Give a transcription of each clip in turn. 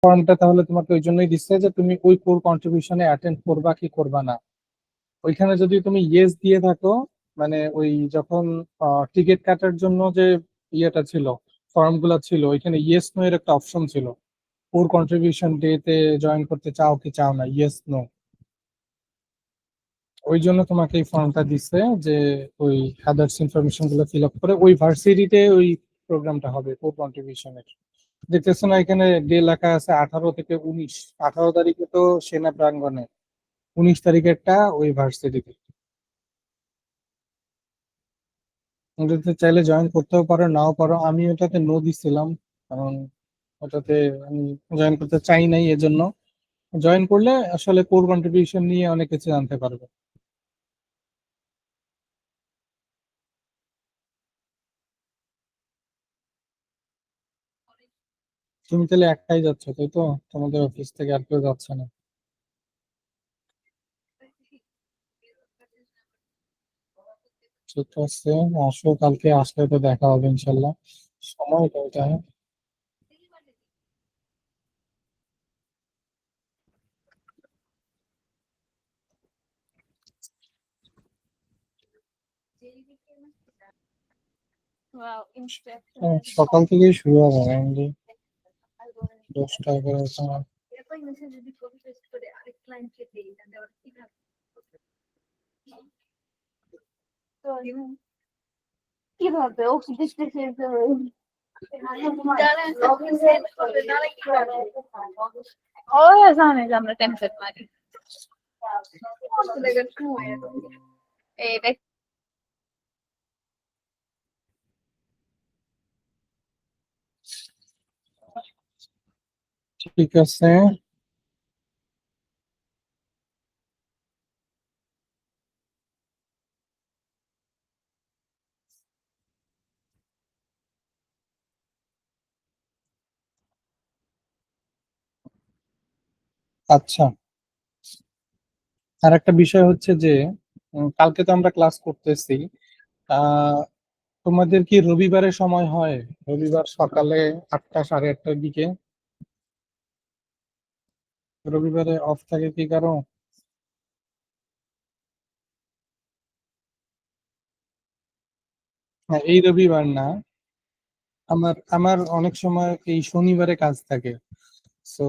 ফর্মটা তাহলে তোমাকে ওই জন্যই দিচ্ছে যে তুমি ওই কোর কন্ট্রিবিউশনে অ্যাটেন্ড করবা কি করবা না। ওইখানে যদি তুমি ইয়েস দিয়ে থাকো, মানে ওই যখন টিকিট কাটার জন্য যে ইয়েটা ছিল, ফর্ম গুলা ছিল, ওইখানে ইয়েস নো এর একটা অপশন ছিল, কোর কন্ট্রিবিউশন ডে তে জয়েন করতে চাও কি চাও না, ইয়েস নো। ওই জন্য তোমাকে এই ফর্মটা দিচ্ছে যে ওই আদার্স ইনফরমেশন গুলো ফিল আপ করে ওই ভার্সিটিতে ওই প্রোগ্রামটা হবে কোর কন্ট্রিবিউশনের। দেখতেছো না এখানে ডে লেখা আছে 18 থেকে 19, 18 তারিখে তো সেনা প্রাঙ্গণে, 19 তারিখেরটা ওই ভার্সিটিতে। ওটাতে চাইলে জয়েন করতেও পারো নাও পারো, আমি ওটাতে নো দিছিলাম কারণ ওটাতে আমি জয়েন করতে চাই নাই, এজন্য। জয়েন করলে আসলে কোর কন্ট্রিবিউশন নিয়ে অনেক কিছু জানতে পারবে। তুমি তাহলে একটাই যাচ্ছ তাই তো? তোমাদের অফিস থেকে আর কেউ যাচ্ছে না? ঠিক আছে, আসো, কালকে আসলে তো দেখা হবে ইনশাল্লাহ। সময় কয়টা? সকাল থেকেই শুরু হবে মেনলি, 10টা 11টা। ঠিক আছে। আচ্ছা, আর একটা বিষয় হচ্ছে যে কালকে তো আমরা ক্লাস করতেছি। আহ তোমাদের কি রবিবারে সময় হয়? রবিবার সকালে 8টা 8:30টার দিকে? রবিবারে অফ থাকে কি কারো? হ্যাঁ, এই রবিবার না, আমার আমার অনেক সময় এই শনিবারে কাজ থাকে। সো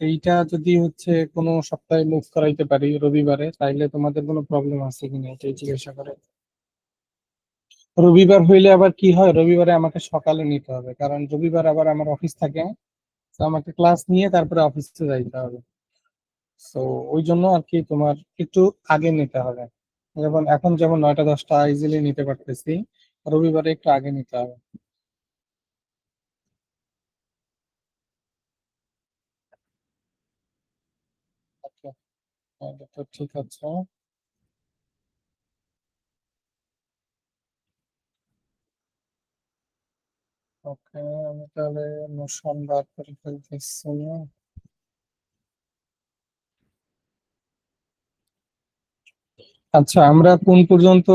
এইটা যদি হচ্ছে কোনো সপ্তাহে মুভ করাইতে পারি রবিবারে, তাইলে তোমাদের কোনো প্রবলেম আছে কিনা এটাই জিজ্ঞাসা করে। রবিবার হইলে আবার কি হয়, রবিবারে আমাকে সকালে নিতে হবে কারণ রবিবার আবার আমার অফিস থাকে। তো আমাকে ক্লাস নিয়ে তারপরে অফিসে যাইতে হবে। তো ওই জন্য আর কি তোমার একটু আগে নিতে হবে। যেমন এখন যেমন 9টা 10টা ইজিলি নিতে পারতেছি, রবিবারে একটু আগে নিতে হবে। আচ্ছা, এটা তো ঠিক আছে। ওকে, আমি তাহলে নোশন বার করে ফেলতেছি। আচ্ছা, আমরা কোন পর্যন্ত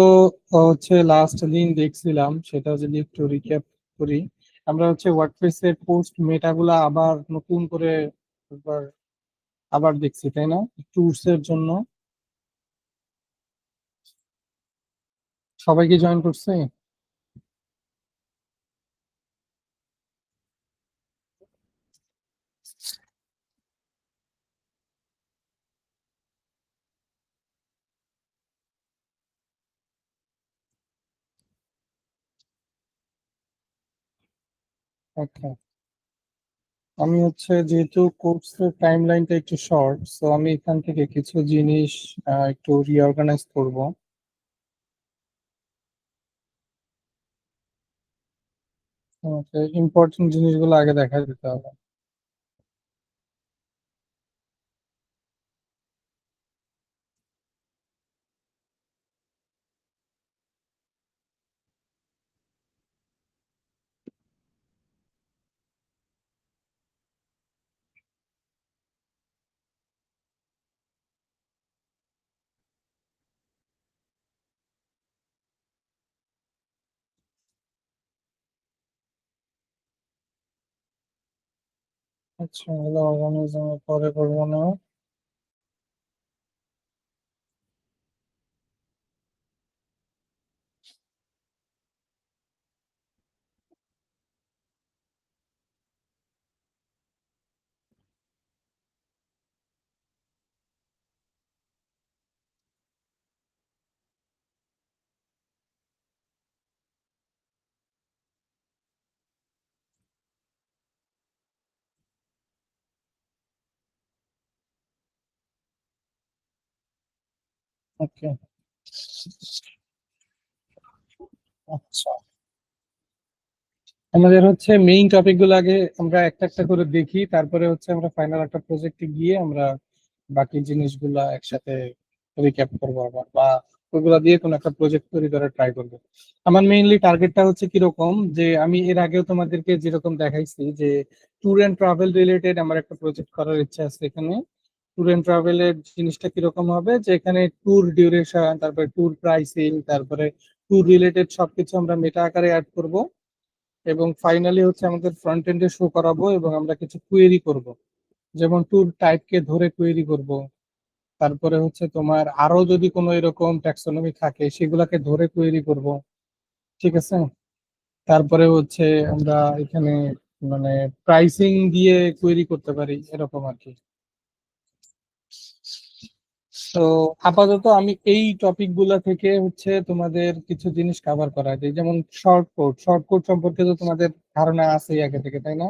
হচ্ছে লাস্ট দিন দেখছিলাম সেটা যদি একটু রিক্যাপ করি। আমরা হচ্ছে ওয়ার্ডপ্রেস এর পোস্ট মেটাগুলা আবার নতুন করে একবার আবার দেখছি তাই না, টুলস এর জন্য। সবাই কি জয়েন করছে? ওকে, আমি হচ্ছে যেহেতু কোর্সের টাইম লাইনটা একটু শর্ট, সো আমি এখান থেকে কিছু জিনিস একটু রিঅর্গানাইজ করব। আমাকে ইম্পর্টেন্ট জিনিসগুলো আগে দেখা দিতে হবে। আচ্ছা, হলো অর্গানিজমের পরে করবো না। ওকে। আচ্ছা, আমাদের হচ্ছে মেইন টপিক গুলো আগে আমরা একটা একটা করে দেখি, তারপরে হচ্ছে আমরা ফাইনাল একটা প্রজেক্টে গিয়ে আমরা বাকি জিনিসগুলা একসাথে রিক্যাপ করবো আবার, বা ওইগুলা দিয়ে কোনো একটা প্রজেক্ট তৈরি করার ট্রাই করবো। আমার মেইনলি টার্গেটটা হচ্ছে কিরকম, যে আমি এর আগেও তোমাদেরকে যেরকম দেখাইছি যে ট্যুর অ্যান্ড ট্রাভেল রিলেটেড আমার একটা প্রজেক্ট করার ইচ্ছা আছে এখানে। ট্যুর অ্যান্ড ট্রাভেলের জিনিসটা কিরকম হবে, যে এখানে ট্যুর ডিউরেশন, তারপরে ট্যুর প্রাইসিং, তারপরে ট্যুর রিলেটেড সবকিছু আমরা মেটা আকারে অ্যাড করব, এবং ফাইনালি হচ্ছে আমাদের ফ্রন্ট এন্ডে শো করাবো, এবং আমরা কিছু কোয়েরি করব, যেমন ট্যুর টাইপকে ধরে কোয়েরি করব। তারপরে হচ্ছে তোমার আরো যদি কোনো এরকম ট্যাক্সোনমি থাকে সেগুলাকে ধরে কোয়েরি করব। ঠিক আছে। তারপরে হচ্ছে আমরা এখানে মানে প্রাইসিং দিয়ে কোয়েরি করতে পারি, এরকম আর কি। তো আপাতত আমি এই টপিক গুলা থেকে হচ্ছে তোমাদের কিছু জিনিস কভার করা যায়, যেমন শর্ট কোড সম্পর্কে তো তোমাদের ধারণা আছে আগে থেকে, তাই না?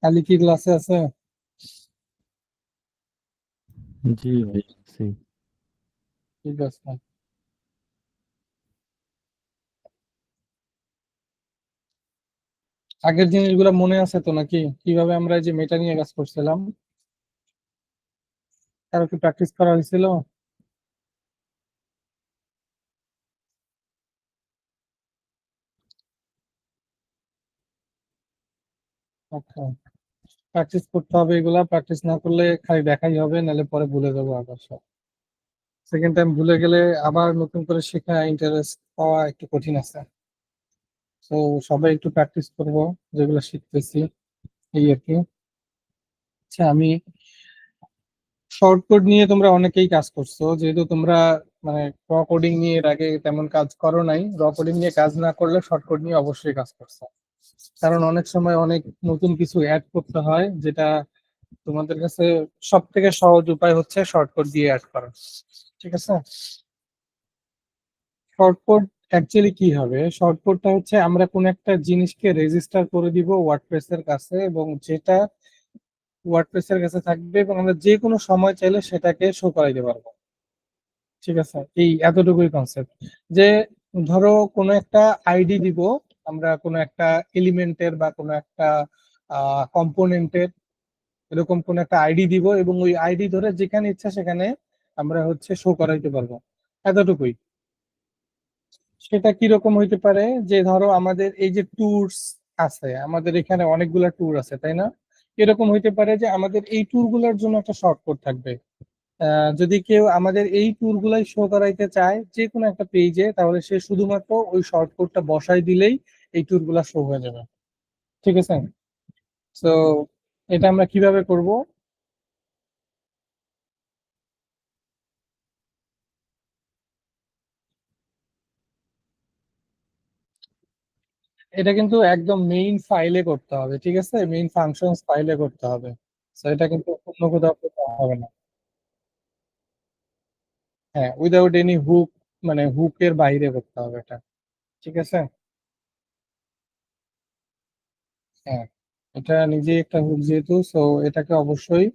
কালি কি ক্লাসে আছে? জি ভাই, আছি। ঠিক আছে। আগের জিনিসগুলো মনে আছে তো নাকি, কিভাবে আমরা এই যে মেটা নিয়ে কাজ করছিলাম? কারো কি প্র্যাকটিস করা হয়েছিল? আচ্ছা, প্র্যাকটিস করতে হবে, এগুলা প্র্যাকটিস না করলে খালি দেখাই হবে, নাহলে পরে ভুলে যাবো আবার সব। সেকেন্ড টাইম ভুলে গেলে আবার নতুন করে শেখা ইন্টারেস্ট পাওয়া একটু কঠিন আছে। তো সবাই একটু প্র্যাকটিস করবো যেগুলো শিখতেছি, এই আর কি। আচ্ছা, আমি শর্ট কোড নিয়ে তোমরা অনেকেই কাজ করছো, যেহেতু তোমরা মানে র কোডিং নিয়ে এর আগে তেমন কাজ করো নাই, র কোডিং নিয়ে কাজ না করলে শর্ট কোড নিয়ে অবশ্যই কাজ করছো। কারণ অনেক সময় অনেক নতুন কিছু অ্যাড করতে হয়, যেটা তোমাদের কাছে সব থেকে সহজ উপায় হচ্ছে শর্ট কোড দিয়ে অ্যাড করা। ঠিক আছে। শর্ট কোড অ্যাকচুয়ালি কি হবে, শর্ট কোডটা হচ্ছে আমরা কোন একটা জিনিসকে রেজিস্টার করে দিব ওয়ার্ডপ্রেস এর কাছে, এবং যেটা ওয়ার্ডপ্রেস এর কাছে থাকবে, এবং আমরা যে কোনো সময় চাইলে সেটাকে শো করাইতে পারবো। ঠিক আছে, এই এতটুকুই কনসেপ্ট। যে ধরো কোনো একটা আইডি দিব, আমরা কোনো একটা এলিমেন্টের বা কোনো একটা কম্পোনেন্টের, এরকম কোন একটা আইডি দিব, এবং ওই আইডি ধরে যেখানে ইচ্ছা সেখানে আমরা হচ্ছে শো করাইতে পারবো, এতটুকুই। সেটা কিরকম হইতে পারে, যে ধরো আমাদের এই যে ট্যুরস আছে, আমাদের এখানে অনেকগুলা ট্যুর আছে, তাই না? এরকম হইতে পারে যে আমাদের এই ট্যুর গুলার জন্য একটা শর্ট কোড থাকবে। যদি কেউ আমাদের এই ট্যুর গুলাই শো করাইতে চায় যে কোনো একটা পেজে, তাহলে সে শুধুমাত্র ওই শর্ট কোডটা বসাই দিলেই এই ট্যুর গুলা শো হয়ে যাবে। ঠিক আছে। তো এটা আমরা কিভাবে করব? এটা কিন্তু একদম মেইন ফাইলে করতে হবে, ঠিক আছে, মেইন ফাংশনস ফাইলে করতে হবে। তো এটা কিন্তু অন্য কোথাও করতে হবে না। হ্যাঁ, উইদাউট এনি হুক, মানে হুকের বাইরে করতে হবে এটা। ঠিক আছে। হ্যাঁ, এটা নিজেই একটা হুক যেহেতু, সো এটাকে অবশ্যই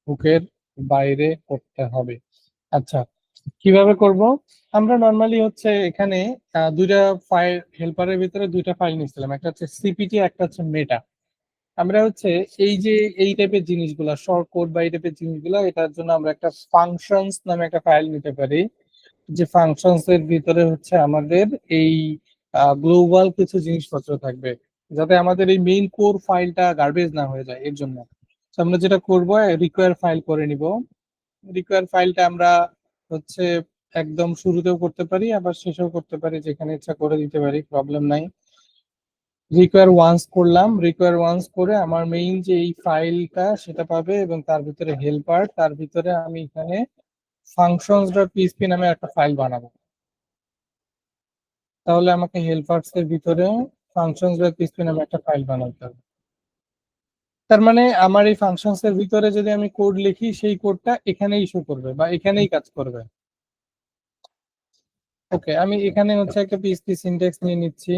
হুকের বাইরে করতে হবে। আচ্ছা, কিভাবে করব? আমরা নর্মালি হচ্ছে এখানে দুইটা ফাইল, হেল্পারের ভিতরে দুইটা ফাইল নিয়েছিলাম, একটা হচ্ছে সিপিটি, একটা হচ্ছে মেটা। আমরা হচ্ছে এই যে এই টাইপের জিনিসগুলা, শর্ট কোড বা এই টাইপের জিনিসগুলা, এটার জন্য আমরা একটা ফাংশনস নামে একটা ফাইল নিতে পারি। যে ফাংশনস এর ভিতরে হচ্ছে আমাদের এই গ্লোবাল কিছু জিনিসপত্র থাকবে, যাতে আমাদের এই মেইন কোর ফাইলটা গার্বেজ না হয়ে যায়, এর জন্য। তো আমরা যেটা করব, রিকোয়ার ফাইল করে নিব। রিকোয়ার ফাইলটা আমরা হচ্ছে একদম শুরুতেও করতে পারি, আবার শেষেও করতে পারি, যেখানে ইচ্ছা করে দিতে পারি, প্রবলেম নাই। রিকোয়ার ওয়ান্স করলাম, রিকোয়ার ওয়ান্স করে আমার মেইন যে এই ফাইলটা সেটা পাবে এবং তার ভিতরে হেল্পার, তার ভিতরে আমি এখানে functions ডট পিএইচপি নামে একটা ফাইল বানাবো। তাহলে আমাকে হেল্পার্স এর ভিতরে functions ডট পিএইচপি নামে একটা ফাইল বানাতে হবে। তার মানে আমার এই ফাংশনস এর ভিতরে যদি আমি কোড লিখি সেই কোডটা এখানেই শো করবে বা এখানেই কাজ করবে। ওকে, আমি এখানে হচ্ছে একটা পিএইচপি সিনট্যাক্স নিয়ে নিচ্ছি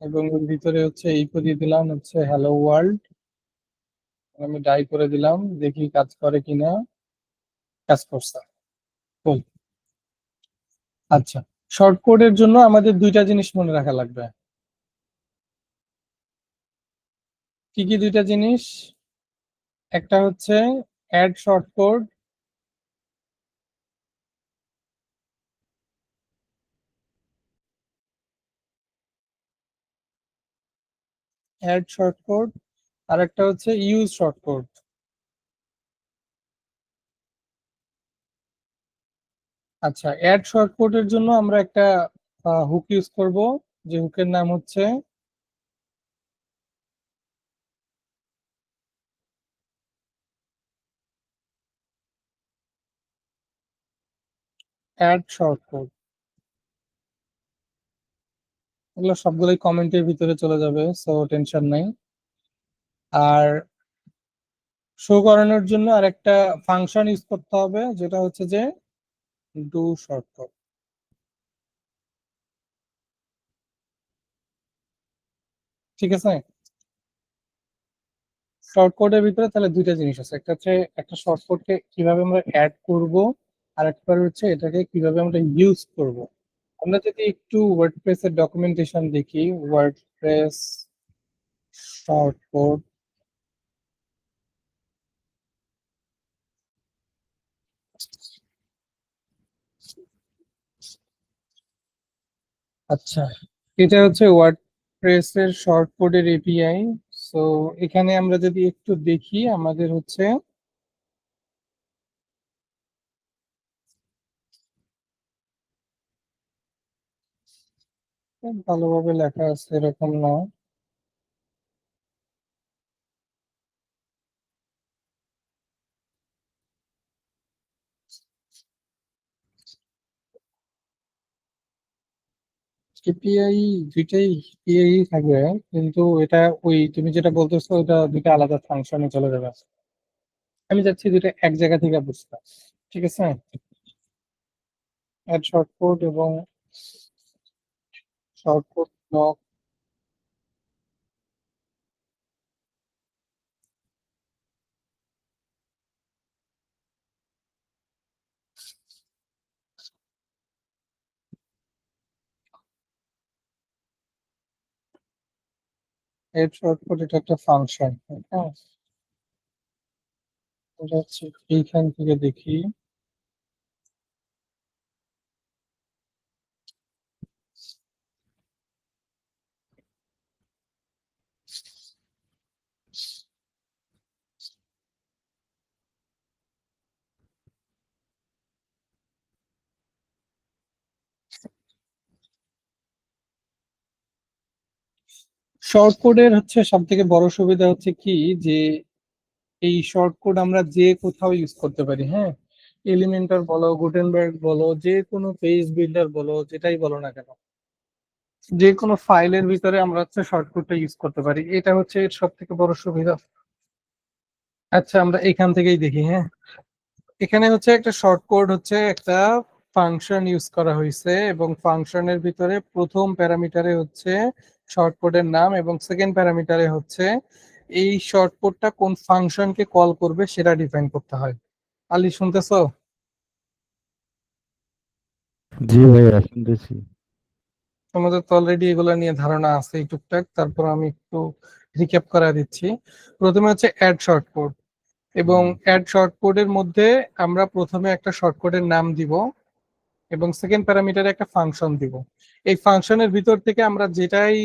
এবং এর ভিতরে হচ্ছে ইকো দিয়ে দিলাম হচ্ছে হ্যালো ওয়ার্ল্ড, আমি ডাই করে দিলাম, দেখি কাজ করে কিনা। কাজ করছে। Cool. আচ্ছা, শর্ট কোডের জন্য আমাদের দুইটা জিনিস মনে রাখা লাগবে। কি কি দুইটা জিনিস? একটা হচ্ছে add short code, add short code, আর একটা হচ্ছে ইউজ শর্ট কোড। আচ্ছা, অ্যাড শর্ট কোডের জন্য আমরা একটা হুক ইউজ করব, যে হুকের নাম হচ্ছে অ্যাড শর্ট কোড। এগুলো সবগুলোই কমেন্টের ভিতরে চলে যাবে, সো টেনশন নাই। আর শো করানোর জন্য আরেকটা ফাংশন ইউজ করতে হবে, যেটা হচ্ছে যে ডু শর্ট কোড। ঠিক আছে, শর্ট কোডের ভিতরে তাহলে দুইটা জিনিস আছে, একটা হচ্ছে একটা শর্ট কোডকে কিভাবে আমরা অ্যাড করব, আর একটা হচ্ছে এটাকে কিভাবে আমরা ইউজ করব। আমরা যদি একটু ওয়ার্ডপ্রেস এর ডকুমেন্টেশন দেখি, ওয়ার্ডপ্রেস শর্ট কোড, আচ্ছা এটা হচ্ছে ওয়ার্ডপ্রেস এর শর্ট কোডের এপিআই। সো এখানে আমরা যদি একটু দেখি, আমাদের হচ্ছে খুব ভালোভাবে লেখা আছে এরকম না। এপিআই দুইটাই এপিআই থাকবে, কিন্তু এটা ওই তুমি যেটা বলতেছো ওটা দুইটা আলাদা ফাংশনে চলে যাবে। আমি চাচ্ছি দুইটা এক জায়গা থেকে বুঝতে। ঠিক আছে, অ্যাড শর্ট কোড এবং short code block. Add short code এটা একটা ফাংশন। হ্যাঁ, এটা হচ্ছে এইখান থেকে দেখি। শর্ট কোডের হচ্ছে সব থেকে বড় সুবিধা হচ্ছে কি, যে এই শর্ট কোড আমরা যে কোথাও ইউজ করতে পারি। হ্যাঁ, এলিমেন্টার বলো, গুটেনবার্গ বলো, যে কোনো পেজ বিল্ডার বলো, যেটাই বলো না কেন, যে কোনো ফাইলের ভিতরে আমরা হচ্ছে শর্ট কোডটা ইউজ করতে পারি। এটা হচ্ছে এর সব থেকে বড় সুবিধা। আচ্ছা, আমরা এখান থেকেই দেখি। হ্যাঁ, এখানে হচ্ছে একটা শর্ট কোড হচ্ছে একটা ফাংশন ইউজ করা হয়েছে এবং ফাংশনের ভিতরে প্রথম প্যারামিটারে হচ্ছে শর্ট কোডের নাম এবং সেকেন্ড প্যারামিটারে হচ্ছে এই শর্ট কোডটা কোন ফাংশনকে কল করবে সেটা ডিফাইন করতে হয়। আলি, শুনতেছো? জি ভাইয়া শুনতেছি। তোমাদের তো অলরেডি এগুলো নিয়ে ধারণা আছে টুকটাক, তারপর আমি একটু রিক্যাপ করা দিচ্ছি। প্রথমে হচ্ছে অ্যাড শর্ট কোড, এবং হুম, অ্যাড শর্ট কোডের মধ্যে আমরা প্রথমে একটা শর্ট কোডের নাম দিব এবং সেকেন্ড প্যারামিটারে একটা ফাংশন দিব। এই ফাংশনের ভিতর থেকে আমরা যেটাই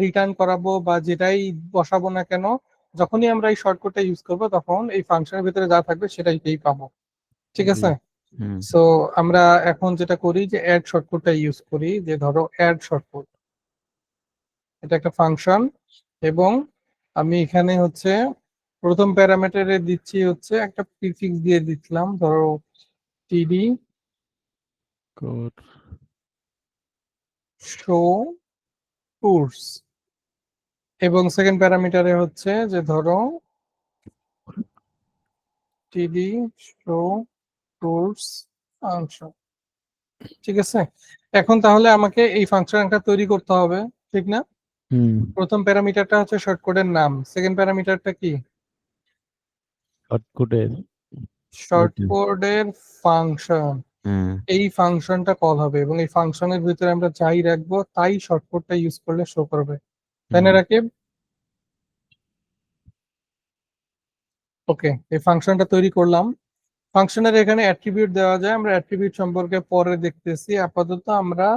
রিটার্ন করাবো বা যেটাই বসাবো না কেন, যখনই আমরা এই শর্টকাটটা ইউজ করব তখন এই ফাংশনের ভিতরে যা থাকবে সেটাই পাবো। ঠিক জি। আছে, হুম। সো আমরা এখন যেটা করি যে অ্যাড শর্টকাটটা ইউজ করি, যে ধরো অ্যাড শর্টকাট। এটা একটা ফাংশন, এবং আমি এখানে হচ্ছে প্রথম প্যারামিটারে দিচ্ছি হচ্ছে একটা প্রিফিক্স দিয়ে দিচ্ছিলাম, ধরো টিডি কোড শো টুরস, এবং সেকেন্ড প্যারামিটারে হচ্ছে যে ধরো টিডি শো টুরস ফাংশন। ঠিক আছে, এখন তাহলে আমাকে এই ফাংশনটা তৈরি করতে হবে, ঠিক না? হুম প্রথম প্যারামিটারটা হচ্ছে শর্ট কোডের নাম, সেকেন্ড প্যারামিটারটা কি? শর্টকাটের শর্ট এটা কোডের ফাংশন। হ্যাঁ এই ফাংশনটা কল হবে এবং এই ফাংশনের ভিতরে আমরা যাই রাখবো তাই শর্ট কোডটা ইউজ করলে শো করবে, তাই হুম না রাকিব? ওকে, এই ফাংশনটা তৈরি করলাম। ফাংশনের এখানে অ্যাট্রিবিউট দেওয়া যায়, আমরা অ্যাট্রিবিউট সম্পর্কে পরে দেখতেছি। আপাতত আমরা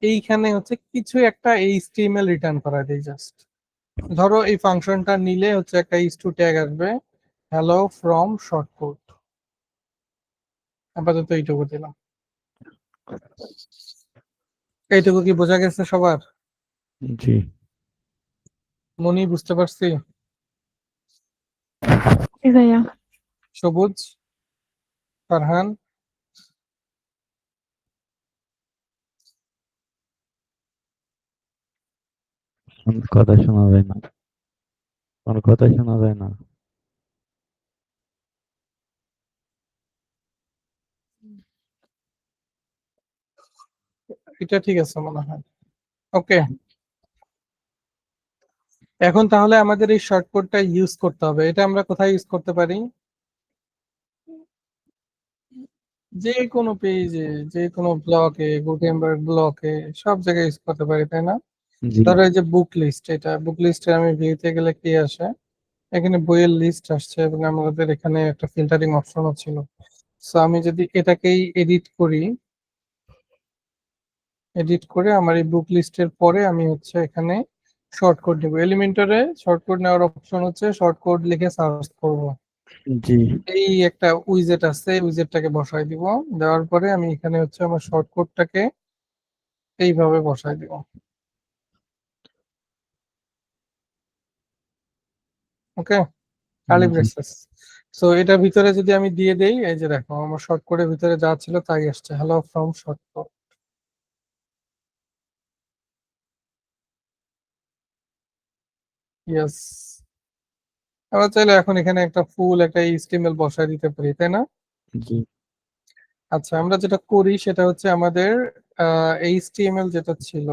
এইখানে হচ্ছে কিছু একটা এইচটিএমএল রিটার্ন করা দেই জাস্ট। ধরো এই ফাংশনটা নিলে হচ্ছে একটা ইস2 ট্যাগ আসবে, হ্যালো ফ্রম শর্ট কোড। আপাতত এইটুকু দিলাম। এইটুকু কি বোঝা গেছে সবার? জি মনি, বুঝতে পারছি? জি ভাইয়া। সবুজ, ফারহান? কথা শোনা যায় না, কোনো কথা শোনা যায় না। এটা ঠিক আছে মনে হয়। ওকে, এখন তাহলে আমাদের এই শর্টকাটটা ইউজ করতে হবে। এটা আমরা কোথায় ইউজ করতে পারি? যে কোনো পেজে, যে কোনো ব্লকে, গুটেনবার্গ ব্লকে, সব জায়গায় ইউজ করতে পারি, তাই না? জি ধরো এই যে বুক লিস্ট, এটা বুক লিস্টে আমি ভিউতে গেলে কি আসে? এখানে বইয়ের লিস্ট আসছে এবং আমাদের এখানে একটা ফিল্টারিং অপশনও ছিল। সো আমি যদি এটাকেই এডিট করি, এডিট করে আমার এই বুক লিস্টের পরে আমি হচ্ছে এখানে শর্ট কোড নেব। এলিমেন্টরে শর্ট কোড নেওয়ার অপশন হচ্ছে শর্ট কোড লিখে সার্চ করব। জি এই একটা উইজেট আছে, উইজেটটাকে বসাই দিব। দেওয়ার পরে আমি এখানে হচ্ছে আমার শর্ট কোডটাকে এইভাবে বসাই দিব। ওকে, কার্লি জি ব্রেসেস। সো এটার ভিতরে যদি আমি দিয়ে দেই, এই যে দেখো আমার শর্ট কোডের ভিতরে যা ছিল তাই আসছে, hello from short code. Yes, আমরা চাইলে এখন এখানে একটা ফুল একটা এইচটিএমএল বসায় দিতে পারি, তাই না? জি আচ্ছা, আমরা যেটা করি সেটা হচ্ছে আমাদের এইচটিএমএল যেটা ছিল,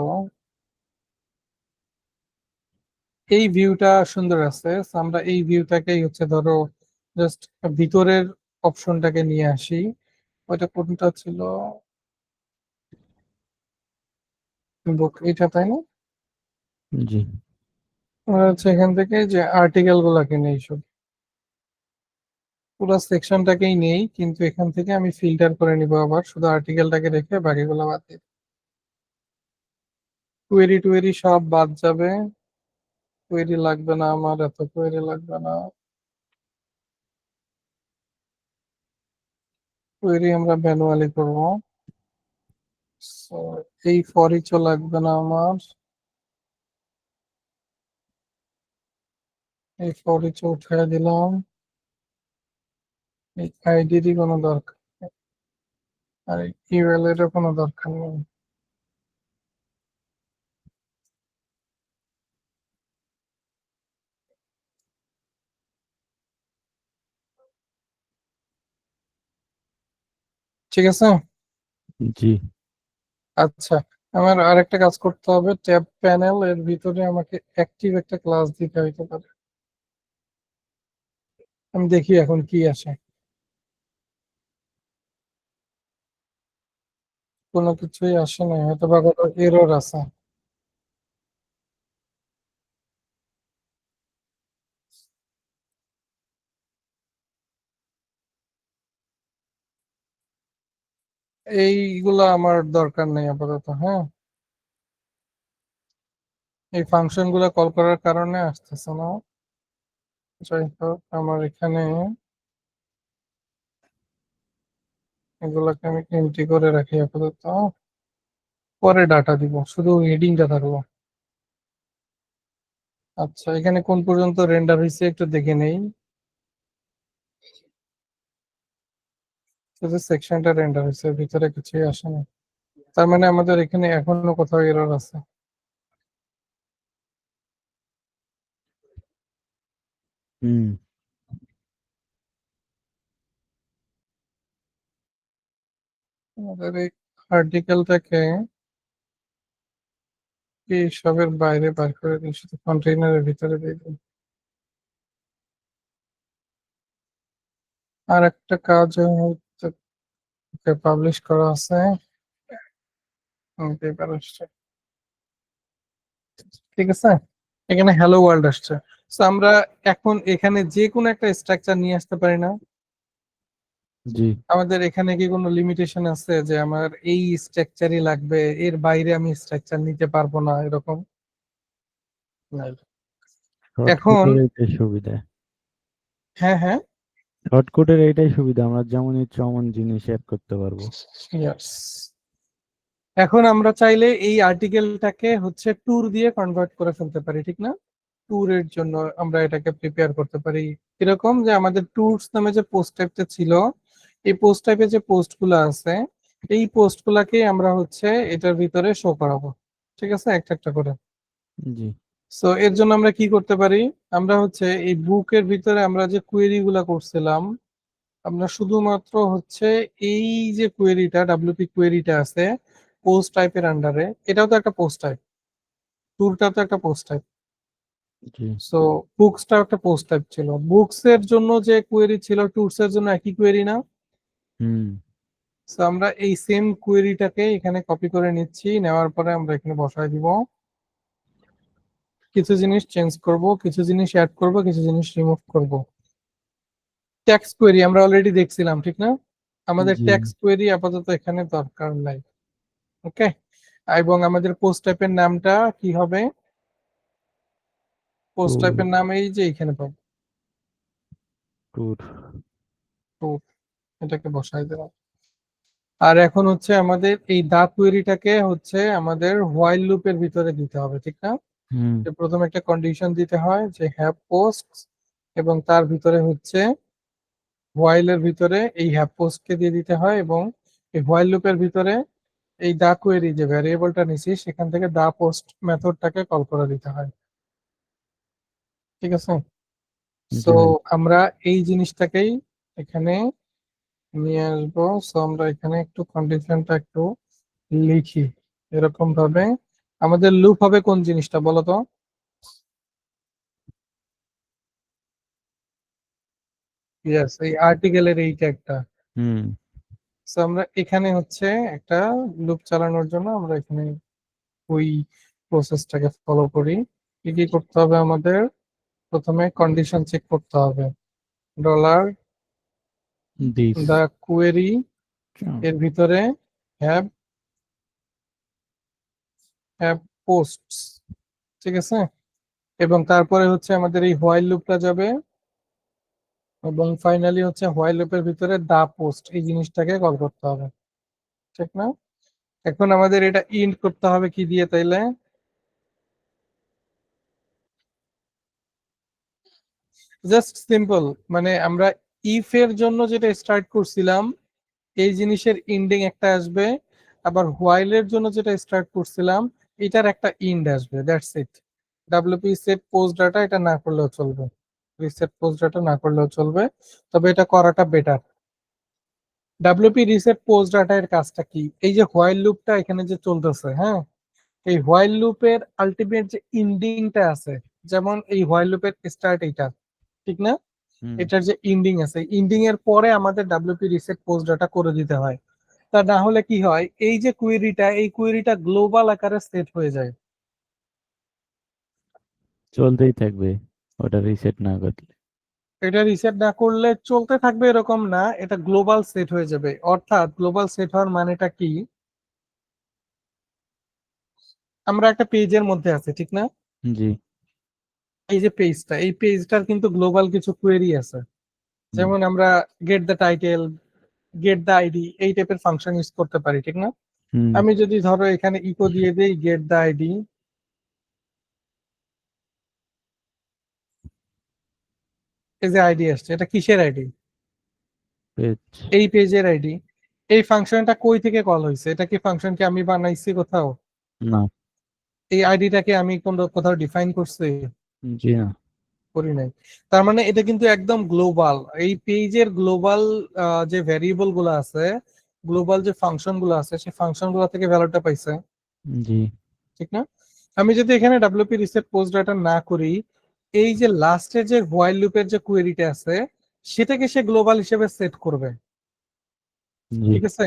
এই ভিউটা সুন্দর আছে। So আমরা এই ভিউটাকেই হচ্ছে ধরো জাস্ট ভিতরের অপশনটাকে নিয়ে আসি। ওইটা কোনটা ছিল? বুক, এটা তাই না? জি আমরা হচ্ছে এখান থেকে যে আর্টিকেল গুলাকে নেই, শুধু পুরো সেকশনটাকেই নেই, কিন্তু এখান থেকে আমি ফিল্টার করে নিব আবার, শুধু আর্টিকেলটাকে রেখে বাকিগুলো বাদ দিই। কোয়েরি টুয়েরি সব বাদ যাবে, কোয়েরি লাগবে না আমার, এত কোয়েরি লাগবে না। কোয়েরি আমরা ম্যানুয়ালি করব। So, এই ফর ইচও লাগবে না আমার, এই ফর ইচও উঠিয়ে দিলাম। এই আইডিরই কোনো দরকার নেই, আর ইউএল এরও কোনো দরকার নেই। ঠিক আছে। জি আচ্ছা, আমার আরেকটা কাজ করতে হবে, ট্যাব প্যানেল এর ভিতরে আমাকে অ্যাক্টিভ একটা ক্লাস দিতে হইতে পারে। আমি দেখি এখন কি আসে। কোনো কিছুই আসে না, হয়তো বা কোনো এরর আছে। এইগুলা আমার দরকার নেই আপাতত, হ্যাঁ। এই ফাংশন গুলা কল করার কারণে আসতেছে না। যাই হোক, আমার এখানে এগুলাকে আমি এন্ট্রি করে রাখি আপাতত, পরে ডাটা দিব, শুধু হেডিংটা থাকবো। আচ্ছা, এখানে কোন পর্যন্ত রেন্ডার হয়েছে একটু দেখে নেই। শুধু সেকশনটা রেন্ডার হয়েছে, ভিতরে কিছুই আসে না। তার মানে আমাদের এখানে এখনো কোথাও এরর আছে। হুম। আমাদের এই আর্টিকেলটাকে এই সবের বাইরে বার করে দিই, শুধু কন্টেইনারের ভিতরে দিয়ে দিই। আর একটা কাজ পাবলিশ করা আছে, পেপার আসছে। ঠিক আছে, এখানে হ্যালো ওয়ার্ল্ড আসছে। তো আমরা এখন এখানে যে কোনো একটা স্ট্রাকচার নিয়ে আসতে পারি না? জি। আমাদের এখানে কি কোনো লিমিটেশন আছে যে আমার এই স্ট্রাকচারই লাগবে, এর বাইরে আমি স্ট্রাকচার নিতে পারবো না, এরকম? নাই। এখন শর্টকাটের এইটাই সুবিধা। হ্যাঁ হ্যাঁ, শর্টকাটের এইটাই সুবিধা, আমরা যেমন ইচ্ছে অমন জিনিস অ্যাড করতে পারবো। ইয়েস। এখন আমরা চাইলে এই আর্টিকেলটাকে হচ্ছে ট্যুর দিয়ে কনভার্ট করে ফেলতে পারি, ঠিক না? ট্যুরের জন্য আমরা এটাকে প্রিপেয়ার করতে পারি। এরকম যে আমাদের ট্যুরস নামে যে পোস্ট টাইপটা ছিল, এই পোস্ট টাইপের যে পোস্টগুলো আছে, এই পোস্টগুলাকে আমরা হচ্ছে এটার ভিতরে শো করাবো। ঠিক আছে, একটা একটা করে। জি। সো এর জন্য আমরা কি করতে পারি, আমরা হচ্ছে এই বুকের ভিতরে আমরা যে কোয়েরি গুলা করছিলাম, আমরা শুধুমাত্র হচ্ছে এই যে কোয়েরিটা, ডাব্লিউপি কোয়েরিটা আছে পোস্ট টাইপের আন্ডারে, এটাও তো একটা পোস্ট টাইপ, ট্যুরটাও তো একটা পোস্ট টাইপ। জি। সো বুকসটাও একটা পোস্ট টাইপ ছিল, বুকস এর জন্য যে কোয়েরি ছিল ট্যুরস এর জন্য একই কোয়েরি না? হুম। সো আমরা এই সেম কোয়েরিটাকে এখানে কপি করে নিচ্ছি, নেওয়ার পরে আমরা এখানে বসায় দিব। কিছু জিনিস চেঞ্জ করব, কিছু জিনিস অ্যাড করব, কিছু জিনিস রিমুভ করব। ট্যাক্স কোয়েরি আমরা অলরেডি দেখছিলাম, ঠিক না? আমাদের জি। ট্যাক্স কোয়েরি আপাতত এখানে দরকার নাই। ওকে, এবং আমাদের পোস্ট টাইপের নামটা কি হবে? Post tour. টাইপের নাম এই যে এখানে পাবো, ট্যুর। তো এটাকে বসাই দেওয়া। আর এখন হচ্ছে আমাদের এই দা কোয়েরিটাকে হচ্ছে আমাদের হোয়াইল লুপের ভিতরে দিতে হবে, ঠিক না? হুম। যে প্রথমে একটা কন্ডিশন দিতে হয় যে হ্যাভ পোস্ট, এবং তার ভিতরে হচ্ছে হোয়াইল এর ভিতরে এই হ্যাভ পোস্টকে দিয়ে দিতে হয়, এবং এই হোয়াইল লুপের ভিতরে এই দা কোয়েরি যে ভ্যারিয়েবলটা নিছি সেখান থেকে দা পোস্ট মেথডটাকে কল করে দিতে হয়। ঠিক আছে, সো জি। আমরা এই জিনিসটাকেই এখানে নিয়ে আসবো। সো আমরা এখানে একটু কন্ডিশনটা একটু লিখি এরকম ভাবে। আমাদের লুপ হবে কোন জিনিসটা বলো তো? ইয়েস, এই আর্টিকেলের এই ট্যাগটা। হুম। সো আমরা এখানে হচ্ছে একটা লুপ চালানোর জন্য আমরা এখানে ওই প্রসেসটাকে ফলো করি। কি কি করতে হবে আমাদের? প্রথমে কন্ডিশন চেক করতে হবে, ডলার দিস। দা কোয়েরি এর ভিতরে হ্যাভ হ্যাভ পোস্টস, ঠিক আছে? এবং তারপরে হচ্ছে আমাদের এই হোয়াইল লুপটা যাবে, এবং ফাইনালি হচ্ছে হোয়াইল লুপের ভিতরে দা পোস্ট এই জিনিসটাকে কল করতে হবে, ঠিক না? এখন আমাদের এটা ইন্ড করতে হবে কি দিয়ে তাইলে? জাস্ট সিম্পল, মানে আমরা ইফ এর জন্য যেটা স্টার্ট করছিলাম এই জিনিসের ইন্ডিং একটা আসবে, আবার হোয়াইল এর জন্য যেটা স্টার্ট করছিলাম এটার একটা ইন্ড আসবে, that's it. WP set post data এটা না করলেও চলবে, রিসেট পোস্ট ডাটা না করলেও চলবে, তবে এটা করাটা better. WP reset post data এর কাজটা কি? এই যে হোয়াইল লুপটা এখানে যে চলতেছে, হ্যাঁ, এই হোয়াইল লুপের আলটিমেট যে ইন্ডিংটা আছে, যেমন এই হোয়াইল লুপের স্টার্ট এইটা, ঠিক না? হুম। এটার যে ইন্ডিং আছে, ইন্ডিং এর পরে আমাদের ডাব্লিউপি রিসেট পোস্ট ডাটা করে দিতে হয়। তা না হলে কি হয়, এই যে কুয়েরিটা, এই কুয়েরিটা গ্লোবাল আকারে সেট হয়ে যায়। চলতেই থাকবে ওটা রিসেট না করলে। এটা রিসেট না করলে চলতে থাকবে এরকম না, এটা গ্লোবাল সেট হয়ে যাবে। অর্থাৎ গ্লোবাল সেট হওয়ার মানেটা কি? আমরা একটা পেজের মধ্যে আছে, ঠিক না? জি। এই যে পেজটা, এই পেজটার কিন্তু গ্লোবাল কিছু কোয়েরি আছে। হুম। যেমন আমরা get the title, get the ID এই টাইপের ফাংশন ইউজ করতে পারি, ঠিক না? হুম। আমি যদি ধরো এখানে ইকো দিয়ে দেই গেট দ্য আইডি, এই যে আইডি আসছে, এটা কিসের আইডি? পেজ। এই পেজের আইডি। এই ফাংশনটা কই থেকে কল হয়েছে? এটা কি ফাংশন কি আমি বানাইছি কোথাও? না। এই আইডিটাকে আমি কোথাও ডিফাইন করছি? জি না। করি নাই। তার মানে এটা কিন্তু একদম গ্লোবাল। এই পেজের গ্লোবাল যে ভ্যারিয়েবল গুলো আছে, গ্লোবাল যে ফাংশন গুলো আছে, সেই ফাংশন গুলো থেকে ভ্যালুটা পাইছে, জি। ঠিক না? আমি যদি এখানে ডাব্লিউপি রিসেট পোস্ট ডাটা না করি, এই যে লাস্টের যে হোয়াইল লুপের যে কোয়েরিটা আছে, সেটাকে সে গ্লোবাল হিসেবে সেট করবে, জি। ঠিক আছে?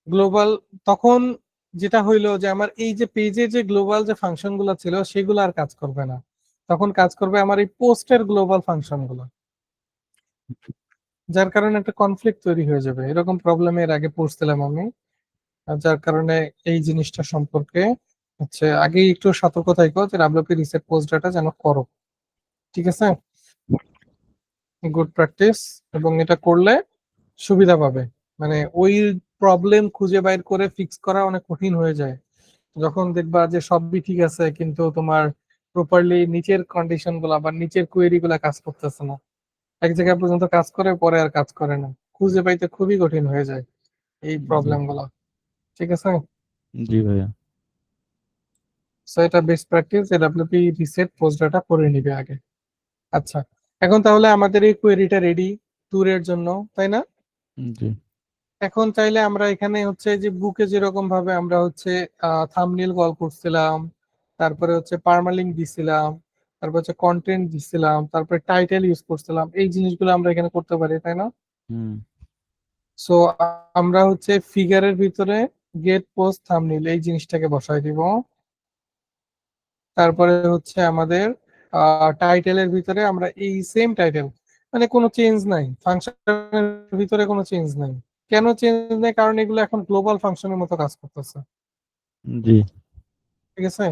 গ্লোবাল তখন যেটা হইলো যে আমার এই যে পেজে যে গ্লোবাল যে ফাংশন গুলো ছিল সেগুলো আর কাজ করবে না, তখন কাজ করবে আমার এই পোস্টের গ্লোবাল ফাংশন গুলো, যার কারণে একটা কনফ্লিক্ট তৈরি হয়ে যাবে। এরকম প্রবলেমে এর আগে পড়ছিলাম আমি। আর যার কারণে এই জিনিসটা সম্পর্কে হচ্ছে আগেই একটু সতর্ক থাকো যে ডাব্লিউপি রিসেট পোস্ট ডাটা যেন করো, ঠিক আছে? Good practice. এবং এটা করলে সুবিধা পাবে। মানে ওই প্রবলেম খুঁজে বাইর করে ফিক্স করা অনেক কঠিন হয়ে যায় যখন দেখবা যে সবই ঠিক আছে কিন্তু তোমার প্রপারলি নিচের কন্ডিশন গুলা বা নিচের কোয়েরি গুলা কাজ করতেছে না। এক জায়গা পর্যন্ত কাজ করে, পরে আর কাজ করে না, খুঁজে পাইতে খুবই কঠিন হয়ে যায় এই জি। প্রবলেম গুলা, ঠিক আছে? জি ভাইয়া। সো এটা best practice, AWP reset post data করে নিবে আগে। আচ্ছা, এখন তাহলে আমাদের এই কোয়েরিটা রেডি ট্যুরের জন্য, তাই না? জি। এখন চাইলে আমরা এখানে হচ্ছে যে বুকে যেরকম ভাবে আমরা হচ্ছে থাম্বনেল কল করছিলাম, তারপরে হচ্ছে পার্মালিঙ্ক দিছিলাম, তারপর হচ্ছে কন্টেন্ট দিছিলাম, তারপরে টাইটেল ইউজ করছিলাম, এই জিনিসগুলো আমরা এখানে করতে পারি, তাই না? হুম। সো আমরা হচ্ছে ফিগারের ভিতরে গেট পোস্ট থাম্বনেল এই জিনিসটাকে বসাই দিব। তারপরে হচ্ছে আমাদের টাইটেলের ভিতরে আমরা এই সেম টাইটেল, মানে কোনো চেঞ্জ নাই, ফাংশনের ভিতরে কোনো চেঞ্জ নাই। কেন চেঞ্জ নেই? কারণ এগুলো এখন গ্লোবাল ফাংশনের মতো কাজ করতেছে, জি। ঠিক আছে?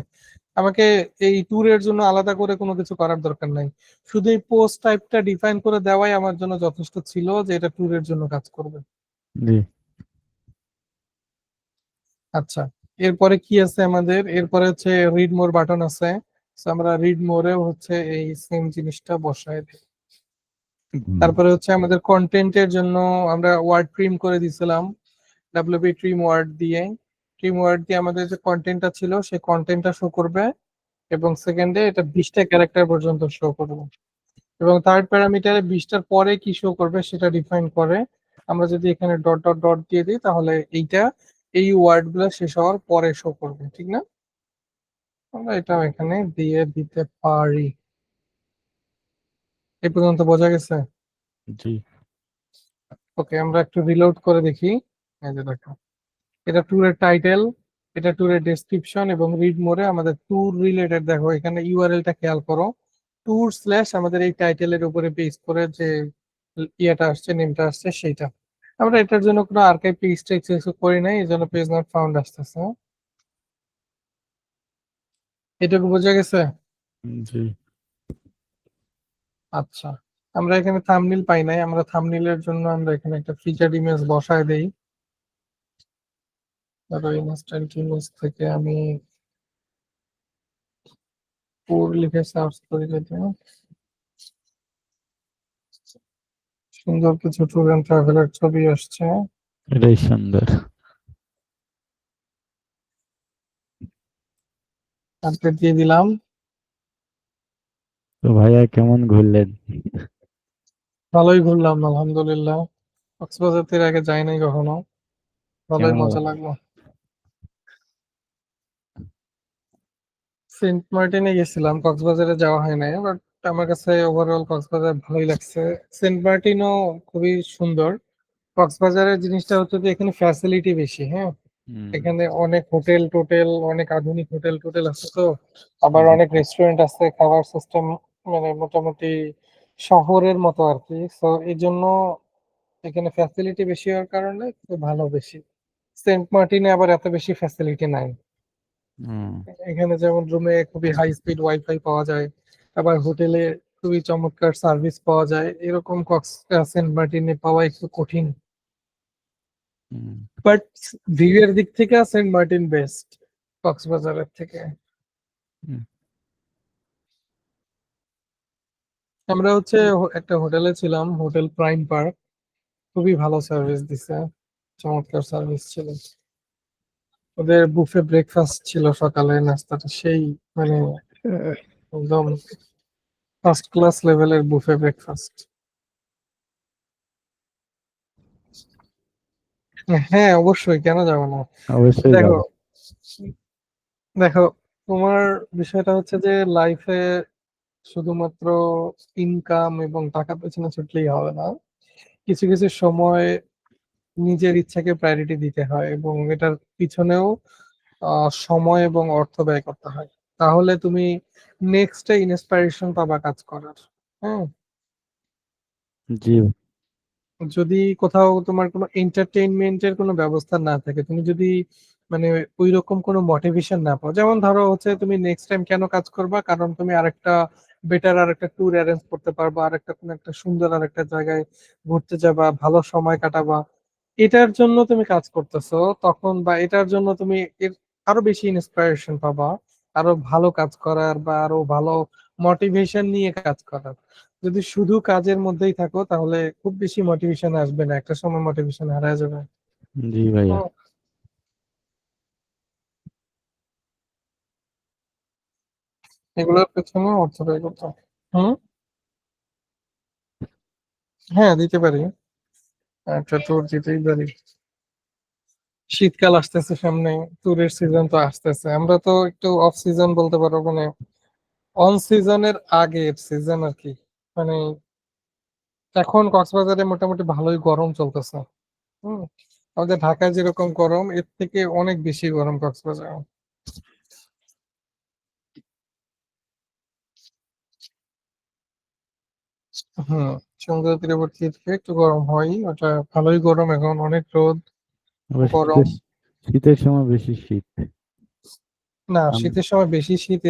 আমাকে এই ট্যুরের জন্য আলাদা করে কোনো কিছু করার দরকার নাই, শুধু এই পোস্ট টাইপটা ডিফাইন করে দেওয়াই আমার জন্য যথেষ্ট ছিল যে এটা ট্যুরের জন্য কাজ করবে। জি। আচ্ছা, এরপরে কি আছে আমাদের? এরপরে হচ্ছে রিড মোর বাটন আছে। So আমরা রিড মোরেও হচ্ছে এই সেম জিনিসটা বসায় দিই। হুম। তারপরে হচ্ছে আমাদের কন্টেন্টের জন্য আমরা ওয়ার্ড ট্রিম করে দিছিলাম ডাব্লিউপি ট্রিম ওয়ার্ড দিয়ে। ট্রিম ওয়ার্ড দিয়ে আমাদের যে কন্টেন্টটা ছিল সেই কন্টেন্টটা শো করবে, এবং সেকেন্ডে এটা 20টা ক্যারেক্টার পর্যন্ত শো করবে, এবং থার্ড প্যারামিটারে 20টার পরে কি শো করবে সেটা ডিফাইন করে। আমরা যদি এখানে ডট ডট ডট দিয়ে দিই তাহলে এইটা এই ওয়ার্ড গুলো শেষ হওয়ার পরে শো করবে, ঠিক না? আমরা এটাও এখানে দিয়ে দিতে পারি। এই পর্যন্ত বোঝা গেছে? জি। ওকে, আমরা একটু রিলোড করে দেখি। এই যে দেখো, এটা ট্যুরের টাইটেল, এটা ট্যুরের ডেসক্রিপশন, এবং রিড মোরে আমাদের ট্যুর রিলেটেড। দেখো এখানে ইউআরএলটা খেয়াল করো, ট্যুর স্ল্যাশ আমাদের এই টাইটেলের উপরে বেস করে যে ইয়েটা আসছে, নেমটা আসছে সেইটা। আমরা এটার জন্য কোনো আর্কাইভ পেজ কিছু করি নাই, এই জন্য পেজ নট ফাউন্ড আসতেছে। এটুকু বোঝা গেছে? জি। আচ্ছা, আমরা এখানে থাম্বনেল পাই নাই, আমরা থাম্বনেলের জন্য আমরা এখানে একটা ফিচার ইমেজ বসায় দেই। ধরো ইনস্ট্যান্ট ইমেজ থেকে আমি ট্যুর লিখে সার্চ করি, যদি সুন্দর কিছু ট্যুর এন্ড ট্রাভেলের ছবি আসছে। এটাই সুন্দর। তারপরে দিয়ে দিলাম। তো ভাইয়া কেমন ঘুরলেন? ভালোই ঘুরলাম আলহামদুলিল্লাহ। কক্সবাজার এর আগে যাই নাই কখনো, ভালোই কেমন? মজা লাগলো। সেন্ট মার্টিনে গেছিলাম, কক্সবাজারে যাওয়া হয় নাই, বাট আমার কাছে ওভারঅল কক্সবাজার ভালোই লাগছে। সেন্ট মার্টিনও খুবই সুন্দর। কক্সবাজারের জিনিসটা হচ্ছে যে এখানে ফ্যাসিলিটি বেশি, হ্যাঁ। হুম। এখানে অনেক হোটেল টোটেল, অনেক আধুনিক হোটেল টোটেল আছে, তো আবার জি। অনেক রেস্টুরেন্ট আছে, খাবার সিস্টেম মানে মোটামুটি শহরের মতো আর কি। তো এই জন্য এখানে ফ্যাসিলিটি বেশি হওয়ার কারণে একটু ভালো বেশি। সেন্ট মার্টিনে আবার এত বেশি ফ্যাসিলিটি নাই। হুম। এখানে যেমন রুমে খুবই হাই স্পিড ওয়াইফাই পাওয়া যায়, আবার হোটেলে খুবই চমৎকার সার্ভিস পাওয়া যায়, এরকম সেন্ট মার্টিনে পাওয়া একটু কঠিন। হুম। বাট ভিউ এর দিক থেকে সেন্ট মার্টিন বেস্ট কক্সবাজারের থেকে। হুম। আমরা হচ্ছে একটা হোটেলে ছিলাম, হোটেল প্রাইম পার্ক। খুবই ভালো সার্ভিস দিছে, চমৎকার সার্ভিস ছিল। ওদের বুফে ব্রেকফাস্ট ছিল, সকালে নাস্তাটা সেই মানে একদম ফার্স্ট ক্লাস লেভেলের বুফে ব্রেকফাস্ট। হ্যাঁ অবশ্যই, কেন যাবো না। অবশ্যই দেখো যাবো। দেখো তোমার বিষয়টা হচ্ছে যে লাইফে শুধুমাত্র ইনকাম এবং টাকা পেছনে ছুটলেই হবে না। কিছু কিছু সময় নিজের ইচ্ছাকে প্রায়োরিটি দিতে হয় এবং এটার পিছনেও সময় এবং অর্থ ব্যয় করতে হয়। তাহলে তুমি নেক্সটে ইন্সপিরেশন পাবা কাজ করার। হ্যাঁ, জি। যদি কোথাও তোমার কোনো এন্টারটেইনমেন্টের কোনো ব্যবস্থা না থাকে, তুমি যদি মানে ওই রকম কোনো মোটিভেশন না পাও, যেমন ধরো হচ্ছে তুমি নেক্সট টাইম কেন কাজ করবা, কারণ তুমি আরেকটা বেটার আরেকটা ট্যুর অ্যারেঞ্জ করতে পারবা, আরেকটা কোনো একটা সুন্দর আরেকটা জায়গায় ঘুরতে যাবা, ভালো সময় কাটাবা, এটার জন্য তুমি কাজ করতেছো তখন, বা এটার জন্য তুমি এর আরো বেশি ইন্সপিরেশন পাবা, আরো ভালো কাজ করার বা আরো ভালো মোটিভেশন নিয়ে কাজ করার। যদি শুধু কাজের মধ্যেই থাকো তাহলে খুব বেশি মোটিভেশন আসবে না, একটা সময় মোটিভেশন হারিয়ে যাবে। জি ভাইয়া। হুম, এগুলোর পেছনে অর্থ ব্যয় করতে হবে। হুম, হ্যাঁ দিতে পারি, একটা ট্যুর দিতেই পারি। শীতকাল আসতেছে সামনে, ট্যুরের সিজন তো আসতেছে, আমরা তো একটু অফ সিজন বলতে পারো, মানে অন সিজনের আগের সিজন আর কি। মানে এখন কক্সবাজারে মোটামুটি ভালোই গরম চলতেছে। হুম, আমাদের ঢাকায় যেরকম গরম এর থেকে অনেক বেশি গরম কক্সবাজার। হুম, সমুদ্র তীরবর্তী থেকে একটু গরম হয়, ওটা ভালোই গরম, এখন অনেক রোদ আবার গরম। শীতের সময় বেশি শীত। না, আম- শীতের সময় বেশি শীত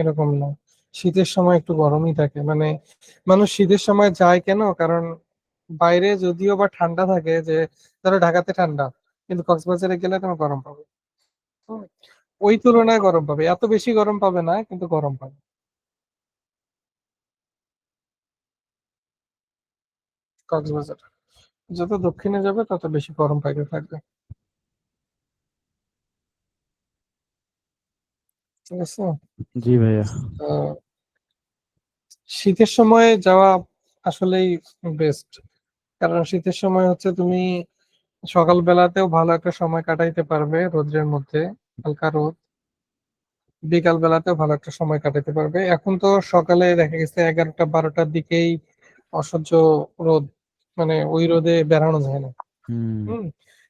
এরকম না। শীতের সময় একটু গরমই থাকে, মানে মানুষ শীতের সময় যায় কেন, কারণ বাইরে যদিও বা ঠান্ডা থাকে, যে ধরো ঢাকাতে ঠান্ডা, কিন্তু কক্সবাজারে গেলে তুমি গরম পাবে। হুম, ওই তুলনায় গরম পাবে, এত বেশি গরম পাবে না কিন্তু গরম পাবে। কক্সবাজার যত দক্ষিণে যাবে তত বেশি গরম পাইতে থাকবে। ঠিক আছে। জি ভাইয়া। তো শীতের সময় যাওয়া আসলেই বেস্ট, কারণ শীতের সময় হচ্ছে তুমি সকাল বেলাতেও ভালো একটা সময় কাটাইতে পারবে রোদ্রের মধ্যে, হালকা রোদ, বিকাল বেলাতেও ভালো একটা সময় কাটাতে পারবে। এখন তো সকালে দেখা গেছে 11টা 12টার দিকেই অসহ্য রোদ, মানে ওই রোদে বেড়ানো যায় না। হুম। হুম,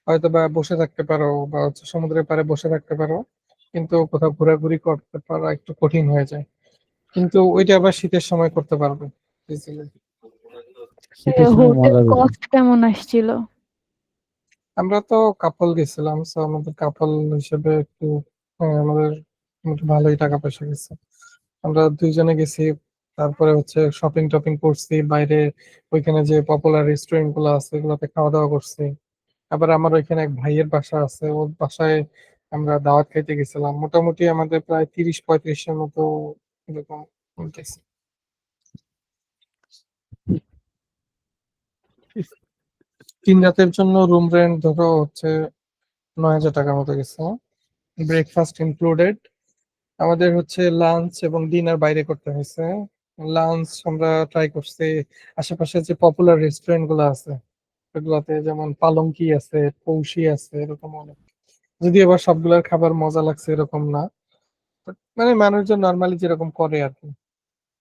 হয়তো বা বসে থাকতে পারো বা হচ্ছে সমুদ্রের পাড়ে বসে থাকতে পারো, কিন্তু কোথাও ঘোরাঘুরি করতে পারা একটু কঠিন হয়ে যায়। কিন্তু ওইটা আবার শীতের সময় করতে পারবে easily। শীতের সময় হোটেল মজা বেশি। কস্ট কেমন আসছিল? আমরা তো কাপল গেছিলাম, তো আমাদের কাপল হিসেবে একটু আমাদের মোটামুটি ভালোই টাকা পয়সা গেছে। আমরা দুইজনে গেছি, তারপরে হচ্ছে শপিং টপিং করছি বাইরে, ওইখানে যে পপুলার রেস্টুরেন্ট গুলো আছে এগুলোতে খাওয়া দাওয়া করছি। আবার আমার ওইখানে এক ভাইয়ের বাসা আছে, ওর বাসায় আমরা দাওয়াত খাইতে গেছিলাম, মোটামুটি আমাদের প্রায় 30-35-এর মতো এরকম গেছে। 3 রাতের জন্য রুম রেন্ট ধরো হচ্ছে 9,000 টাকার মতো গেছে, ব্রেকফাস্ট ইনক্লুডেড। আমাদের হচ্ছে লাঞ্চ এবং ডিনার বাইরে করতে হয়েছে। লাঞ্চ আমরা ট্রাই করছি আশেপাশে যে পপুলার রেস্টুরেন্ট গুলো আছে ওগুলাতে, যেমন পালঙ্কি আছে, পৌশি আছে, এরকম অনেক। যদি এবার সবগুলোর খাবার মজা লাগছে এরকম না, But মানে মানুষজন নর্মালি যেরকম করে আর কি।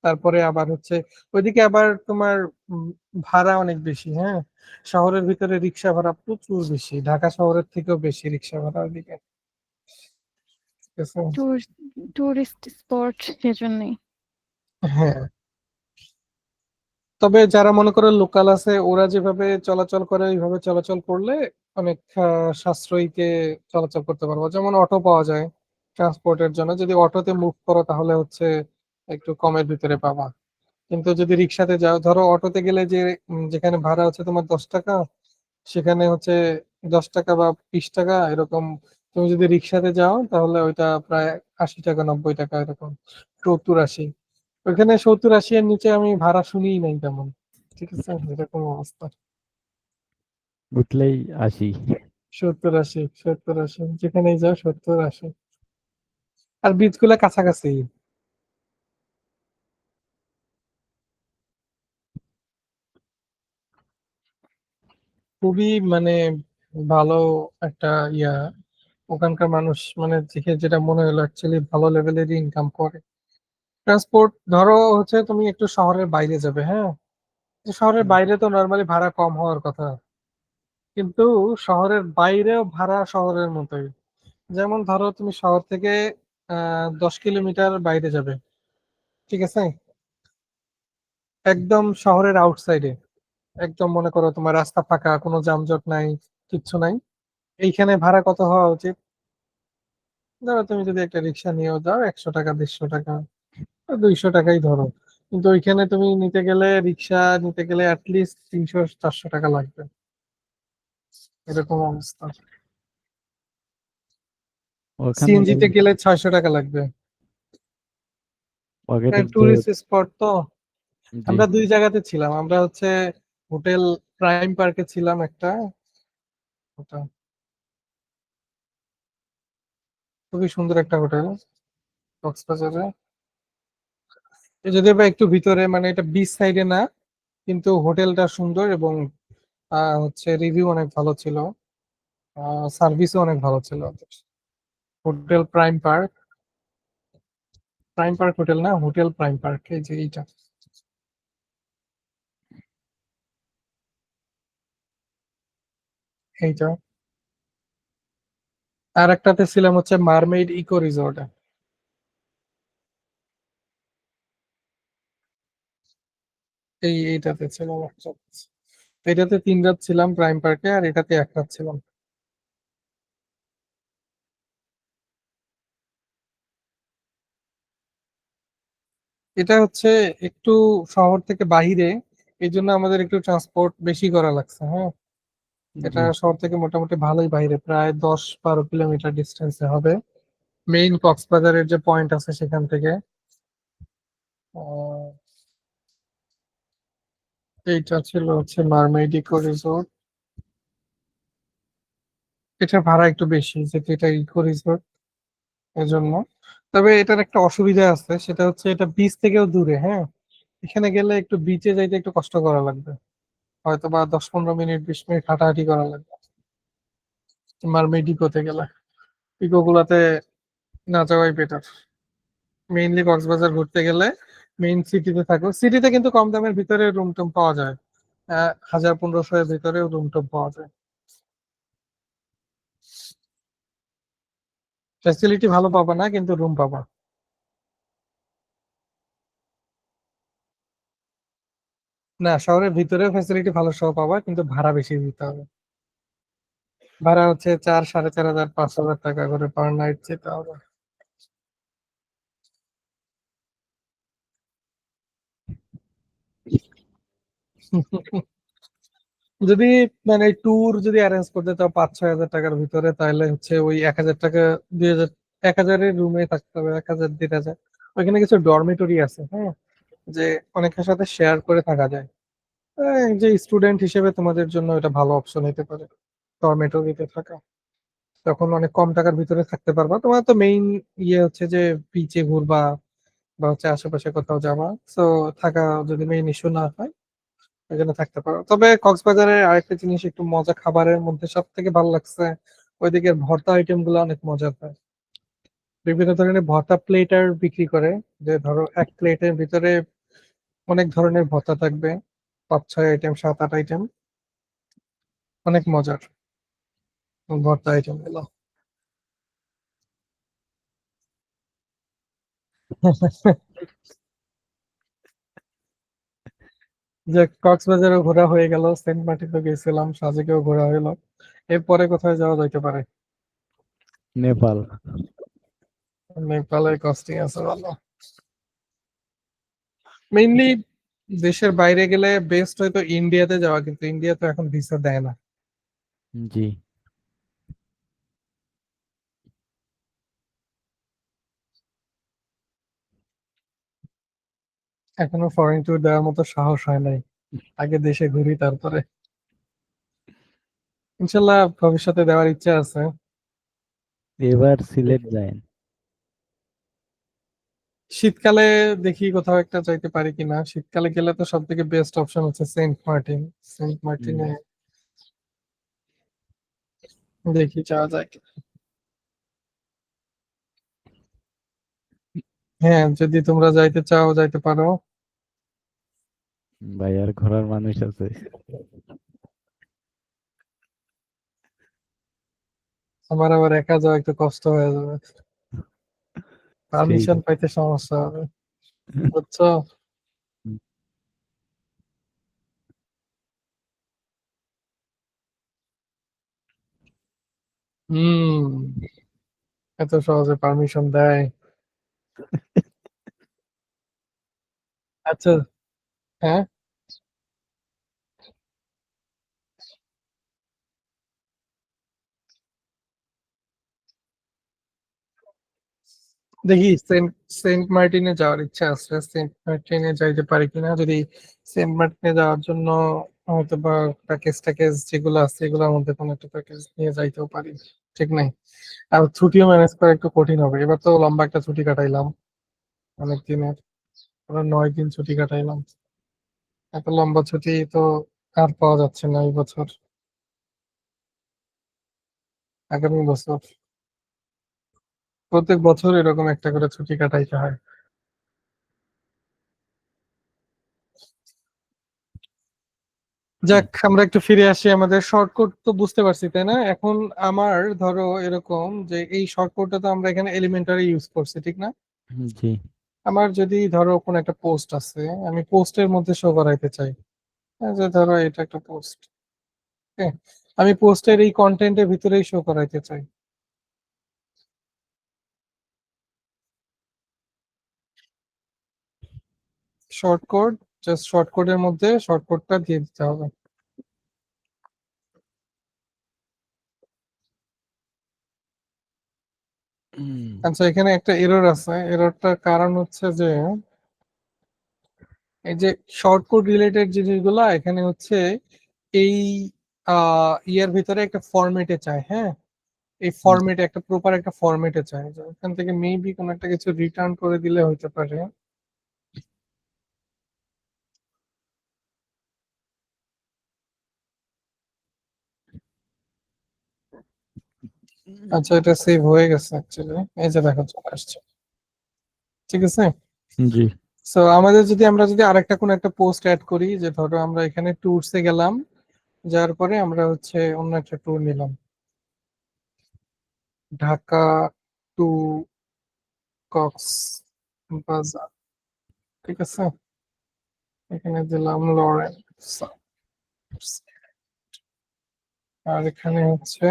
তারপরে আবার হচ্ছে ওইদিকে আবার তোমার উম, ভাড়া অনেক বেশি। হ্যাঁ, শহরের ভিতরে রিক্সা ভাড়া প্রচুর বেশি, ঢাকা শহরের থেকেও বেশি রিক্সা ভাড়া ওইদিকে। ঠিক আছে। টুরিস্ট স্পট সেজন্যই। হ্যাঁ, তবে যারা মনে করে লোকাল আছে ওরা যেভাবে চলাচল করে ওইভাবে চলাচল করলে অনেক সাশ্রয়ীতে চলাচল করতে পারবো, যেমন অটো পাওয়া যায় ট্রান্সপোর্টের জন্য, যদি অটোতে মুভ করো তাহলে হচ্ছে একটু কমের ভিতরে পাবা। কিন্তু যদি রিক্সাতে যাও, ধরো অটোতে গেলে যে যেখানে ভাড়া হচ্ছে তোমার 10 টাকা, সেখানে হচ্ছে 10 টাকা বা 20 টাকা এরকম। তুমি যদি রিক্সাতে যাও তাহলে ওইটা প্রায় 80 টাকা 90 টাকা এরকম, 70-80। ওইখানে 70-80 এর নিচে আমি ভাড়া শুনিই নাই তেমন। ঠিক আছে, এরকম অবস্থা। উঠলেই আসি। 70-80 যেখানেই যাও 70-80। আর বিচ গুলা কাছাকাছি। খুবই মানে ভালো একটা ইয়া। ওখানকার মানুষ মানে দেখে যেটা মনে হলো অ্যাকচুয়ালি ভালো লেভেলের ইনকাম করে। ট্রান্সপোর্ট ধরো হচ্ছে তুমি একটু শহরের বাইরে যাবে, হ্যাঁ, তো শহরের হুম, বাইরে তো নর্মালি ভাড়া কম হওয়ার কথা, কিন্তু শহরের বাইরেও ভাড়া শহরের মতোই। যেমন ধরো তুমি শহর থেকে 10 কিলোমিটার বাইরে যাবে, ঠিক আছে, একদম শহরের আউটসাইডে, একদম মনে করো তোমার রাস্তা ফাঁকা, কোনো যানজট নাই, কিচ্ছু নাই, এইখানে ভাড়া কত হওয়া উচিত? ধরো তুমি যদি একটা রিক্সা নিয়েও যাও 100 টাকা, 150 টাকা, 200 টাকাই ধরো, কিন্তু ওইখানে তুমি নিতে গেলে, রিক্সা নিতে গেলে অ্যাটলিস্ট 300-400 টাকা লাগবে। এরকম অবস্থা। ওখানে সিএনজি তে গেলে 600 টাকা লাগবে। পকেটের যে। টুরিস্ট স্পট তো। জি। আমরা দুই জায়গাতে ছিলাম, আমরা হচ্ছে হোটেল প্রাইম পার্কে ছিলাম একটা, ওটা খুবই সুন্দর একটা হোটেল কক্সবাজারে। যদিও বা একটু ভিতরে, মানে এটা বিচ সাইডে না, কিন্তু হোটেলটা সুন্দর এবং হচ্ছে রিভিউ অনেক ভালো ছিল, সার্ভিসও অনেক ভালো ছিল। Hotel prime park, prime park hotel না, হোটেল প্রাইম পার্ক, এই যে এইটা, এইটা। আর একটাতে ছিলাম হচ্ছে মারমেইড ইকো রিসোর্টে, এইটাতে ছিলাম একটা। এটাতে 3 রাত ছিলাম প্রাইম পার্কে, আর এটাতে 1 রাত ছিলাম। এটা হচ্ছে একটু শহর থেকে বাহিরে, এই জন্য আমাদের একটু ট্রান্সপোর্ট বেশি করা লাগছে, হ্যাঁ। এটা জি। শহর থেকে মোটামুটি ভালোই বাইরে, প্রায় 10-12 কিলোমিটার ডিস্টেন্সে হবে মেইন কক্সবাজারের যে পয়েন্ট আছে সেখান থেকে। আহ, এইটা ছিল হচ্ছে মারমেইড ইকো রিসোর্ট। এটা ভাড়া একটু বেশি, যেহেতু এটা ইকো রিসোর্ট, এজন্য। তবে এটার একটা অসুবিধা আছে, সেটা হচ্ছে এটা বিচ থেকেও দূরে, হ্যাঁ। এখানে গেলে একটু বিচে যাইতে একটু কষ্ট করা লাগবে, হয়তো বা 10-15 মিনিট, 20 মিনিট হাঁটাহাঁটি করা লাগবে মারমেইড ইকোতে গেলে। ইকো গুলাতে না যাওয়াই বেটার। মেইনলি কক্সবাজার ঘুরতে গেলে মেইন সিটিতে থাকো, সিটিতে কিন্তু কম দামের ভিতরে রুম টুম পাওয়া যায়, 1000-1500 এর ভিতরেও রুম টুম পাওয়া যায়। ফ্যাসিলিটি ভালো পাবা না, কিন্তু রুম পাবা। না, শহরের ভিতরে ফ্যাসিলিটি ভালো সহ পাবা, কিন্তু ভাড়া বেশি দিতে হবে। ভাড়া হচ্ছে 4,000, 4,500, 5,000 টাকা করে পার নাইট যেতে হবে। যদি মানে ট্যুর যদি অ্যারেঞ্জ করতে চাও 5-6 হাজার টাকার ভিতরে, তাহলে হচ্ছে ওই 1,000 টাকা, 2,000, 1,000-এর রুমে থাকতে হবে, 1,000-1,500। ওইখানে কিছু ডরমিটরি আছে, হ্যাঁ, যে অনেকের সাথে শেয়ার করে থাকা যায়। যে স্টুডেন্ট হিসেবে তোমাদের জন্য এটা ভালো অপশন হতে পারে, ডরমিটরিতে থাকা। তখন অনেক কম টাকার ভিতরে থাকতে পারবা। তোমার তো মেইন ইয়ে হচ্ছে যে বিচে ঘুরবা বা হচ্ছে আশেপাশে কোথাও যাবা, তো থাকা যদি মেইন ইস্যু না হয়, এখানে থাকতে পারো। তবে কক্সবাজারে আরেকটা জিনিস একটু মজা, খাবারের মধ্যে সব থেকে ভালো লাগছে ওইদিকের ভর্তা আইটেম গুলো অনেক মজার হয়। বিভিন্ন ধরনের ভর্তা প্লেটার বিক্রি করে, যে ধরো এক প্লেটের ভিতরে অনেক ধরনের ভর্তা থাকবে, 5-6 আইটেম, 7-8 আইটেম, অনেক মজার ভর্তা আইটেম গুলো। যে কক্সবাজারও ঘোরা হয়ে গেল, সেন্ট মার্টিনও গেছিলাম, সাজেকেও ঘোরা হলো, এরপরে কোথায় যাওয়া যাইতে পারে? নেপাল। নেপালের কস্টিং আছে ভালো। মেইনলি দেশের বাইরে গেলে বেস্ট হয়তো ইন্ডিয়াতে যাওয়া, কিন্তু ইন্ডিয়া তো এখন ভিসা দেয় না। জি। এখনো ফরেন ট্যুর দেওয়ার মতো সাহস হয় নাই, আগে দেশে ঘুরি তারপরে। ইনশাল্লাহ ভবিষ্যতে দেওয়ার ইচ্ছা আছে। এবার সিলেট যায়। শীতকালে দেখি কোথাও একটা যাইতে পারি কিনা। শীতকালে গেলে তো সব থেকে বেস্ট অপশন হচ্ছে সেন্ট মার্টিন। সেন্ট মার্টিনে দেখি যাওয়া যায় কিনা। হ্যাঁ, যদি তোমরা যাইতে চাও যাইতে পারো। ভাই আর ঘোরার মানুষ আছে। আমার আবার একা যাওয়া একটু কষ্ট হয়ে যাবে, সেই পারমিশন পাইতে সমস্যা হবে, বুঝছো? হুম, এত সহজে পারমিশন দেয়? আচ্ছা। হ্যাঁ, দেখি সেন্ট সেন্ট মার্টিনে যাওয়ার ইচ্ছা আছে। সেন্ট মার্টিনে যাইতে পারি কিনা। যদি সেন্ট মার্টিনে যাওয়ার জন্য হয়তো বা প্যাকেজ ট্যাকেজ যেগুলো আছে এগুলোর মধ্যে কোনো একটা প্যাকেজ নিয়ে যাইতেও পারি, ঠিক নাই? আর ছুটিও ম্যানেজ করা একটু কঠিন হবে। এবার তো লম্বা একটা ছুটি কাটাইলাম, অনেক দিনের, পুরো 9 দিন ছুটি কাটাইলাম। এত লম্বা ছুটি তো আর পাওয়া যাচ্ছে না এই বছর, আগামী বছর। প্রত্যেক বছর এরকম একটা করে ছুটি কাটাইতে হয়। যাক, আমরা একটু ফিরে আসি। আমাদের শর্টকাট তো বুঝতে পারছি, তাই না? এখন আমার ধরো এরকম যে এই শর্টকাটটা তো আমরা এখানে এলিমেন্টারি ইউজ করছি, ঠিক না? জি। আমার যদি ধরো কোন একটা পোস্ট আছে, আমি পোস্টের মধ্যে শো করাইতে চাই। এই যে ধরো এটা একটা পোস্ট, আমি পোস্টের এই কন্টেন্টের ভিতরেই শো করাইতে চাই। শর্টকাট, জাস্ট শর্টকাটের মধ্যে শর্টকাটটা দিয়ে দিতে হবে। আচ্ছা, এখানে একটা এরর আছে। এররটার কারণ হচ্ছে যে এই যে শর্টকাট রিলেটেড জিনিসগুলা এখানে হচ্ছে এই ইয়ার ভিতরে একটা ফরম্যাটে চায়। হ্যাঁ, এই ফরম্যাটে একটা প্রপার একটা ফরম্যাটে চায়। যে এখান থেকে মেবি কোনো একটা কিছু রিটার্ন করে দিলে হতে পারে। আচ্ছা, এটা সেভ হয়ে গেছে অ্যাকচুয়ালি। এই যে দেখো চলে আসছে, ঠিক আছে। জি। সো আমাদের যদি আমরা যদি আরেকটা কোনো একটা পোস্ট অ্যাড করি, যে ধরো আমরা এখানে ট্যুরসে গেলাম, যার পরে আমরা হচ্ছে অন্য একটা ট্যুর নিলাম, ঢাকা টু কক্স বাজার, ঠিক আছে। এখানে দিলাম লরেন্স, আর এখানে হচ্ছে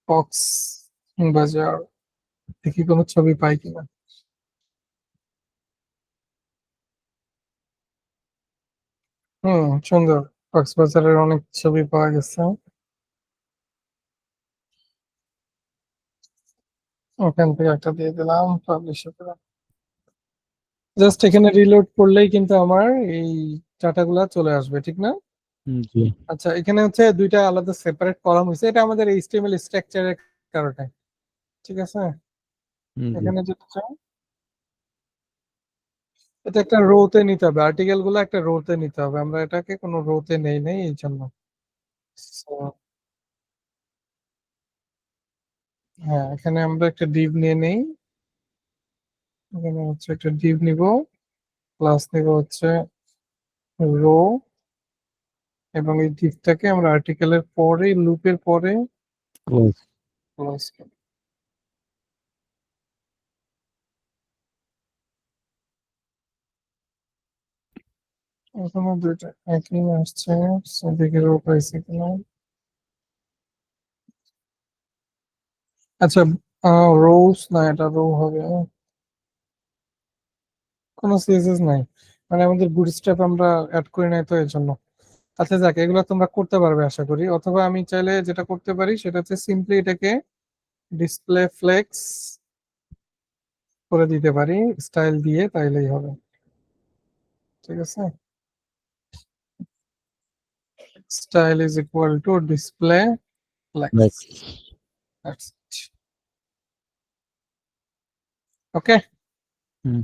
কক্স বাজার। দেখি কোনো ছবি পাই কিনা। সুন্দর। কক্সবাজারের অনেক ছবি পাওয়া গেছে। ওখান থেকে একটা দিয়ে দিলাম, পাবলিশ করে। জাস্ট এখানে রিলোড করলেই কিন্তু আমার এই ডাটাগুলা চলে আসবে, ঠিক না? জি। আচ্ছা, এখানে হচ্ছে দুইটা আলাদা সেপারেট কলাম হয়েছে, এটা আমাদের এইচটিএমএল স্ট্রাকচারের কারণে, ঠিক আছে। জি। এখানে যেতে চাই, এটা একটা রোতে নিতে হবে, আর্টিকেল গুলো একটা রোতে নিতে হবে। আমরা এটাকে কোনো রোতে নেই নেই এই জন্য। So, হ্যাঁ, এখানে আমরা একটা ডিভ নিয়ে নেই। এখানে হচ্ছে একটা ডিভ নিব, প্লাস নিব হচ্ছে রো, এবং এই ডিভটাকে আমরা আর্টিকেলের পরে লুপের পরে ক্লোজ। ক্লোজ। এখনো দুইটা একই আসছে, সেদিকে রো পাইছে কিনা। আচ্ছা, রোজ না, এটা রো হবে, কোনো সিএসএস নাই, মানে আমাদের বুটস্ট্র্যাপ আমরা অ্যাড করি নাই তো এর জন্য। আচ্ছা যাক, এগুলো তোমরা করতে পারবে আশা করি। অথবা আমি চাইলে যেটা করতে পারি সেটা হচ্ছে সিম্পলি এটাকে ডিসপ্লে ফ্লেক্স করে দিতে পারি স্টাইল দিয়ে, তাইলেই হবে। ঠিক আছে, style is equal to display flakes. Okay, hmm.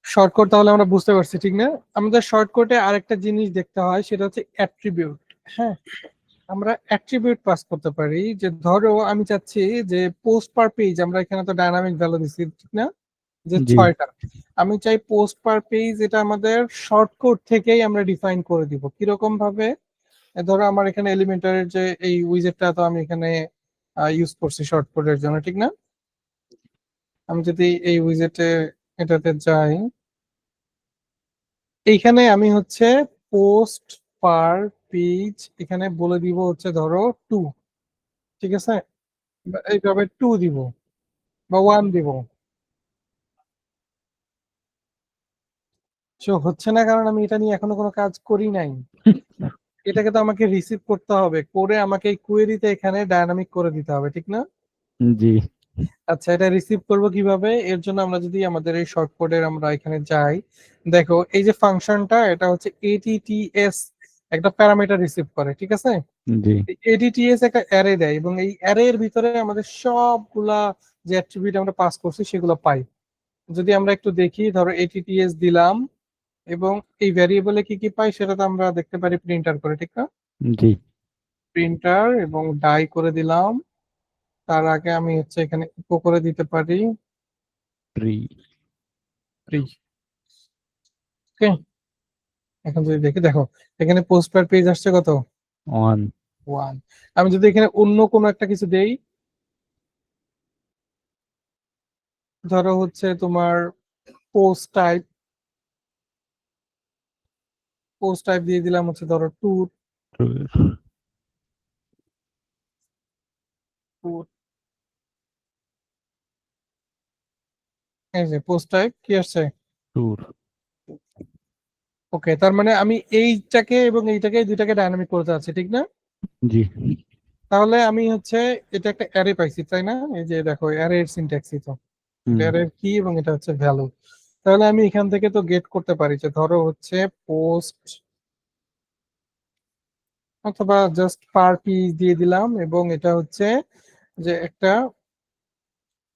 Shortcut তাহলে আমরা বুঝতে পারছি, ঠিক না? আমাদের শর্টকাটে আরেকটা জিনিস দেখতে হয়, সেটা হচ্ছে অ্যাট্রিবিউট। হ্যাঁ, আমরা অ্যাট্রিবিউট পাস করতে পারি। যে ধরো আমি চাচ্ছি যে পোস্ট পার পেজ, আমরা এখানে তো ডাইনামিক ভ্যালু দিচ্ছি, ঠিক না, যে জি 6টা। আমি চাই পোস্ট পার পেজ, এটা আমাদের শর্টকাট থেকেই আমরা ডিফাইন করে দিব। কিরকম ভাবে? ধরো আমার এখানে এলিমেন্টারের যে এই উইজেটটা তো আমি এখানে ইউজ করছি শর্টকাটের জন্য, ঠিক না? আমি যদি এই উইজেটে এটাতে যাই, এইখানে আমি হচ্ছে পোস্ট পার পেজ এখানে বলে দিব হচ্ছে ধরো 2, ঠিক আছে, এইভাবে 2 দিব বা 1 দিব। সো হচ্ছে না, কারণ আমি এটা নিয়ে এখনো কোনো কাজ করি নাই। এটাকে তো আমাকে রিসিভ করতে হবে, করে আমাকে এই কোয়েরিতে এখানে ডায়নামিক করে দিতে হবে, ঠিক না? জি আচ্ছা, এটা রিসিভ করব কিভাবে? এর জন্য আমরা যদি আমাদের এই শর্ট কোডের আমরা এখানে যাই, দেখো এই যে ফাংশনটা, এটা হচ্ছে ATTS একটা প্যারামিটার রিসিভ করে, ঠিক আছে? জি ATTS একটা অ্যারে দেয়, এবং এই অ্যারে এর ভিতরে আমাদের সবগুলা যে অ্যাট্রিবিউট আমরা পাস করছি সেগুলো পাই। যদি আমরা একটু দেখি, ধরো ATTS দিলাম, এবং এই ভ্যারিয়েবলে কি কি পাই সেটা তো আমরা দেখতে পারি প্রিন্টার করে, ঠিক না? জি প্রিন্টার এবং ডাই করে দিলাম। তার আগে আমি হচ্ছে এখানে ইকো করে দিতে পারি ট্রি ফ্রি। ওকে, এখন যদি দেখি, দেখো এখানে পোস্ট পার পেজ আসছে কত? ওয়ান 1। আমি যদি এখানে অন্য কোনো একটা কিছু দেই, ধরো হচ্ছে তোমার পোস্ট টাইপ, পোস্ট টাইপ দিয়ে দিলাম হচ্ছে ধরো ট্যুর। এই যে পোস্ট টাইপ কি আসছে? ট্যুর ওকে, তার মানে আমি এইটাকে এবং এইটাকে দুইটাকে ডায়নামিক করতে আছি, ঠিক না? জি তাহলে আমি হচ্ছে এটা একটা অ্যারে পাইছি, তাই না? এই যে দেখো অ্যারে এর সিনট্যাক্সই তো, এটা হুম অ্যারে কি এবং এটা হচ্ছে ভ্যালু। তাহলে আমি এখান থেকে তো গেট করতে পারি যে ধরো হচ্ছে পোস্ট, অথবা জাস্ট পার পিস দিয়ে দিলাম, এবং এটা হচ্ছে যে এটা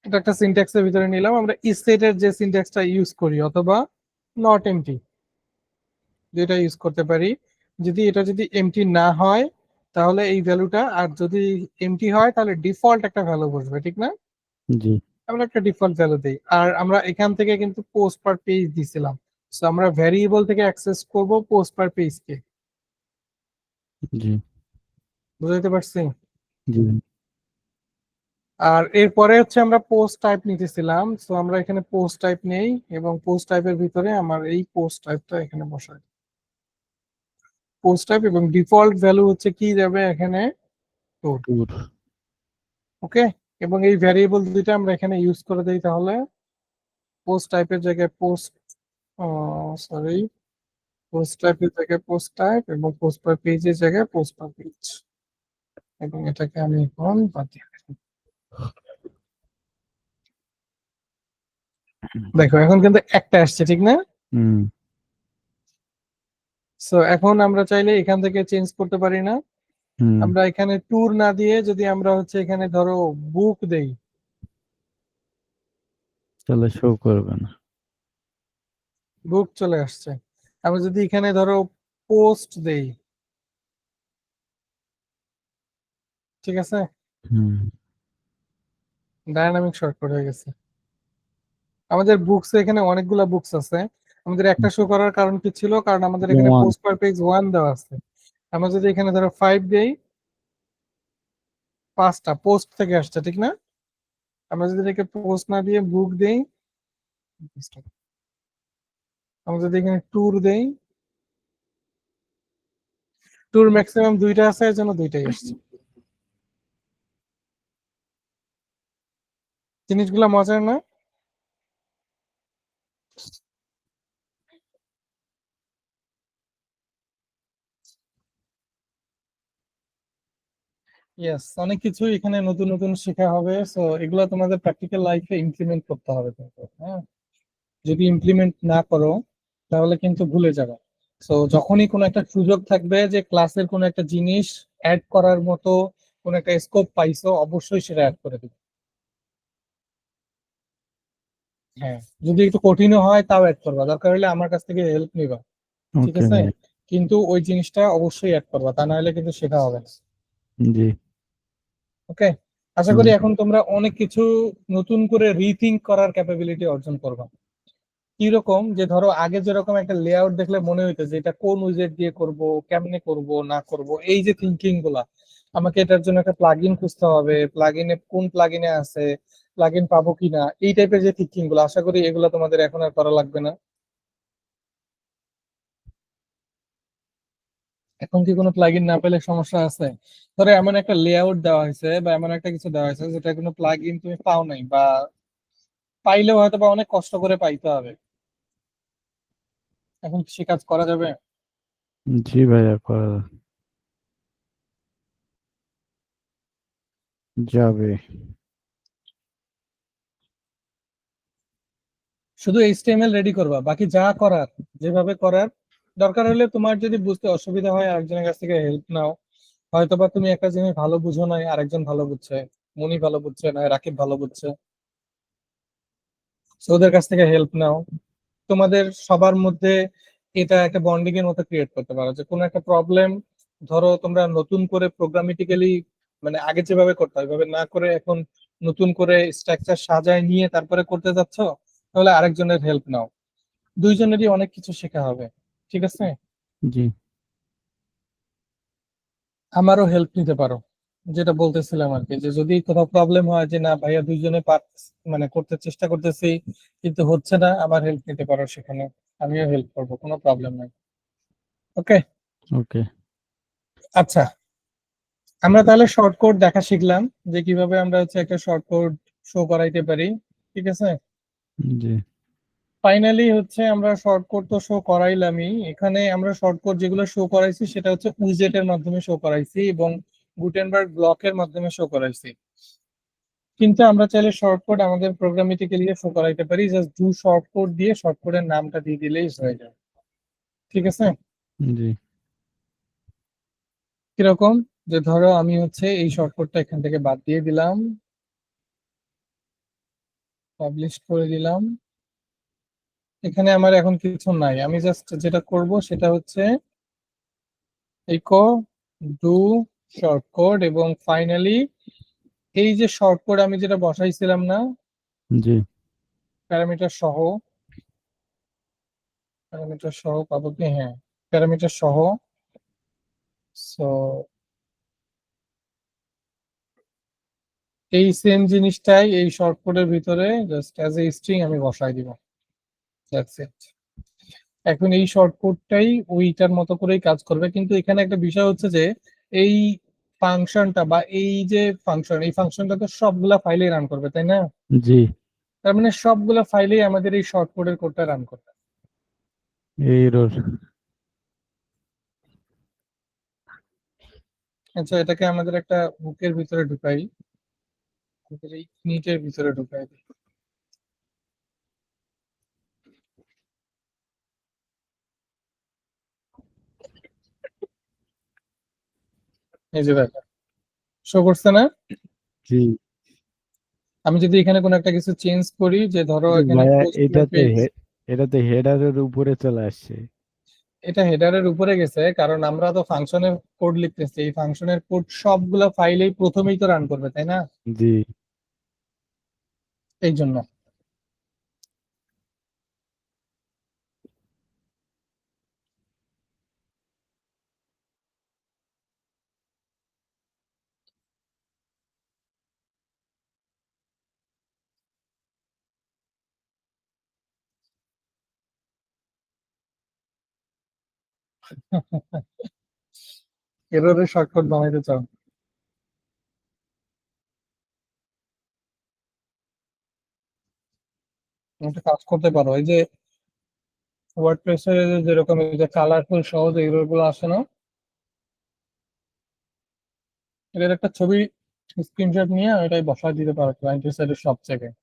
একটা সিনট্যাক্সের ভিতরে নিলাম। আমরা সেটের যে সিনট্যাক্সটা ইউজ করি, অথবা নট এমটি, যেটা ইউজ করতে পারি। যদি এটা যদি এমটি না হয় তাহলে এই ভ্যালুটা, আর যদি এমটি হয় তাহলে ডিফল্ট একটা ভ্যালু বসবে, ঠিক না? জি আমরা একটা ডিফল্ট ভ্যালু দিই। আর আমরা এখান থেকে কিন্তু পোস্ট পার পেজ দিছিলাম, সো আমরা ভ্যারিয়েবল থেকে অ্যাক্সেস করব পোস্ট পার পেজকে। জি বুঝতে পারছি? জি আর এরপরে হচ্ছে আমরা পোস্ট টাইপ নিতেছিলাম, সো আমরা এখানে পোস্ট টাইপ নেই, এবং পোস্ট টাইপের ভিতরে আমার এই পোস্ট টাইপটা এখানে বসাই, পোস্ট টাইপ, এবং ডিফল্ট ভ্যালু হচ্ছে কি যাবে এখানে? ট্যুর। ট্যুর ওকে, এবং এই ভ্যারিয়েবল দুইটা আমরা এখানে ইউজ করে দিই তাহলে। পোস্ট টাইপের জায়গায় পোস্ট, সরি, পোস্ট টাইপের জায়গায় পোস্ট টাইপ, এবং পোস্ট পার পেজের জায়গায় পোস্ট পার পেজ, এবং এটাকে আমি এখন বাদ দিয়ে দিলাম। দেখো এখন কিন্তু একটা আসছে, ঠিক না? হুম সো এখন আমরা চাইলে এখান থেকে চেঞ্জ করতে পারি না? হুম আমরা এখানে ট্যুর না দিয়ে যদি আমরা হচ্ছে এখানে ধরো বুক দেই, তাহলে শো করবে না। বুক চলে আসছে। আমরা যদি এখানে ধরো পোস্ট দেই, ঠিক আছে, হুম ডায়নামিক শর্টকাট হয়ে গেছে। আমাদের বুকস এখানে অনেকগুলা বুকস আছে, আমাদের একটা শো করার কারণ কি ছিল? কারণ আমাদের এখানে ওয়ান পোস্ট পার পেজ 1 দেওয়া আছে। আমরা যদি এখানে ধরো 5 দেই, 5টা পোস্ট থেকে আসছে, ঠিক না? আমরা যদি এটাকে পোস্ট না দিয়ে বুক দেই, আমরা যদি এখানে ট্যুর দেই, ট্যুর ম্যাক্সিমাম দুইটা আছে, এর জন্য দুইটাই আসছে। জিনিসগুলা মজার না? ইয়েস, অনেক কিছু এখানে নতুন নতুন শেখা হবে, সো এগুলো তোমাদের প্র্যাকটিক্যাল লাইফে ইমপ্লিমেন্ট করতে হবে কিন্তু, হ্যাঁ। যদি ইমপ্লিমেন্ট না করো তাহলে কিন্তু ভুলে যাবে। সো যখনই কোনো একটা সুযোগ থাকবে যে ক্লাসের কোনো একটা জিনিস অ্যাড করার মতো কোনো একটা স্কোপ পাইছো, অবশ্যই সেটা অ্যাড করে দিবে। হ্যাঁ, যদি একটু কঠিনও হয় তাও অ্যাড করবা, দরকার হলে আমার কাছ থেকে হেল্প নিবা, ঠিক ওকে আছে। ভাইয়া। কিন্তু ওই জিনিসটা অবশ্যই অ্যাড করবা, তা না হলে কিন্তু শেখা হবে না। জি। ওকে, আশা করি হুম। এখন তোমরা অনেক কিছু নতুন করে রিথিঙ্ক করার ক্যাপাবিলিটি অর্জন করবা। কিরকম, যে ধরো আগে যেরকম একটা লেআউট দেখলে মনে হইতো যে এটা কোন উইজেট দিয়ে করব, কেমনে করব না করব, এই যে থিঙ্কিং গুলা, আমাকে এটার জন্য একটা প্লাগইন খুঁজতে হবে, প্লাগইনে কোন প্লাগইনে আছে, প্লাগইন পাবো কিনা, এই টাইপের যে থিঙ্কিং গুলো, আশা করি এগুলো তোমাদের এখন আর করা লাগবে না। এখন কি কোনো প্লাগইন না পেলে সমস্যা আছে? ধরো এমন একটা লেআউট দেওয়া হয়েছে বা এমন একটা কিছু দেওয়া হয়েছে যেটা কোনো প্লাগইন তুমি পাও নাই, বা পাইলেও হয়তো বা অনেক কষ্ট করে পাইতে হবে, এখন কি সে কাজ করা যাবে? জি ভাইয়া, করা যাবে। শুধু এইচটিএমএল রেডি করবা, বাকি যা করার, যেভাবে করার, দরকার হলে তোমার যদি বুঝতে অসুবিধা হয় আরেকজনের কাছ থেকে হেল্প নাও। হয়তোবা তুমি একটা জিনিস ভালো বুঝো নাই, আরেকজন ভালো বুঝছে, মনি ভালো বুঝছে না, রাকিব ভালো বুঝছে, তো ওদের কাছ থেকে হেল্প নাও। তোমাদের সবার মধ্যে এটা একটা বন্ডিং এর মতো ক্রিয়েট করতে পারো, যে কোনো একটা প্রবলেম, ধরো তোমরা নতুন করে প্রোগ্রামেটিক্যালি, মানে আগে যেভাবে করতে হয় ওইভাবে না করে এখন নতুন করে স্ট্রাকচার সাজায় নিয়ে তারপরে করতে যাচ্ছ, তাহলে আরেকজনের হেল্প নাও, দুইজনেরই অনেক কিছু শেখা হবে, ঠিক আছে। জি। আমারও হেল্প নিতে পারো, যেটা বলতেছিলাম আর কি, যে যদি কোথাও প্রবলেম হয় যে না ভাইয়া দুইজনে মানে করতে চেষ্টা করতেছি কিন্তু হচ্ছে না, আমার হেল্প নিতে পারো সেখানে, আমিও হেল্প করবো, কোনো প্রবলেম নাই। ওকে। ওকে। আচ্ছা, আমরা তাহলে শর্ট কোড দেখা শিখলাম, যে কিভাবে আমরা হচ্ছে একটা শর্ট কোড শো করাইতে পারি, ঠিক আছে। জি। ফাইনালি হচ্ছে আমরা শর্ট কোড তো শো করাইলামই, এখানে আমরা শর্ট কোড যেগুলো শো করাইছি সেটা হচ্ছে উইজেট এর মাধ্যমে শো করাইছি এবং গুটেনবার্গ ব্লকের মাধ্যমে শো করাইছি। কিন্তু আমরা চাইলে শর্ট কোড আমাদের প্রোগ্রামেটিক্যালি শো করাইতে পারি, জাস্ট ডু শর্ট কোড দিয়ে শর্ট কোডের নামটা দিয়ে দিলেই হয়ে যায়, ঠিক আছে। জি। কিরকম, যে ধরো আমি হচ্ছে এই শর্ট কোডটা এখান থেকে বাদ দিয়ে দিলাম, পাবলিশ করে দিলাম, এখানে আমার এখন কিছু নাই, আমি জাস্ট যেটা করব সেটা হচ্ছে ইকো ডু শর্ট কোড, এবং ফাইনালি এই যে শর্ট কোড আমি যেটা বসাইছিলাম না, জি। প্যারামিটার সহ, প্যারামিটার সহ পাবো কি, হ্যাঁ, প্যারামিটার সহ। সো এই সেম জিনিসটাই এই শর্ট কোডের ভিতরে জাস্ট অ্যাজ এ স্ট্রিং আমি বসাই দিব, দ্যাটস ইট। এখন এই শর্ট কোডটাই ওইটার মতো করেই কাজ করবে, কিন্তু এখানে একটা বিষয় হচ্ছে যে এই ফাংশনটা বা এই যে ফাংশন, এই ফাংশনটা তো সবগুলা ফাইলেই রান করবে, তাই না? জি। তার মানে সবগুলা ফাইলেই আমাদের এই শর্ট কোডের কোডটা রান করবে। এইরর। আচ্ছা, এটাকে আমাদের একটা বুকের ভিতরে ঢুকাই, আমাদের এই নিটের ভিতরে ঢুকাই দিই। এই যে দেখো, শো করছে না? জি। আমি যদি এখানে কোনো একটা কিছু চেঞ্জ করি, যে ধরো কিন্তু এখানে ভাইয়া, পোস্ট এটাতে পেজ, এটাতে হেডারের উপরে চলে আসছে। এটা হেডারের উপরে গেছে কারণ আমরা তো ফাংশনের কোড লিখতেছি, এই ফাংশনের কোড সবগুলো ফাইলেই প্রথমেই তো রান করবে, তাই না? জি। এই জন্য এররের শর্টকাট বানাইতে চাও, তুমি একটা কাজ করতে পারো, এই যে ওয়ার্ডপ্রেসের যেরকম এই যে কালারফুল সহজ এরর গুলো আসে না, এটার একটা ছবি স্ক্রিনশট নিয়ে এটাই বসায় দিতে পারো ক্লায়েন্টের সাইডে সব জায়গায়।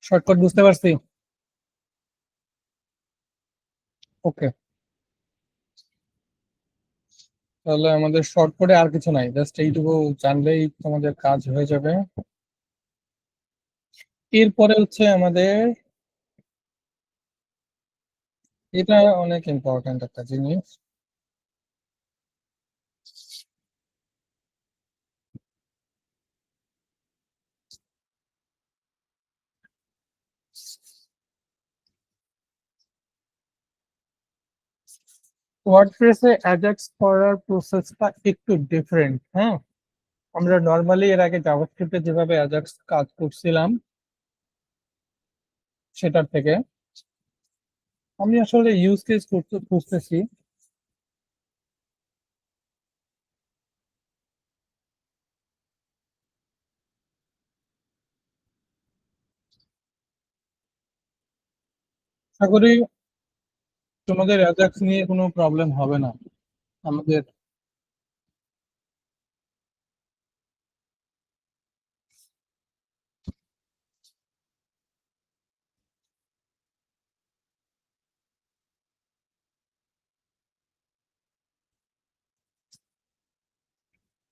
শর্টকাট বুঝতে পারছি। ওকে, তাহলে আমাদের শর্টকাটে আর কিছু নাই, জাস্ট এইটুকু জানলেই তোমাদের কাজ হয়ে যাবে। এরপরে হচ্ছে আমাদের, এটা অনেক ইম্পর্ট্যান্ট একটা জিনিস। ওয়ার্ডপ্রেসে অ্যাজাক্স করার প্রসেসটা একটু ডিফারেন্ট, হ্যাঁ। আমরা নর্মালি এর আগে জাভাস্ক্রিপ্টে যেভাবে অ্যাজাক্স কাজ করছিলাম সেটার থেকে আমি আসলে ইউজ কেস করতে খুঁজতেছি। আশা করি তোমাদের অ্যাজাক্স নিয়ে কোনো প্রবলেম হবে না। আমাদের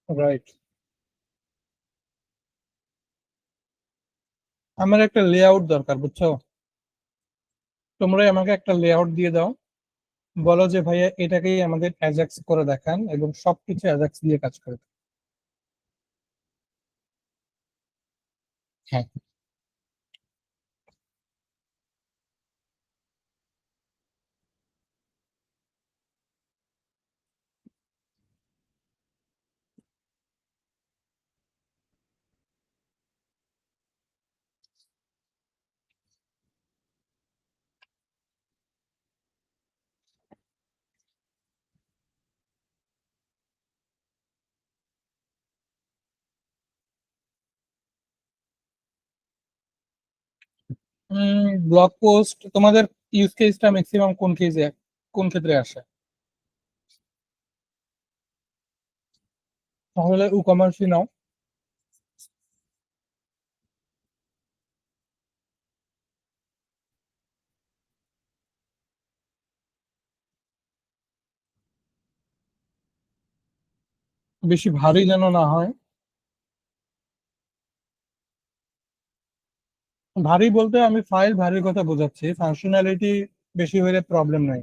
রাইট, আমার একটা লেআউট দরকার, বুঝছো। তোমরাই আমাকে একটা লেআউট দিয়ে দাও, বলো যে ভাইয়া এটাকেই আমাদের অ্যাজাক্স করে দেখান এবং সবকিছু অ্যাজাক্স দিয়ে কাজ করে দেখান। হ্যাঁ। ব্লগ পোস্ট তোমাদের ইউজ কেসটা ম্যাক্সিমাম কোন ক্ষেত্রে আসে? তাহলে ই কমার্সই নাও। বেশি ভারী যেন না হয়। ভারী বলতে আমি ফাইল ভারীর কথা বোঝাচ্ছি, ফাংশনালিটি বেশি হলে প্রবলেম নাই।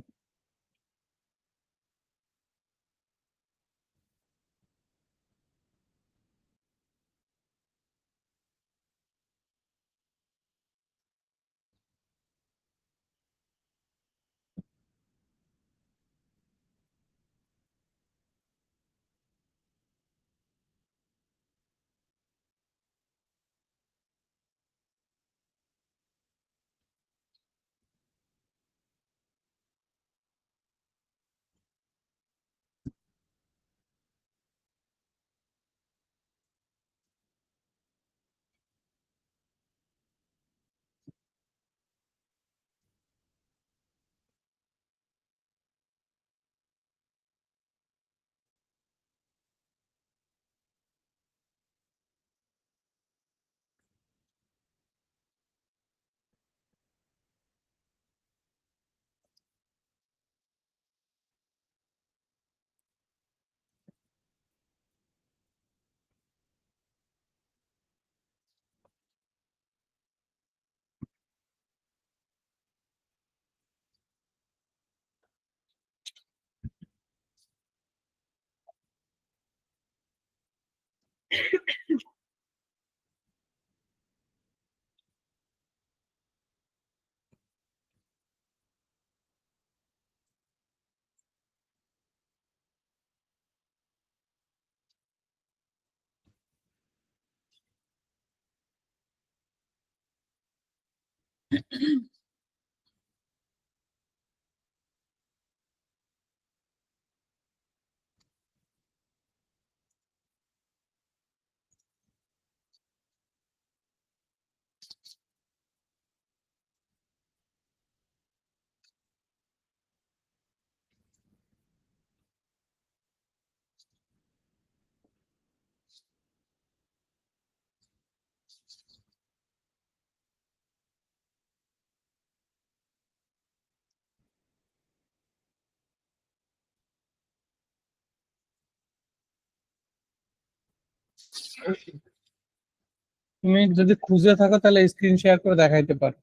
তুমি যদি খুঁজে থাকো তাহলে স্ক্রিন শেয়ার করে দেখাইতে পারো।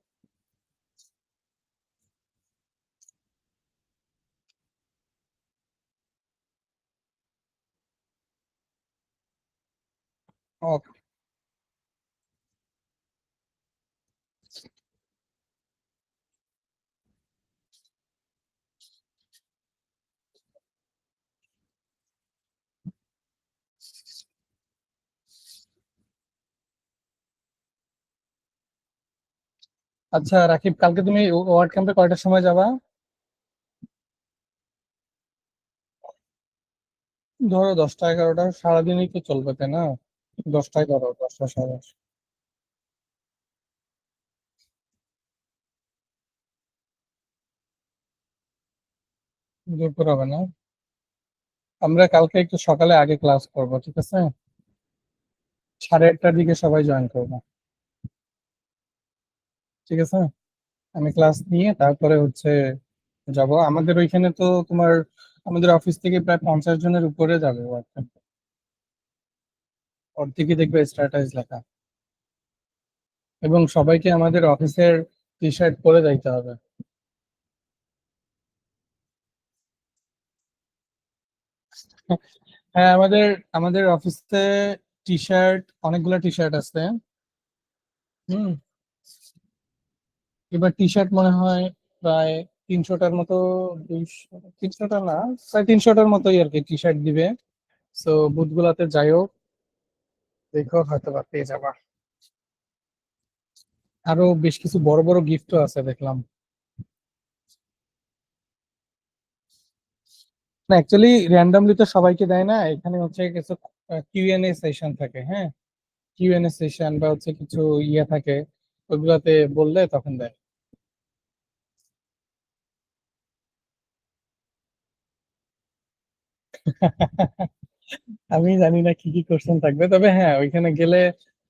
ওকে। আচ্ছা রাকিব, কালকে তুমি ওয়ার্ড ক্যাম্পে কয়টার সময় যাবা? ধরো 10টা 11টা, সারাদিনই তো চলবে তাই না? 10টায় ধরো, 10টা 10:30। দুপুর হবে না? আমরা কালকে একটু সকালে আগে ক্লাস করব, ঠিক আছে? 8:30টার দিকে সবাই জয়েন করবো, ঠিক আছে? আমি ক্লাস নিয়ে তারপরে হচ্ছে যাব। আমাদের ওইখানে তো তোমার, আমাদের অফিস থেকে প্রায় 50 জনের উপরে যাবে ওয়ার্ড ক্যাম্পে। অর্ধেকই দেখবে স্ট্যাটাস লেখা। এবং সবাইকে আমাদের অফিসের টি শার্ট পরে যাইতে হবে। হ্যাঁ, আমাদের আমাদের অফিসে টি শার্ট, অনেকগুলো টি শার্ট আছে। হুম। এবার টি শার্ট মনে হয় প্রায় 300টার মতো, 300টা না, প্রায় 300টার মতোই আর কি টি শার্ট দিবে। সো বুথগুলাতে যাইও, দেখো হয়তো বা পেয়ে যাবা। আরো বেশ কিছু বড় বড় গিফটও আছে দেখলাম। না, অ্যাকচুয়ালি র্যান্ডমলি তো সবাইকে দেয় না, এখানে হচ্ছে কিছু কিউএনএ সেশন থাকে। হ্যাঁ, কিউএনএ সেশন বা হচ্ছে কিছু ইয়ে থাকে, ওইগুলাতে বললে তখন দেয়। আমি জানি না কি কি কোশ্চেন থাকবে, তবে হ্যাঁ ওইখানে গেলে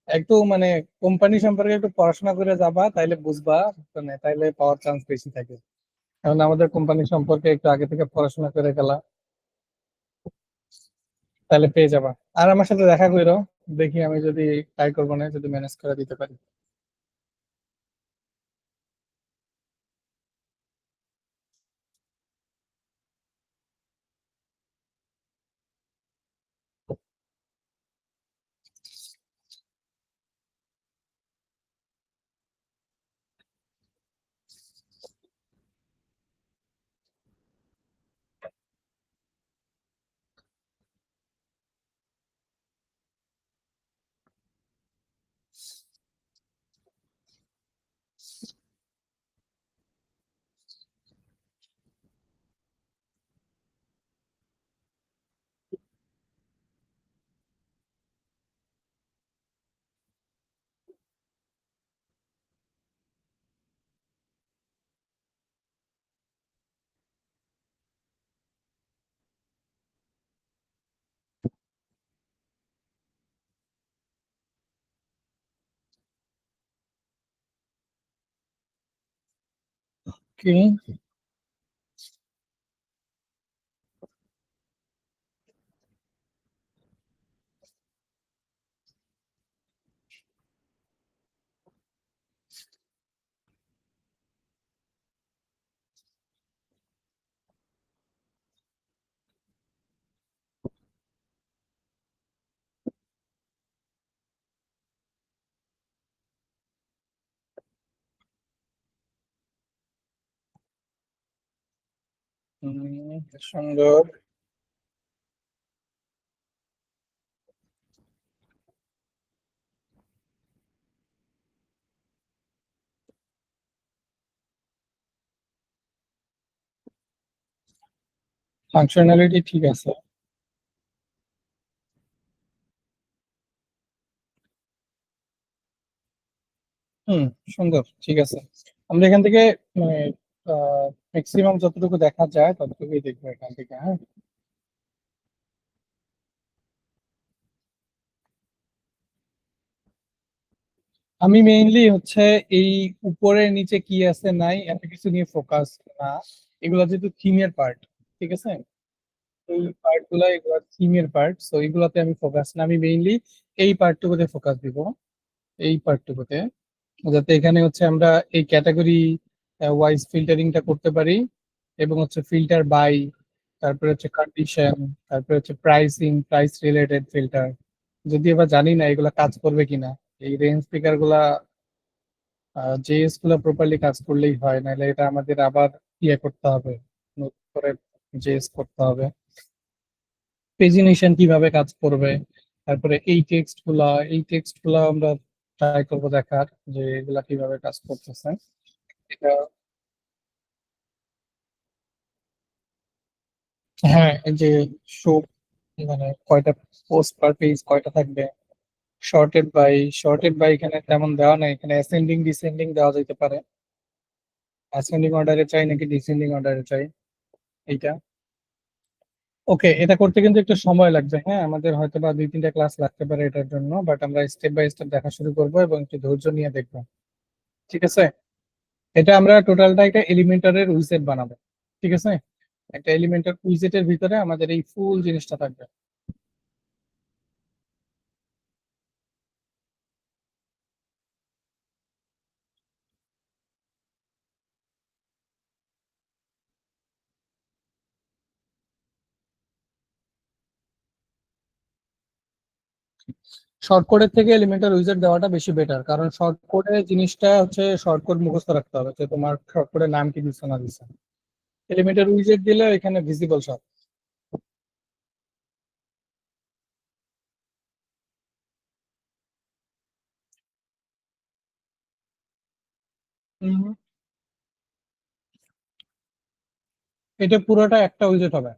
একটু মানে কোম্পানি সম্পর্কে একটু পড়াশোনা করে যাবা, তাইলে বুঝবা, মানে তাইলে পাওয়ার চান্স বেশি থাকে। কারণ আমাদের কোম্পানি সম্পর্কে একটু আগে থেকে পড়াশোনা করে গেলা, তাহলে পেয়ে যাবা। আর আমার সাথে দেখা করো, দেখি আমি যদি ট্রাই করবো না, যদি ম্যানেজ করে দিতে পারি। কি? সুন্দর। ফাংশনালিটি ঠিক আছে। হুম, সুন্দর, ঠিক আছে। আমরা এখান থেকে মানে ম্যাক্সিমাম যতটুকু দেখা যায় ততটুকুই দেখবো এখান থেকে, হ্যাঁ। আমি মেইনলি হচ্ছে এই উপরে নিচে কি আছে নাই এত কিছু নিয়ে ফোকাস না। এগুলো যেহেতু থিমের পার্ট, ঠিক আছে? এই পার্ট গুলা এগুলো থিমের পার্ট, সো এগুলাতে আমি ফোকাস না, আমি মেইনলি এই পার্টটুকুতে ফোকাস দিব, এই পার্টটুকুতে, যাতে এখানে হচ্ছে আমরা এই ক্যাটাগরি ওয়াইজ ফিল্টারিংটা করতে পারি, এবং হচ্ছে ফিল্টার বাই, তারপরে হচ্ছে কন্ডিশন, তারপরে হচ্ছে প্রাইসিং, প্রাইস রিলেটেড ফিল্টার। যদি এবার জানি না এগুলা কাজ করবে কিনা, এই রেঞ্জ স্পিকার গুলা জেএস গুলা প্রপারলি কাজ করলেই হয়, নাহলে এটা আমাদের আবার ইয়ে করতে হবে, নতুন করে জেএস করতে হবে। পেজিনেশন কিভাবে কাজ করবে, তারপরে এই টেক্সট গুলা আমরা ট্রাই করবো দেখার যে এগুলা কিভাবে কাজ করতেছে। এটা হ্যাঁ, এই যে শো, মানে কয়টা পোস্ট পার পেজ কয়টা থাকবে, শর্টেড বাই এখানে তেমন দেওয়া নাই, এখানে অ্যাসেন্ডিং ডিসেন্ডিং দেওয়া যেতে পারে, অ্যাসেন্ডিং অর্ডারে চাই নাকি ডিসেন্ডিং অর্ডারে চাই এইটা। ওকে, এটা করতে কিন্তু একটু সময় লাগবে, হ্যাঁ আমাদের হয়তো বা 2-3টা ক্লাস লাগতে পারে এটার জন্য, বাট আমরা স্টেপ বাই স্টেপ দেখা শুরু করবো এবং একটু ধৈর্য নিয়ে দেখবো, ঠিক আছে? এটা আমরা টোটালটা একটা এলিমেন্টারের উইজেট বানাবো, ঠিক আছে? একটা এলিমেন্টার উইজেটের ভিতরে আমাদের এই ফুল জিনিসটা থাকবে। শর্ট কোডের থেকে এলিমেন্টার উইজেট দেওয়াটা বেশি বেটার, কারণ শর্ট কোডে জিনিসটা হচ্ছে শর্ট কোড মুখস্থ রাখতে হবে যে তোমার শর্ট কোডের নাম কি দিচ্ছে না দিচ্ছে। এলিমেন্টার উইজেট দিলে এখানে ভিজিবল সব। উম, এটা পুরোটা একটা উইজেট হবে,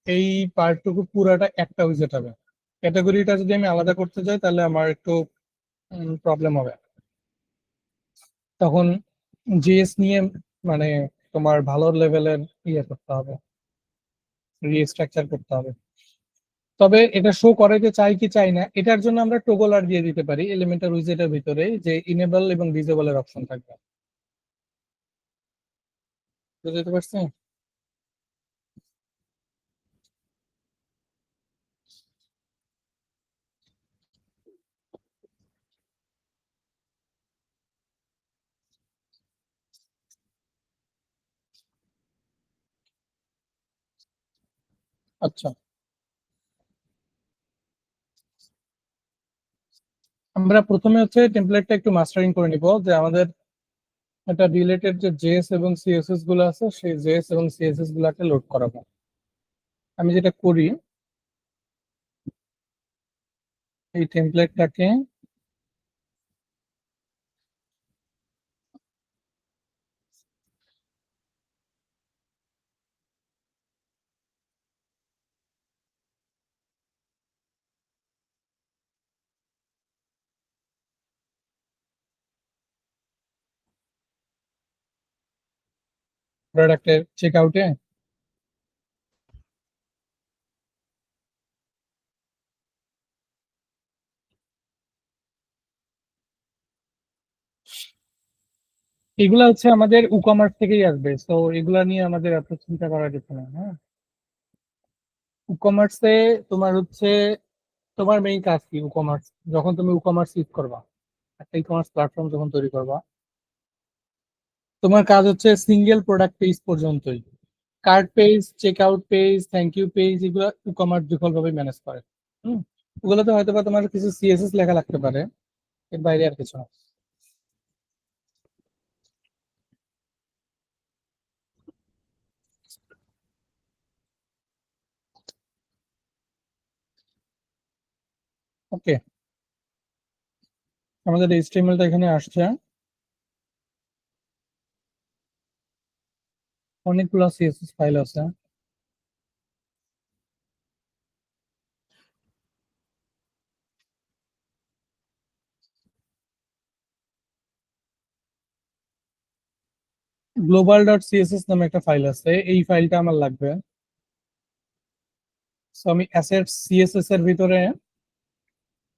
এই পার্টটুকু পুরোটা একটা উইজেট হবে। ক্যাটাগরিটা যদি আমি আলাদা করতে যাই তাহলে আমার একটু প্রবলেম হবে, তখন জিএস নিয়ে মানে তোমার ভালো লেভেলের ইয়ে করতে হবে, রিস্ট্রাকচার করতে হবে। তবে এটা শো করে যে চাই কি চাই না, এটার জন্য আমরা টোগলার দিয়ে দিতে পারি এলিমেন্টার উইজেটের ভিতরে, যে ইনেবল এবং ডিসেবল এর অপশন থাকবে, বুঝতে পারছি? আচ্ছা, আমরা প্রথমে হচ্ছে টেমপ্লেটটা একটু মাস্টারিং করে নিব, যে আমাদের একটা রিলেটেড যে জেএস এবং সিএসএস গুলো আছে সেই জেএস এবং সিএসএস গুলাকে লোড করাবো। আমি যেটা করি, এই টেমপ্লেটটাকে প্রোডাক্টের চেক আউটে, এগুলা হচ্ছে আমাদের উকমার্স থেকেই আসবে, তো এগুলা নিয়ে আমাদের এত চিন্তা করা যেত না, হ্যাঁ। উকমার্সে তোমার হচ্ছে, তোমার মেইন কাজ কি উকমার্স, যখন তুমি উকমার্স ইউজ করবা, একটা ই কমার্স প্ল্যাটফর্ম যখন তৈরি করবা, তোমার কাজ হচ্ছে সিঙ্গেল প্রোডাক্ট পেজ পর্যন্তই। Cart page, check out page, thank you page, এগুলো ইকমার্স বিকল্পভাবে ম্যানেজ করে। হুম, ওগুলোতে হয়তো বা তোমার কিছু সিএসএস লেখা লাগতে পারে, এর বাইরে আর কিছু না। ওকে, আমাদের এইচটিএমএলটা এখানে আসছে, অনেকগুলো সিএসএস ফাইল আছে। গ্লোবাল ডট সিএসএস নামে একটা ফাইল আছে, এই ফাইলটা আমার লাগবে। সো আমি অ্যাসেট সিএসএস এর ভিতরে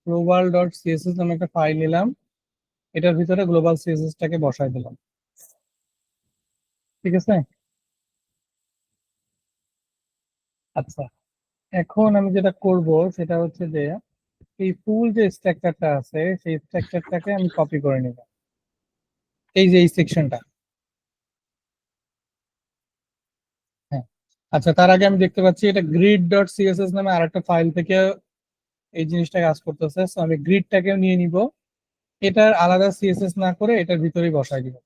গ্লোবাল ডট সিএসএস নামে একটা ফাইল নিলাম, এটার ভিতরে গ্লোবাল সিএসএস টাকে বসাই দিলাম। ঠিক আছে। আচ্ছা, এখন আমি যেটা করব সেটা হচ্ছে যে এই ফুল যে স্ট্রাকচারটা আছে সেই স্ট্রাকচারটাকে আমি কপি করে নিব, এই যে এই সেকশনটা। হ্যাঁ, আচ্ছা, তার আগে আমি দেখতে পাচ্ছি এটা গ্রিড ডট সিএসএস নামে আরেকটা ফাইল থেকে এই জিনিসটা কাজ করতেছে, সো আমি গ্রিডটাকেও নিয়ে নিব, এটার আলাদা সিএসএস না করে এটার ভিতরেই বসাই দিব।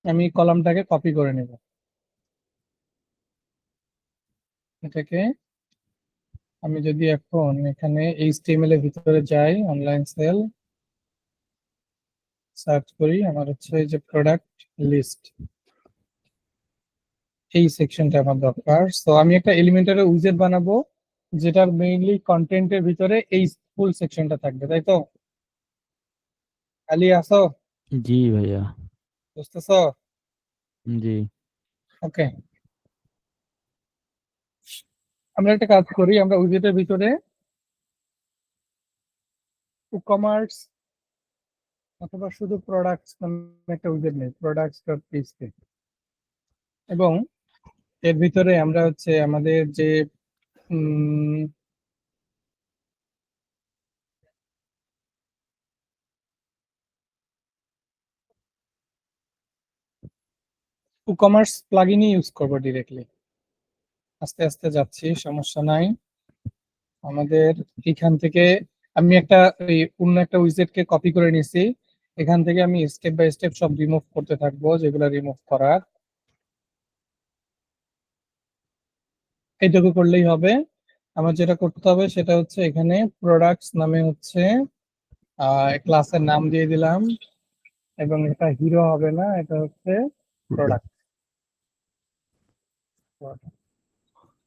আমি কলামটাকে কপি করে নেব, এটাকে আমি যদি এখন এখানে এইচটিএমএল এর ভিতরে যাই, অনলাইন সেল সার্চ করি, আমার হচ্ছে এই যে প্রোডাক্ট লিস্ট, এই সেকশনটা আমার দরকার। সো আমি একটা এলিমেন্টারের উইজেট বানাবো যেটার মেইনলি কন্টেন্টের ভিতরে এই ফুল সেকশনটা থাকবে, তাই তো? খালি আসো? জি ভাইয়া। বুঝতেছো? জি। ওকে, আমরা একটা কাজ করি, আমরা উইজেটের ভিতরে কমার্স অথবা শুধু প্রোডাক্টস নামে একটা উইজেট নেই, প্রোডাক্টস ডট পিএইচপি, এবং এর ভিতরে আমরা হচ্ছে আমাদের যে কমার্স প্লাগইনই ইউজ করবো ডিরেক্টলি। আস্তে আস্তে যাচ্ছি, সমস্যা নাই। আমাদের এখান থেকে আমি একটা অন্য একটা উইজেটকে কপি করে নিছি, এখান থেকে আমি স্টেপ বাই স্টেপ সব রিমুভ করতে থাকবো যেগুলো রিমুভ করার। এইটুকু করলেই হবে। আমার যেটা করতে হবে সেটা হচ্ছে এখানে প্রোডাক্টস নামে হচ্ছে ক্লাসের নাম দিয়ে দিলাম, এবং এটা হিরো হবে না, এটা হচ্ছে প্রোডাক্ট।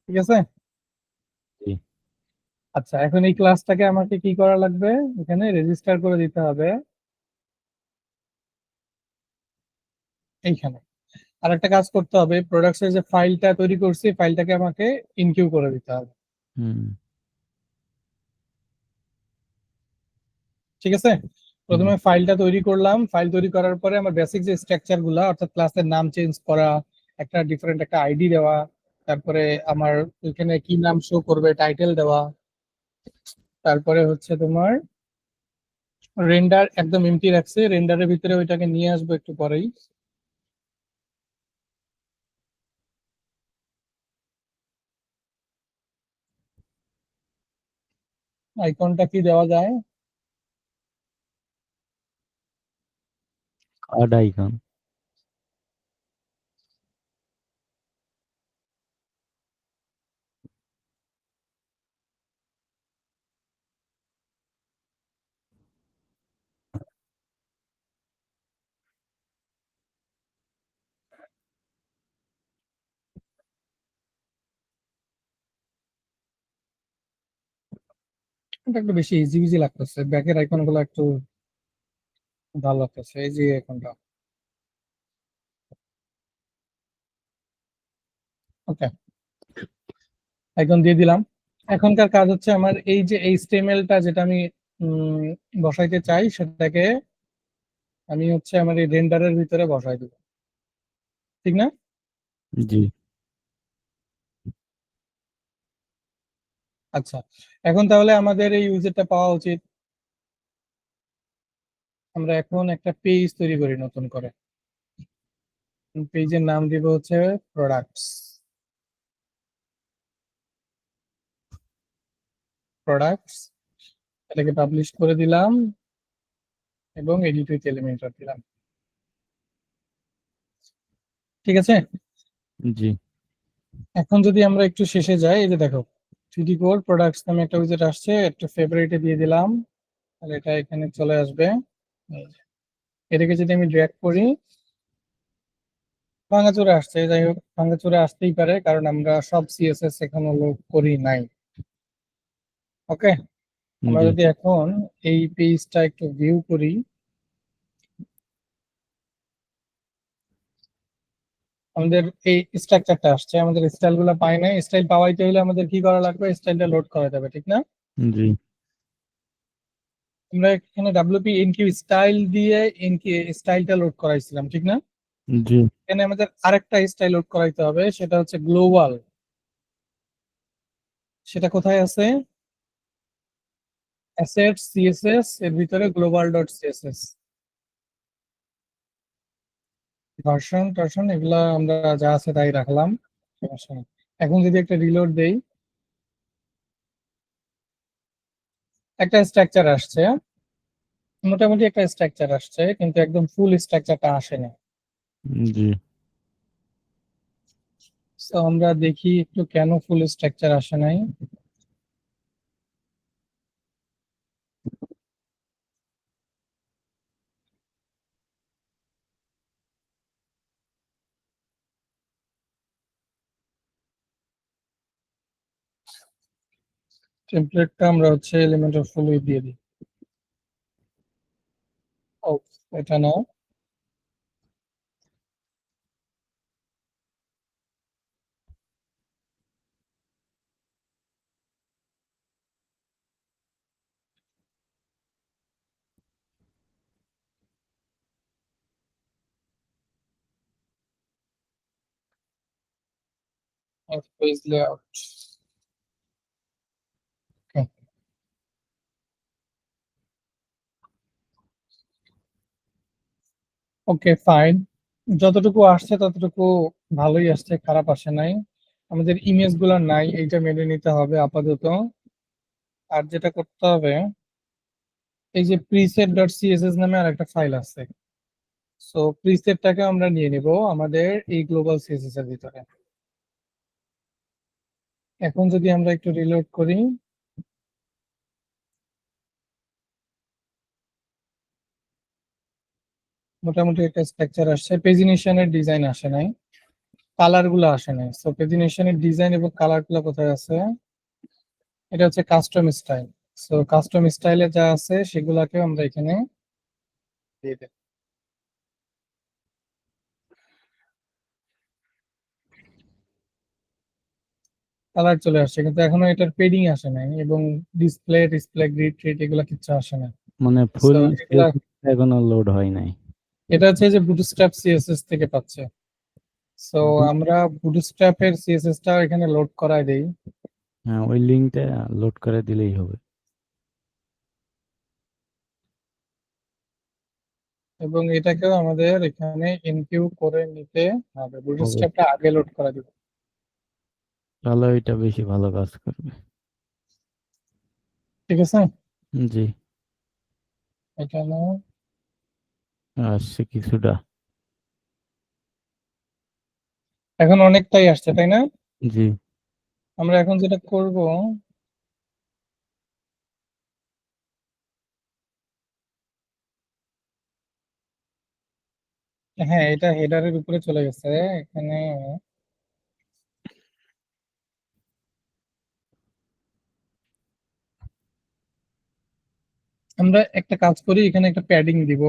ঠিক আছে। জি। আচ্ছা, এখন এই ক্লাসটাকে আমাকে কি করা লাগবে, এখানে রেজিস্টার করে দিতে হবে এইখানে। আর একটা কাজ করতে হবে, প্রোডাক্টসের যে ফাইলটা তৈরি করছি ফাইলটাকে আমাকে ইনকিউ করে দিতে হবে। হুম। ঠিক আছে। প্রথমে ফাইলটা তৈরি করলাম, ফাইল তৈরি করার পরে আমার বেসিক যে স্ট্রাকচার গুলা, অর্থাৎ ক্লাসের নাম চেঞ্জ করা, একটা ডিফারেন্ট একটা আইডি দেওয়া, তারপরে আমার এখানে কি নাম শো করবে টাইটেল দেওয়া, তারপরে হচ্ছে তোমার রেন্ডার একদম এমটি রাখছে, রেন্ডারের ভিতরে ওইটাকে নিয়ে আসবো একটু পরেই। আইকনটা কি দেওয়া যায়? Card icon. এটা একটু বেশি ইজি ইজি লাগতেছে, ব্যাকের আইকন গুলো একটু ভালো লাগতেছে, এই যে আইকনটা। ওকে, আইকন দিয়ে দিলাম। এখনকার কাজ হচ্ছে আমার এই যে এইচটিএমএলটা যেটা আমি উম, বসাইতে চাই সেটাকে আমি হচ্ছে আমার এই রেন্ডারের ভিতরে বসাই দিব, ঠিক না? জি। আচ্ছা, এখন তাহলে আমাদের এই ইউজারটা পাওয়া উচিত। আমরা এখন একটা পেজ তৈরি করি নতুন করে, পেজের নাম দিব হচ্ছে প্রোডাক্টস। প্রোডাক্টস, এটাকে পাবলিশ করে দিলাম এবং এডিট উইথ এলিমেন্টর দিলাম। ঠিক আছে। জি। এখন যদি আমরা একটু শেষে যাই, এই যে দেখো 3D কোর প্রোডাক্টস নামে একটা উইজেট আসছে, একটু ফেভারিটে দিয়ে দিলাম, তাহলে এটা এখানে চলে আসবে। এই যে, এটাকে যদি আমি ড্র্যাগ করি, ভাঙাচোরা আসছে, যাই হোক ভাঙাচোরা আসতেই পারে কারণ আমরা সব সিএসএস এখনো লোড করি নাই। ওকে, আমরা জি। যদি এখন এই পেজটা একটু ভিউ করি, আমাদের এই স্ট্রাকচারটা আসছে, আমাদের স্টাইল গুলো পাই নাই। স্টাইল পাওয়াইতে হলে আমাদের কি করা লাগবে, স্টাইলটা লোড করা যাবে, ঠিক না? জি। আমরা এখানে ডাব্লিউপি এনকিউ স্টাইল দিয়ে এনকিউ স্টাইলটা লোড করাইছিলাম, ঠিক না? জি এখানে আমাদের আরেকটা স্টাইল লোড করাইতে হবে, সেটা হচ্ছে গ্লোবাল। সেটা কোথায় আছে? অ্যাসেট সিএসএস এর ভিতরে গ্লোবাল ডট সিএসএস। ভার্সন টার্সন এগুলা আমরা যা আছে তাই রাখলাম, সমস্যা নেই। এখন যদি একটা রিলোড দেই, একটা স্ট্রাকচার আসছে, মোটামুটি একটা স্ট্রাকচার আসছে, কিন্তু একদম ফুল স্ট্রাকচারটা আসে না। জি তো আমরা দেখি একটু কেন ফুল স্ট্রাকচার আসে নাই। টেমপ্লেটটা আমরা হচ্ছে এলিমেন্টের ফুল দিয়ে দিই। ও, এটা না, পেজ লেআউট। ওকে ফাইন, যতটুকু আসছে ততটুকু ভালোই আসছে, খারাপ আসে নাই। আমাদের ইমেজ গুলা নাই, এইটা মেনে নিতে হবে আপাতত। আর যেটা করতে হবে, এই যে প্রিসেট ডট সিএসএস নামে আর একটা ফাইল আছে, সো প্রিসেটটাকে আমরা নিয়ে নিব আমাদের এই গ্লোবাল সিএসএস এর ভিতরে। এখন যদি আমরা একটু রিলোড করি, মোটামুটি একটা স্ট্রাকচার আসছে, পেজিনেশনের ডিজাইন আসে নাই, কালার গুলো আসে নাই। সো পেজিনেশনের ডিজাইন এবং কালার গুলো কোথায় আছে? এটা হচ্ছে কাস্টম স্টাইল। সো কাস্টম স্টাইলে যা আছে সেগুলাকে আমরা এখানে দিয়ে দেব। কালার চলে আসছে, কিন্তু এখনো এটার পেডিং আসে নাই, এবং ডিসপ্লে গ্রিড ট্রিট এগুলো কিচ্ছু আসে না। মানে সো ফুল এগুলা, এখনো লোড হয় নাই। এটা হচ্ছে যে বুটস্ট্র্যাপ সিএসএস থেকে পাচ্ছে। সো আমরা বুটস্ট্র্যাপের সিএসএস টা এখানে লোড করায় দেই, হ্যাঁ ওই লিঙ্কটা লোড করে দিলেই হবে। এবং এটাকেও আমাদের এখানে এনকিউ করে নিতে হবে। হবে বুটস্ট্র্যাপটা আগে লোড করা দিব, তাহলে ওইটা বেশি ভালো কাজ করবে। ঠিক আছে? জি এখানে আসছে কিছুটা। এখন অনেকটাই আসছে, তাই না? জি আমরা এখন যেটা করব, হ্যাঁ এটা হেডারের উপরে চলে গেছে এখানে। আমরা একটা কাজ করি, এখানে একটা প্যাডিং দিব।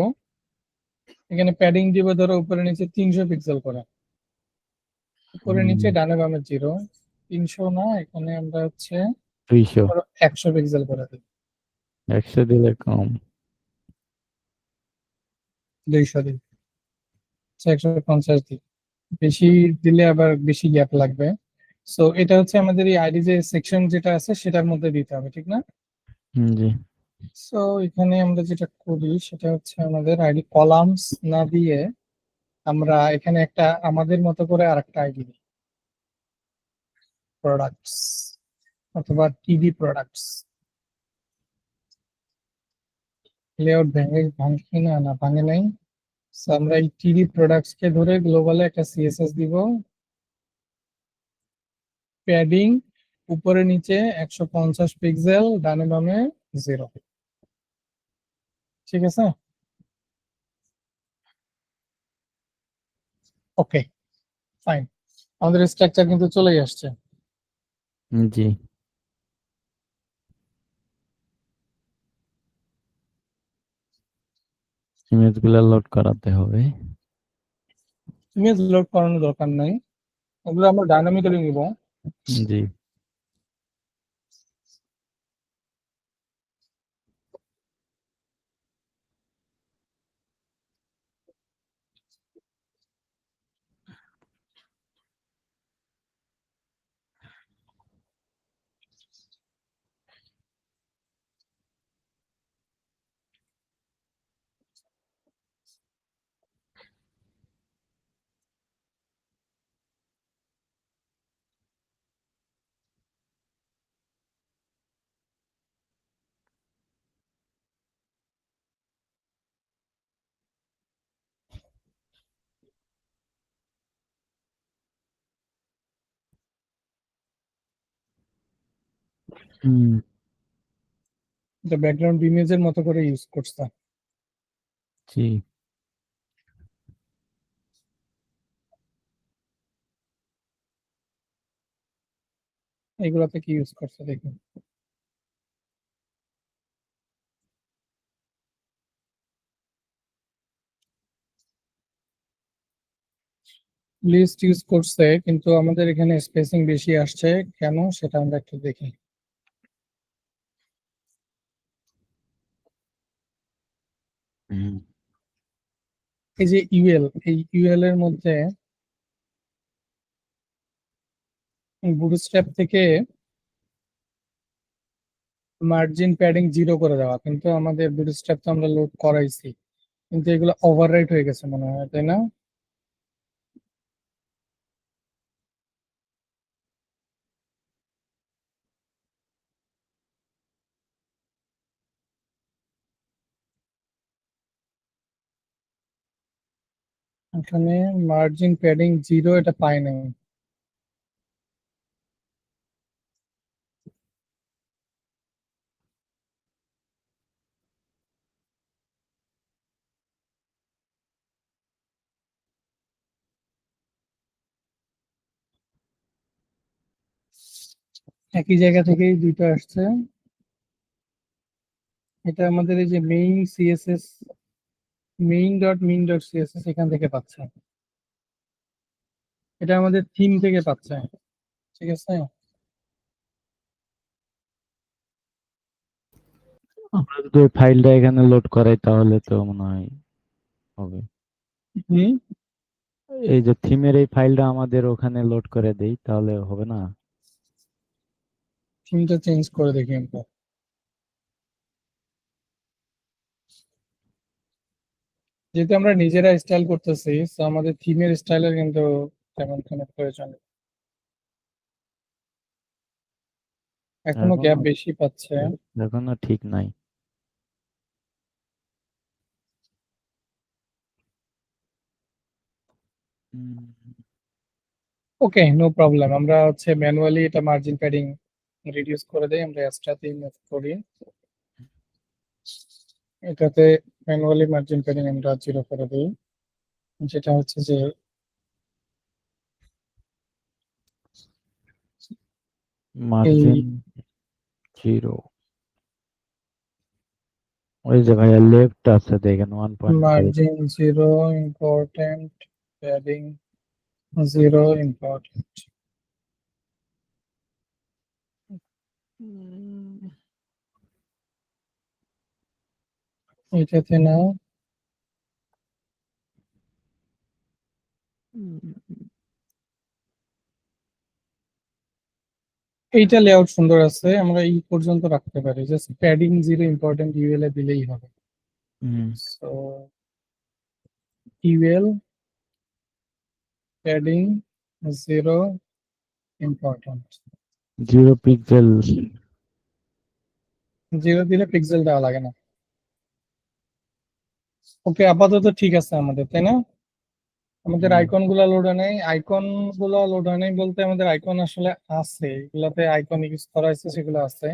এখানে প্যাডিং দিব ধরো উপরে নিচে 300 পিক্সেল করে, উপরে নিচে ডানে বামে 0। 300 না, এখানে আমরা হচ্ছে 200 ধরো 100 পিক্সেল করে দিই। 100 দিলে কম। 200 দিই, 150 দিই। বেশি দিলে আবার বেশি গ্যাপ লাগবে। সো এটা হচ্ছে আমাদের এই আইডি যে সেকশন যেটা আছে সেটার মধ্যে দিতে হবে, ঠিক না? জি সো এখানে আমরা যেটা করি সেটা হচ্ছে আমাদের আইডি কলামস না দিয়ে আমরা এখানে একটা আমাদের মতো করে আরেকটা আইডি দিই, প্রোডাক্টস অথবা টিডি প্রোডাক্টস। লেআউট ভাঙি না, না ভাঙে নাই। So আমরা এই টিডি প্রোডাক্টস কে ধরে গ্লোবালে একটা সিএসএস দিব, প্যাডিং উপরে নিচে 150 পিক্সেল, ডানে বামে 0। ঠিক আছে, ওকে ফাইন। আমাদের স্ট্রাকচার কিন্তু চলেই আসছে। জি ইমেজ গুলা লোড করাতে হবে। ইমেজ লোড করানোর দরকার নাই, ওগুলো আমরা ডাইনামিক্যালি নিব। জি হুম এটা ব্যাকগ্রাউন্ড ইমেজের মতো করে ইউজ করছে। জি এগুলোতে কি ইউজ করছে দেখুন। লিস্ট ইউজ করছে, কিন্তু আমাদের এখানে স্পেসিং বেশি আসছে কেন সেটা আমরা একটু দেখি। হুম এই যে ইউএল, এই ইউএল এর মধ্যে বুটস্ট্র্যাপ থেকে মার্জিন প্যাডিং 0 করে দেওয়া, কিন্তু আমাদের বুটস্ট্র্যাপ তো আমরা লোড করাইছি, কিন্তু এগুলো ওভাররাইট হয়ে গেছে মনে হয়, তাই না? এখানে মার্জিন প্যাডিং 0 এটা পাই নাই। একই জায়গা থেকেই দুইটা আসছে। এটা আমাদের এই যে মেইন সিএসএস, main.min.css এখান থেকে পাচ্ছে। এটা আমাদের থিম থেকে পাচ্ছে, ঠিক আছে? আমরা যদি ওই ফাইলটা এখানে লোড করাই তাহলে তো মনে হয় হবে। হুম, এই যে থিমের এই ফাইলটা আমাদের ওখানে লোড করে দেই তাহলে হবে না? থিমটা চেঞ্জ করে দেখি আমরা। যেহেতু আমরা নিজেরা স্টাইল করতেছি, তো আমাদের থিমের স্টাইলের কিন্তু তেমন কোনো প্রয়োজন নেই। এখনো গ্যাপ এখনো বেশি পাচ্ছে। এখনো ঠিক নাই। হুম, ওকে, নো প্রবলেম। আমরা হচ্ছে ম্যানুয়ালি এটা মার্জিন প্যাডিং রিডিউস করে দেই, আমরা এক্সট্রাতে মুভ করি। এটাতে ম্যানুয়ালি মার্জিন প্যাডিং আমরা 0 করে দিই, যেটা হচ্ছে যে মার্জিন এই 0। ওই যে ভাইয়া লেফট আছে দেখেন 1.5। Margin 0 important, padding 0 important. এটাতে না, এইটা লেআউট সুন্দর আছে, আমরা এই পর্যন্ত রাখতে পারি, জাস্ট প্যাডিং 0 ইম্পর্টেন্ট ইউএল এ দিলেই হবে। Hmm so UL padding 0 important. 0 pixel. 0 দিলে পিক্সেল দেওয়া লাগে না। ওকে, আপাতত ঠিক আছে আমাদের, তাই না? আমাদের হুম আইকন গুলা লোড হয় নাই, আইকন গুলা লোড হয় নাই বলতে আমাদের আইকন আসলে আছে, এগুলাতে আইকন ইউজ করা হয়েছে, সেগুলো আছে।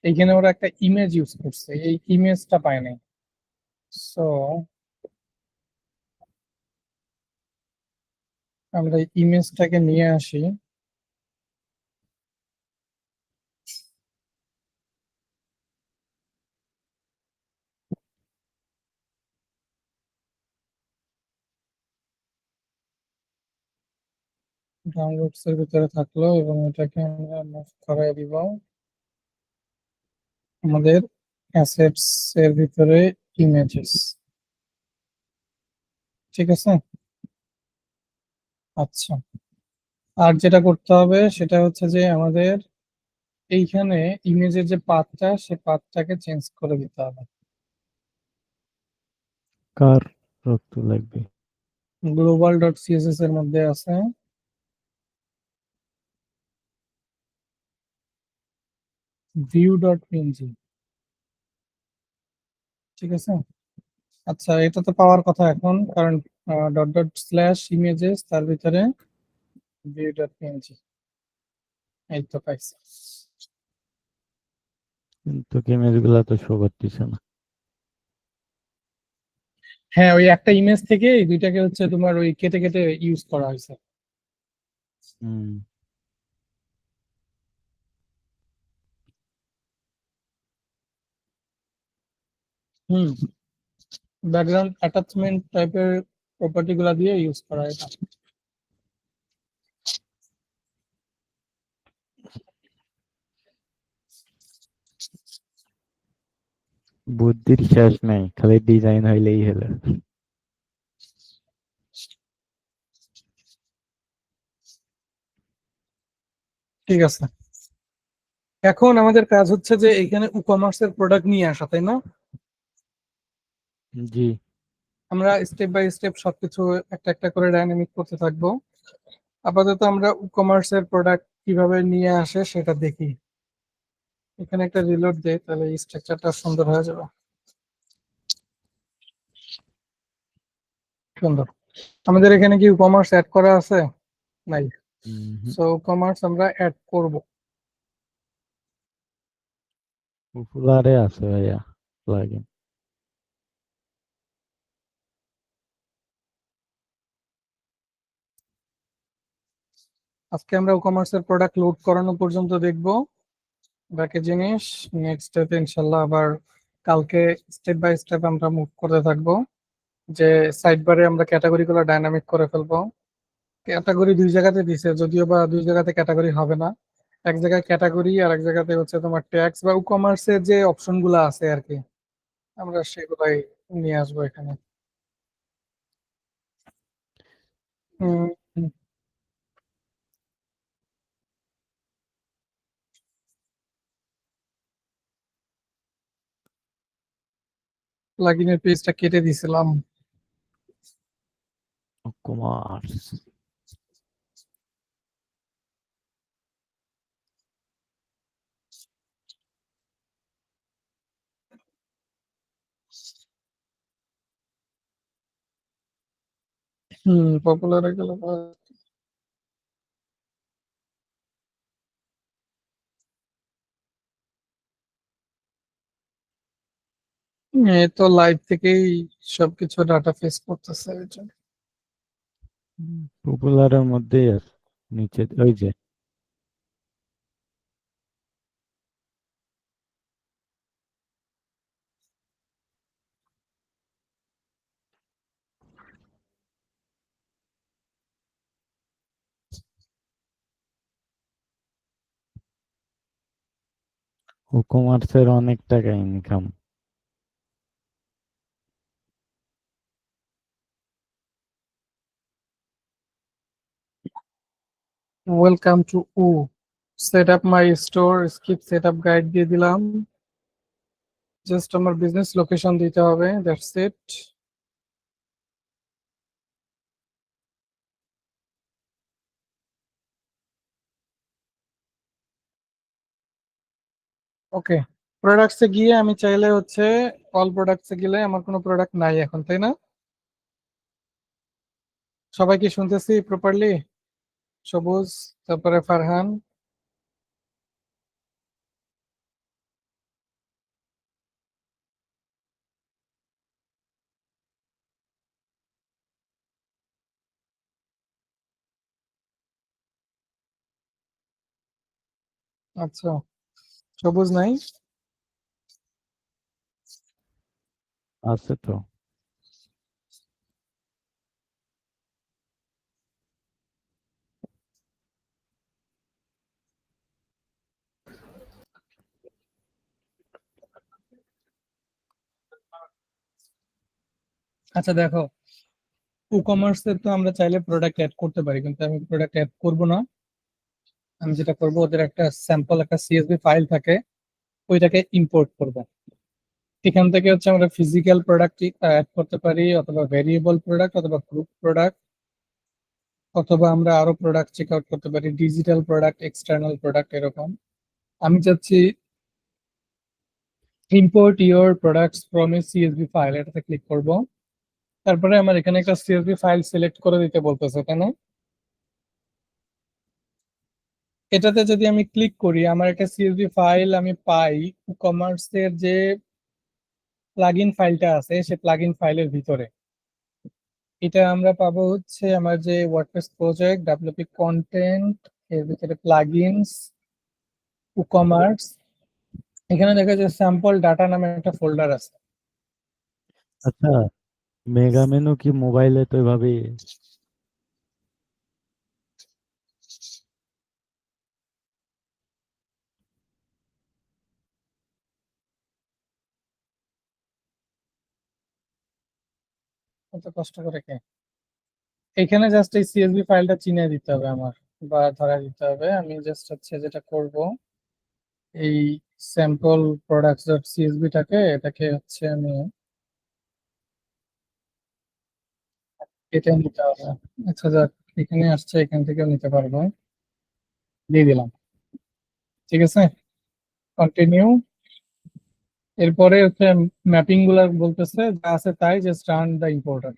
এইখানে ওরা একটা ইমেজ ইউজ করছে, এই ইমেজটা পায় নাই। সো আমরা এই ইমেজটাকে নিয়ে আসি। ডাউনলোডস এর ভিতরে থাকলো এবং এটাকে আমরা মুভ করাই দিব আমাদের অ্যাসেটস এর ভিতরে, ইমেজেস। ঠিক আছে। আচ্ছা, আর যেটা করতে হবে সেটা হচ্ছে যে আমাদের এইখানে ইমেজের যে পাথটা, সে পাথটাকে চেঞ্জ করে দিতে হবে। কার রক্ত লাগবে? গ্লোবাল ডট সিএসএস এর মধ্যে আছে ভিউ ডট পিএনজি, ঠিক আছে? আচ্ছা, এটা তো পাওয়ার কথা এখন, কারণ ডট ডট স্ল্যাশ ইমেজেস তার ভিতরে ভিউ ডট পিএনজি, এই তো পাইছি। কিন্তু ইমেজ গুলা তো শো করতেছে না। হ্যাঁ, ওই একটা ইমেজ থেকে এই দুইটাকে হচ্ছে তোমার ওই কেটে কেটে ইউজ করা হয়েছে। হুম। হুম, ব্যাকগ্রাউন্ড অ্যাটাচমেন্ট টাইপের প্রপার্টি গুলা দিয়ে ইউজ করা এটা। বুদ্ধির শেষ নাই, খালি ডিজাইন হইলেই হলো। ঠিক আছে, এখন আমাদের কাজ হচ্ছে যে এখানে ই কমার্সের প্রোডাক্ট নিয়ে আসা, তাই না? জি। আমরা স্টেপ বাই স্টেপ সবকিছু একটা একটা করে ডাইনামিক করতে থাকবো। আপাতত আমরা ই কমার্সের প্রোডাক্ট কিভাবে নিয়ে আসে সেটা দেখি। এখানে একটা রিলোড দেই, তাহলে এই স্ট্রাকচারটা সুন্দর হয়ে যাবে। সুন্দর। আমাদের এখানে কি ই কমার্স অ্যাড করা আছে? নাই। সো কমার্স আমরা অ্যাড করব। পপুলারে আছে ভাইয়া প্লাগইন। আজকে আমরা ই কমার্সের প্রোডাক্ট লোড করানো পর্যন্ত দেখব, বাকি জিনিস নেক্সট স্টেপে ইনশাল্লাহ আবার কালকে স্টেপ বাই স্টেপ আমরা মুভ করতে থাকবো। যে সাইড বারে আমরা ক্যাটাগরি গুলো ডাইনামিক করে ফেলবো। ক্যাটাগরি দুই জায়গাতে দিছে, যদিও বা দুই জায়গাতে ক্যাটাগরি হবে না। এক জায়গায় ক্যাটাগরি আর এক জায়গাতে হচ্ছে তোমার ট্যাক্স বা ই কমার্সের যে অপশন গুলো আছে আর কি, আমরা সেগুলাই নিয়ে আসবো এখানে। প্লাগইনের পেজটা কেটে দিছিলাম। কমার্স। পপুলার হয়ে গেল। এ তো লাইভ থেকেই সবকিছু ডাটা ফেস করতেছে এই জন্য। পপুলারের মধ্যেই আছে, নিচে ওই যে। কমার্সের অনেক টাকা income. Welcome to set up my store, skip set up guide দিয়ে দিলাম। জাস্ট আমার বিজনেস লোকেশন দিতে হবে, দ্যাটস ইট। ওকে, প্রোডাক্টসে গিয়ে আমি চাইলে হচ্ছে অল প্রোডাক্টসে গেলে আমার কোনো প্রোডাক্ট নাই এখন, তাই না? সবাই কি শুনতেছি প্রপারলি? সবুজ, তারপরে ফারহান। আচ্ছা, সবুজ নাই? আছে তো। আচ্ছা দেখো, ই কমার্সে তো আমরা চাইলে প্রোডাক্ট অ্যাড করতে পারি, কিন্তু আমি প্রোডাক্ট অ্যাড করব না। আমি যেটা করব, ওদের একটা স্যাম্পল একটা সিএসভি ফাইল থাকে, ওইটাকে ইম্পোর্ট করব। এখান থেকে হচ্ছে আমরা ফিজিক্যাল প্রোডাক্ট অ্যাড করতে পারি, অথবা ভেরিয়েবল প্রোডাক্ট, অথবা গ্রুপ প্রোডাক্ট, অথবা আমরা আরো প্রোডাক্ট চেক আউট করতে পারি, ডিজিটাল প্রোডাক্ট, এক্সটার্নাল প্রোডাক্ট, এরকম। আমি চাচ্ছি import your products from a CSV file, এটাতে ক্লিক করব। তারপরে আমার এখানে একটা সিএসভি ফাইল সিলেক্ট করে দিতে বলতেছে, তাই না? এটাতে যদি আমি ক্লিক করি আমার একটা সিএসভি ফাইল আমি পাই কমার্সের যে প্লাগইন ফাইলটা আছে সে প্লাগইন ফাইলের ভিতরে। এটা আমরা পাবো হচ্ছে আমার যে ওয়ার্ডপ্রেস প্রজেক্ট ডব্লিউপি কন্টেন্ট এর ভিতরে প্লাগইনস কমার্স। এখানে দেখা যায় স্যাম্পল ডাটা নামে একটা ফোল্ডার আছে। আচ্ছা, মেগা মেনু কি মোবাইলে তো এভাবে? এত কষ্ট করে কে? এখানে জাস্ট এই সিএসভি ফাইলটা চিনে দিতে হবে আমার, বা ধরা দিতে হবে। আমি জাস্ট হচ্ছে যেটা করব এই স্যাম্পল প্রোডাক্টস ডট সিএসভিটাকে এটাকে হচ্ছে আমি কেটে নিতে হবে। আচ্ছা যাক, এখানে আসছে এখান থেকেও নিতে পারবো। দিয়ে দিলাম, ঠিক আছে। কন্টিনিউ। এরপরে হচ্ছে ম্যাপিং গুলা বলতেছে যা আছে তাই, জাস্ট রান দ্য ইম্পোর্টার।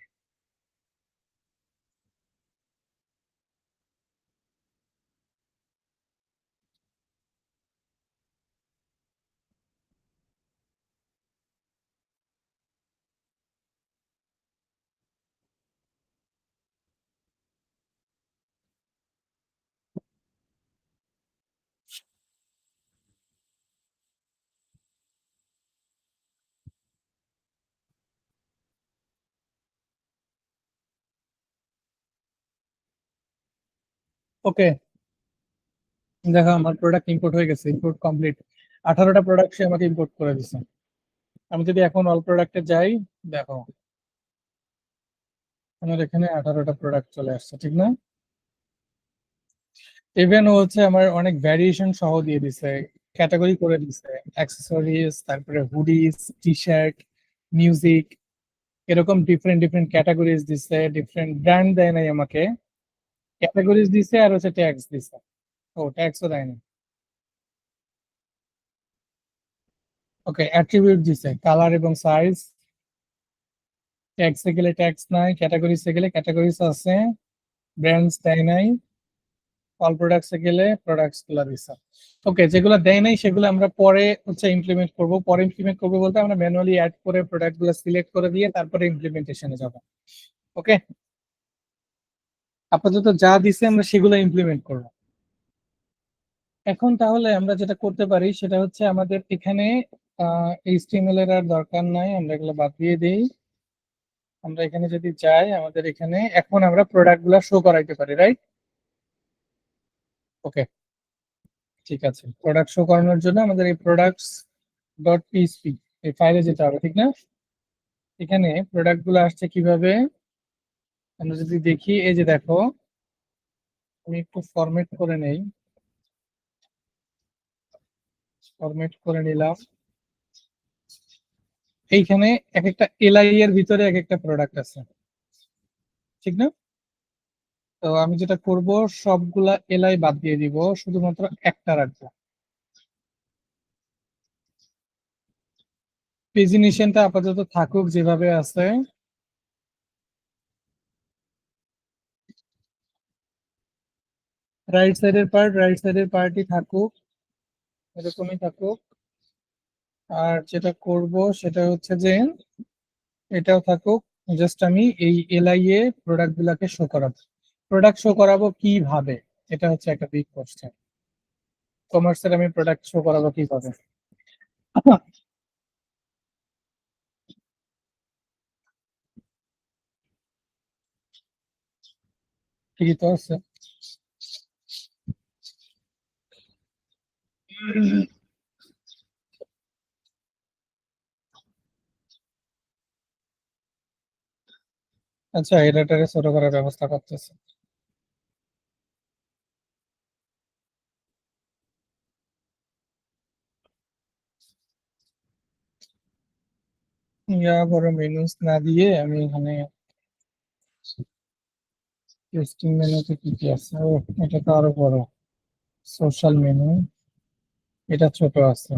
ওকে, দেখো আমার প্রোডাক্ট ইম্পোর্ট হয়ে গেছে, ইম্পোর্ট কমপ্লিট। 18টা প্রোডাক্ট সে আমাকে ইম্পোর্ট করে দিছে। আমি যদি এখন অল প্রোডাক্টে যাই, দেখো আমার এখানে 18টা প্রোডাক্ট চলে আসছে, ঠিক না? ইভেন ও হচ্ছে আমার অনেক ভ্যারিয়েশন সহ দিয়ে দিছে, ক্যাটাগরি করে দিছে, অ্যাক্সেসরিজ, তারপরে হুডিস, টি শার্ট, মিউজিক, এরকম ডিফারেন্ট ডিফারেন্ট ক্যাটাগরিজ দিছে। ডিফারেন্ট ব্র্যান্ড দেয় নাই আমাকে, ক্যাটাগরিজ দিছে আর হচ্ছে ট্যাক্স দিছে। ও ট্যাক্সও দেয় না। ওকে, অ্যাট্রিবিউট দিছে কালার এবং সাইজ। ট্যাক্সে গেলে ট্যাক্স নাই, ক্যাটাগরিজে গেলে ক্যাটাগরিজ আছে, ব্র্যান্ডস দেয় নাই। অল প্রোডাক্টসে গেলে প্রোডাক্টস গুলা দিছে। ওকে, যেগুলো দেয় নাই সেগুলো আমরা পরে হচ্ছে ইমপ্লিমেন্ট করব। পরে ইমপ্লিমেন্ট করবো বলতে আমরা ম্যানুয়ালি অ্যাড করে প্রোডাক্ট গুলো সিলেক্ট করে দিয়ে তারপরে ইমপ্লিমেন্টেশনে যাব। ওকে, আপাতত যা দিছে আমরা সেগুলো ইমপ্লিমেন্ট করব। এখন তাহলে আমরা যেটা করতে পারি সেটা হচ্ছে আমাদের এখানে এইচটিএমএল এর আর দরকার নাই, আমরা এগুলো বাদ দিয়ে দিই। আমরা এখানে যদি যাই আমাদের এখানে এখন আমরা প্রোডাক্ট গুলা শো করাইতে পারি, রাইট? ওকে, ঠিক আছে। প্রোডাক্ট শো করানোর জন্য আমাদের এই প্রোডাক্টস ডট পিএইচপি এই ফাইলে যেতে হবে, ঠিক না? এখানে প্রোডাক্ট গুলো আসছে কিভাবে আমরা যদি দেখি, এই যে দেখো, আমি একটু ফরম্যাট করে নেই, ফরম্যাট করে নিলাম। এইখানে এক একটা এলআই এর ভিতরে এক একটা প্রোডাক্ট আছে, ঠিক না? তো আমি যেটা করব সবগুলা এলআই বাদ দিয়ে দিব, শুধুমাত্র একটা রাখবো। পেজিনেশনটা আপাতত থাকুক যেভাবে আছে। রাইট সাইডের পার্টই থাকুক, এরকমই থাকুক। আর যেটা করব সেটা হচ্ছে যে এটাও থাকুক। জাস্ট আমি এই এলআই এ প্রোডাক্ট গুলাকে শো করাবো। প্রোডাক্ট শো করাবো কিভাবে, এটা হচ্ছে একটা বিগ কোশ্চেন। কমার্সের আমি প্রোডাক্ট শো করাবো কিভাবে? ঠিকই তো আছে। আচ্ছা, এটাটারে ছোট করার ব্যবস্থা করতেছে। ইয়া বড় মেনুস না দিয়ে আমি এখানে টেস্টিং মেনুতে কি কি আছে, ও এটা তো আরো বড়। সোশ্যাল মেনু, এটা ছোট আছে,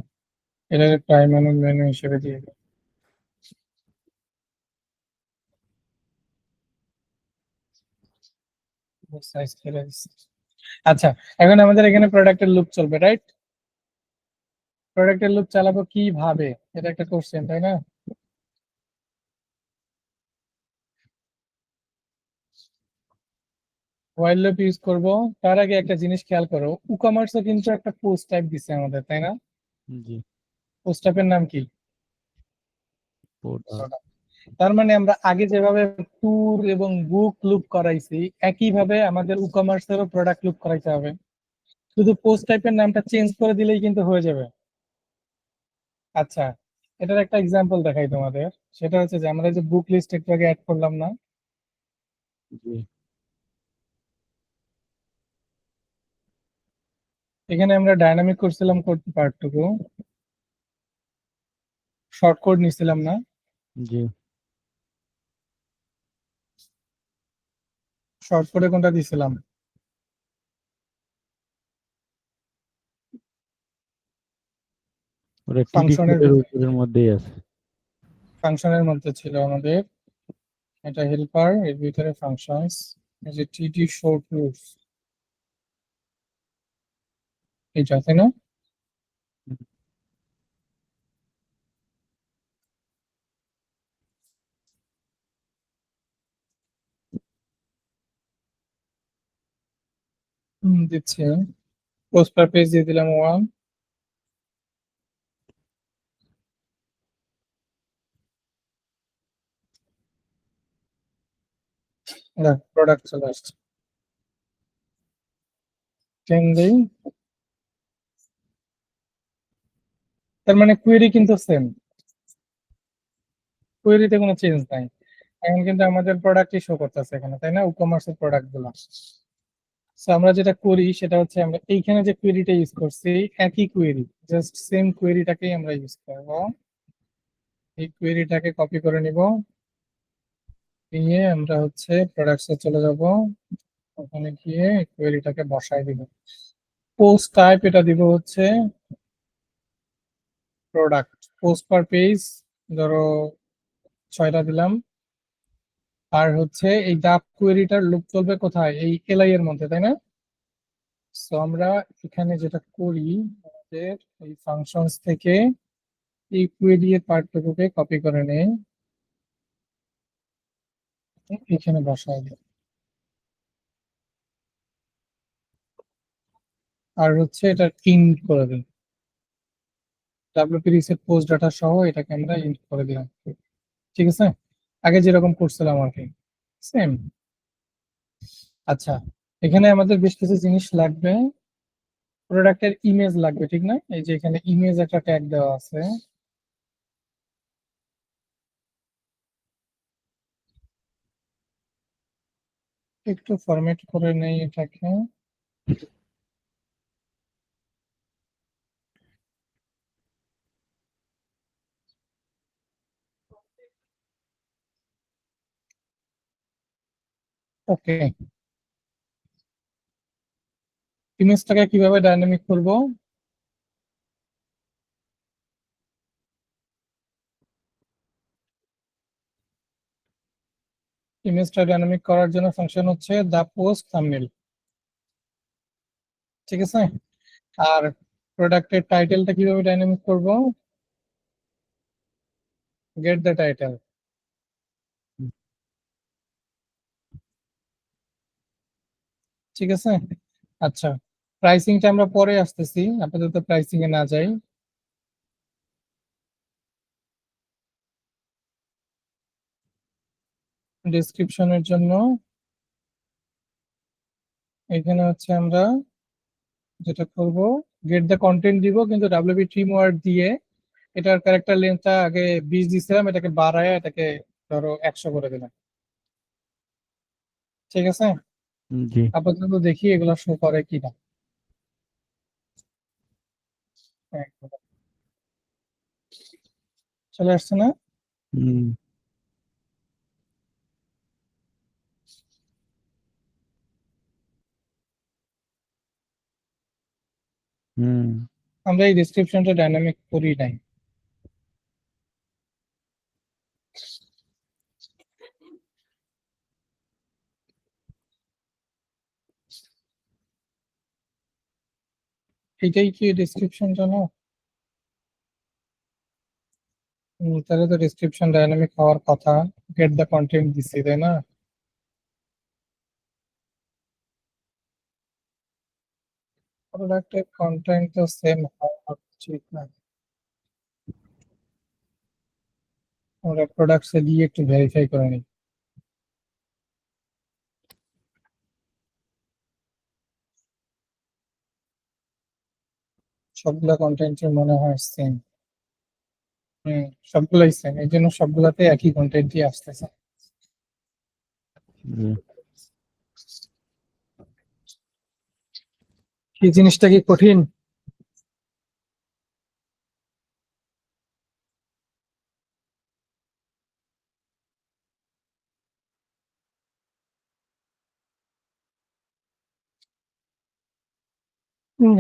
এটা প্রাইমারি মেনু হিসেবে দিয়ে দিই। সাইজ করে দিচ্ছি। আচ্ছা, এখন আমাদের এখানে প্রোডাক্টের লুপ চলবে, রাইট? প্রোডাক্টের লুপ চালাবো কিভাবে, এটা একটা কোশ্চেন, তাই না? হোয়াইল লুপ ইউজ করব। তার আগে একটা জিনিস খেয়াল করো, ই-কমার্সে কিন্তু একটা পোস্ট টাইপ দিছে আমাদের, তাই না? জি। পোস্ট টাইপের নাম কি? প্রোডাক্ট। তার মানে আমরা আগে যেভাবে ট্যুর এবং বুক লুপ করাইছি, একইভাবে আমাদের ই-কমার্সেরও প্রোডাক্ট লুপ করাইতে হবে। শুধু পোস্ট টাইপের নামটা চেঞ্জ করে দিলেই কিন্তু হয়ে যাবে। আচ্ছা, এটার একটা এক্সাম্পল দেখাই তোমাদের। সেটা হচ্ছে যে আমরা যে বুক লিস্ট একটু আগে অ্যাড করলাম না, জি। এখানে আমরা ডায়নামিক করছিলাম করতে পার্টটুকু, শর্ট কোড নিছিলাম না? জি। শর্ট কোডে কোনটা দিছিলাম? ওটা টিডি ফাংশনের কোডের উপরের মধ্যেই আছে। ফাংশনের মধ্যে ছিল আমাদের, এটা হেল্পার, এর ভিতরে ফাংশনস, এই যে টিটি শর্ট রুটস, এইটা তাই না? দিচ্ছি। পোস্ট পার পেজ দিয়ে দিলাম 1। প্রোডাক্ট চলে আসছে, 10 দেই। তার মানে কুয়েরি কিন্তু সেম, কুয়েরিতে কোনো চেঞ্জ নাই। এখন কিন্তু আমাদের প্রোডাক্টই শো করতেছে এখানে, তাই না? ই-কমার্সের প্রোডাক্ট গুলো। So আমরা যেটা করি সেটা হচ্ছে আমরা এইখানে যে কোয়েরিটা ইউজ করছি, একই কোয়েরি, জাস্ট সেম কোয়েরিটাকেই আমরা ইউজ করব। এই কোয়েরিটাকে কপি করে নিব, নিয়ে আমরা হচ্ছে প্রোডাক্টসে চলে যাব, ওখানে গিয়ে কোয়েরিটাকে বসাই দিব। পোস্ট টাইপ এটা দিব হচ্ছে প্রোডাক্ট। পোস্ট পার পেজ ধরো 6টা দিলাম। আর হচ্ছে এই ডাব কোয়েরিটার লুপ চলবে কোথায়? এই এলআই এর মধ্যে, তাই না? সো আমরা এখানে যেটা করি, আমাদের এই ফাংশনস থেকে এই কোয়েরি এর পার্টটুকুকে কপি করে নেই, এখানে বসাই দিই। আর হচ্ছে এটা ইন্ট করে দিই, ডাব্লিউপি রিসেট পোস্ট ডাটা সহ এটাকে আমরা ইন্ট করে দিলাম। ঠিক আছে, আগে যেরকম করছিলাম আর কি, সেম। আচ্ছা, এখানে আমাদের বেশ কিছু জিনিস লাগবে। প্রোডাক্টের ইমেজ লাগবে, ঠিক না? এই যে এখানে ইমেজ একটা ট্যাগ দেওয়া আছে, একটু ফরম্যাট করে নেই এটাকে। ওকে, ইমেজটাকে কিভাবে ডাইনামিক করব? ইমেজটা ডাইনামিক করার জন্য ফাংশন হচ্ছে দা পোস্ট থাম্বনেল, ঠিক আছে? আর প্রোডাক্টের টাইটেলটা কিভাবে ডাইনামিক করব? গেট দ্য টাইটেল, ঠিক আছে? আচ্ছা, প্রাইসিংটা আমরা পরে আসতেছি, আপাতত প্রাইসিং এ না যাই। ডেসক্রিপশনের জন্য এখানে হচ্ছে আমরা যেটা করব, গেট দ্য কন্টেন্ট দিব, কিন্তু ডাব্লিউপি ট্রিম ওয়ার্ড দিয়ে এটার ক্যারেক্টার লেন্থটা আগে 20 দিছিলাম, এটাকে বাড়ায় এটাকে ধরো 100 করে দিলাম, ঠিক আছে? জি। আপাতত দেখি এগুলো শো করে কিনা। চলে আসছে না? হুম। হুম। আমরা এই ডেসক্রিপশনটা ডাইনামিক করি নাই। এটাই কি ডেসক্রিপশন জানো? তাহলে তো ডেসক্রিপশন ডাইনামিক হওয়ার কথা। গেট দ্য কন্টেন্ট দিছি, তাই না? প্রোডাক্টের কন্টেন্ট তো সেম হওয়া উচিত না। আমরা প্রোডাক্টসে দিয়ে একটু ভেরিফাই করে নিই। সবগুলা কন্টেন্টই মনে হয় সেম। হুম, সবগুলাই সেম, এই জন্য সবগুলাতে একই কন্টেন্টই আসতেছে। জি। এই জিনিসটা কি কঠিন?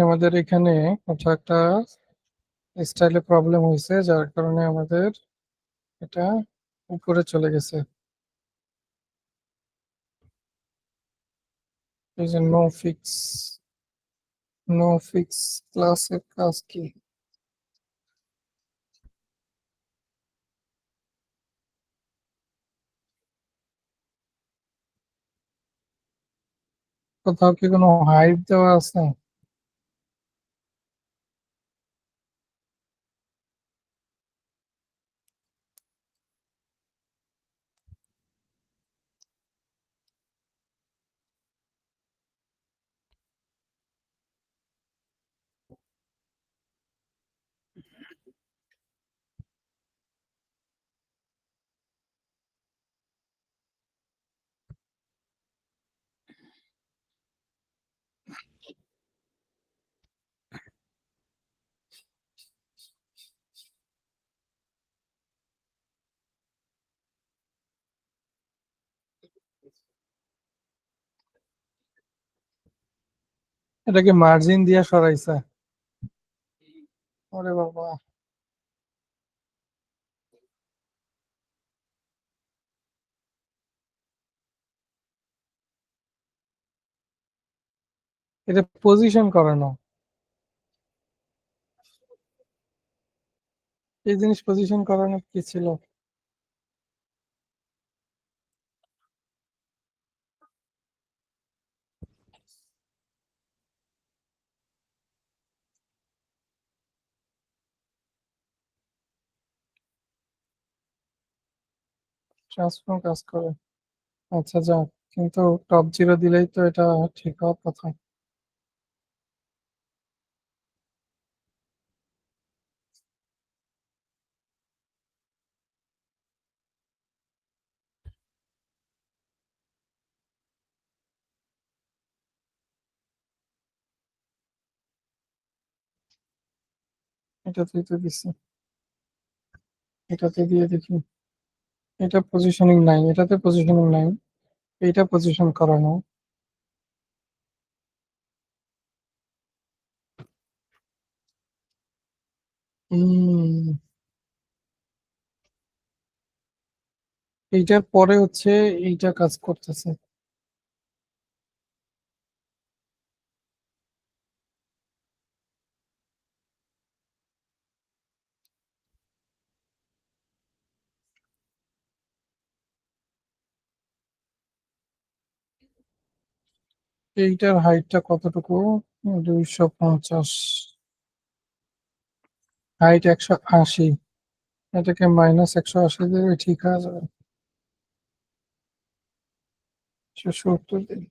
আমাদের এখানে কোথাও একটা স্টাইলে প্রবলেম হয়েছে, যার কারণে আমাদের এটা উপরে চলে গেছে। এই যে নো ফিক্স ক্লাসের কাজ কি? কোথাও কি কোনো হাইপ দেওয়া আছে? এটাকে মার্জিন দিয়ে সরাইছে? ওরে বাবা! এটা পজিশন করানো? এই জিনিস পজিশন করানো কি ছিল? ট্রান্সফর্ম কাজ করে? আচ্ছা, যাক। কিন্তু টপ জিরো দিলেই তো এটা ঠিক হওয়ার কথা। এটাতেই তো দিছি, এটাতে দিয়ে দেখি। এটা পজিশনিং নাই, এটাতে পজিশনিং নাই, এইটা পজিশন করানো। হম, এইটার পরে হচ্ছে এইটা কাজ করতেছে। এইটার হাইটটা কতটুকু? 250। হাইট 180। এটাকে -180 দিলে ঠিক হয়ে যাবে। 170 দিন।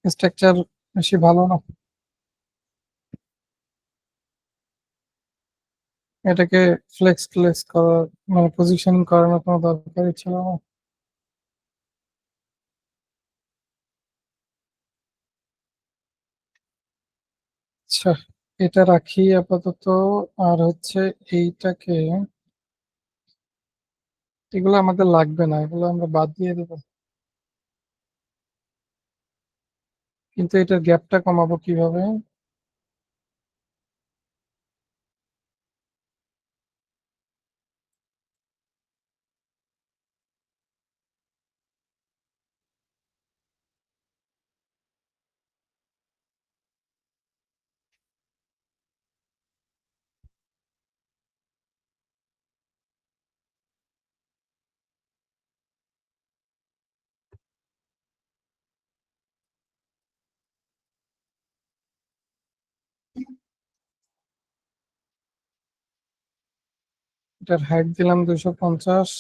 স্ট্রাকচার বেশি ভালো না। এটাকে ফ্লেক্স করার, মানে পজিশনিং করানোর কোনো দরকারই ছিল না। আচ্ছা, এটা রাখি আপাতত। আর হচ্ছে এইটাকে, এগুলো আমাদের লাগবে না, এগুলো আমরা বাদ দিয়ে দেবো। কিন্তু এটার গ্যাপটা কমাবো কিভাবে? এটার হাইট দিলাম 250,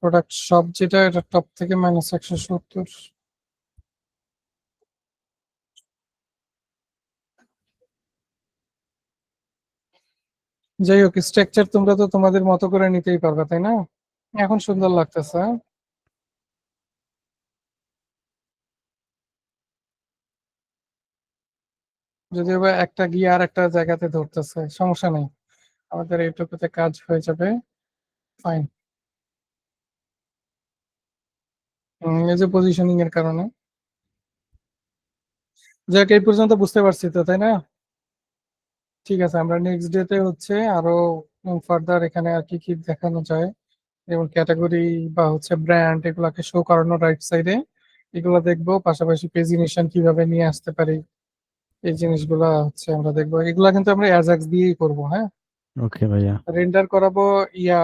প্রোডাক্ট সব যেটা এটা টপ থেকে -170। যাই হোক, স্ট্রাকচার তোমরা তো তোমাদের মতো করে নিতেই পারবে, তাই না? এখন সুন্দর লাগতেছে, হ্যাঁ? যদিও বা একটা গিয়ে আর একটা জায়গাতে ধরতেছে, সমস্যা নেই, আমাদের এইটুকুতে কাজ হয়ে যাবে। ফাইন। এই যে পজিশনিং এর কারণে, যাক এই পর্যন্ত বুঝতে পারছি তো, তাই না? ঠিক আছে, আমরা নেক্সট ডে তে হচ্ছে আরো ফার্দার এখানে আর কি কি দেখানো যায়, যেমন ক্যাটাগরি বা হচ্ছে ব্র্যান্ড, এগুলাকে শো করানো রাইট সাইডে, এগুলো দেখবো। পাশাপাশি পেজিনেশন কিভাবে নিয়ে আসতে পারি, এই জিনিসগুলা হচ্ছে আমরা দেখবো। এগুলা কিন্তু আমরা অ্যাজাক্স দিয়েই করবো, হ্যাঁ? ওকে ভাইয়া। রেন্ডার করাবো ইয়া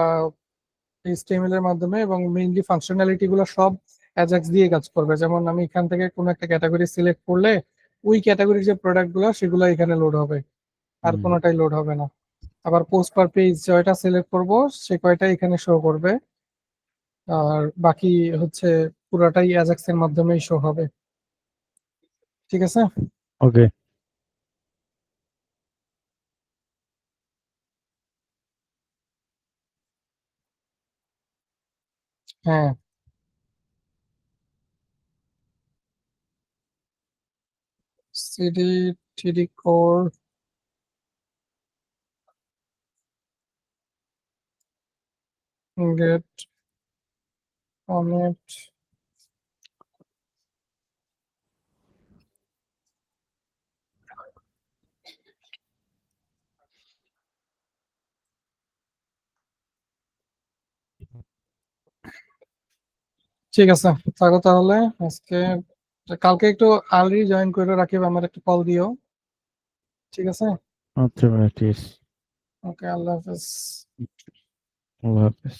এইচটিএমএল এর মাধ্যমে, এবং মেইনলি ফাংশনালিটি গুলো সব অ্যাজাক্স দিয়ে কাজ করবে। যেমন আমি এখান থেকে কোনো একটা ক্যাটাগরি সিলেক্ট করলে ওই ক্যাটাগরির যে প্রোডাক্ট গুলো সেগুলো এখানে লোড হবে, আর হুম, কোনোটাই লোড হবে না। আবার পোস্ট পার পেজ যেটা সিলেক্ট করব সে কয়টা এখানে শো করবে, আর বাকি হচ্ছে পুরাটাই অ্যাজাক্স এর মাধ্যমেই শো হবে। ঠিক আছে? ওকে। হ্যাঁ, সিডি টিডি কোর গেট কমেন্ট। ঠিক আছে, থাকো তাহলে আজকে। কালকে একটু আর্লি জয়েন করে রাখিব, আমার একটা কল দিও। ঠিক আছে? আচ্ছা ভাইয়া, ঠিক আছে। ওকে, আল্লাহ হাফেজ। আল্লাহ হাফেজ।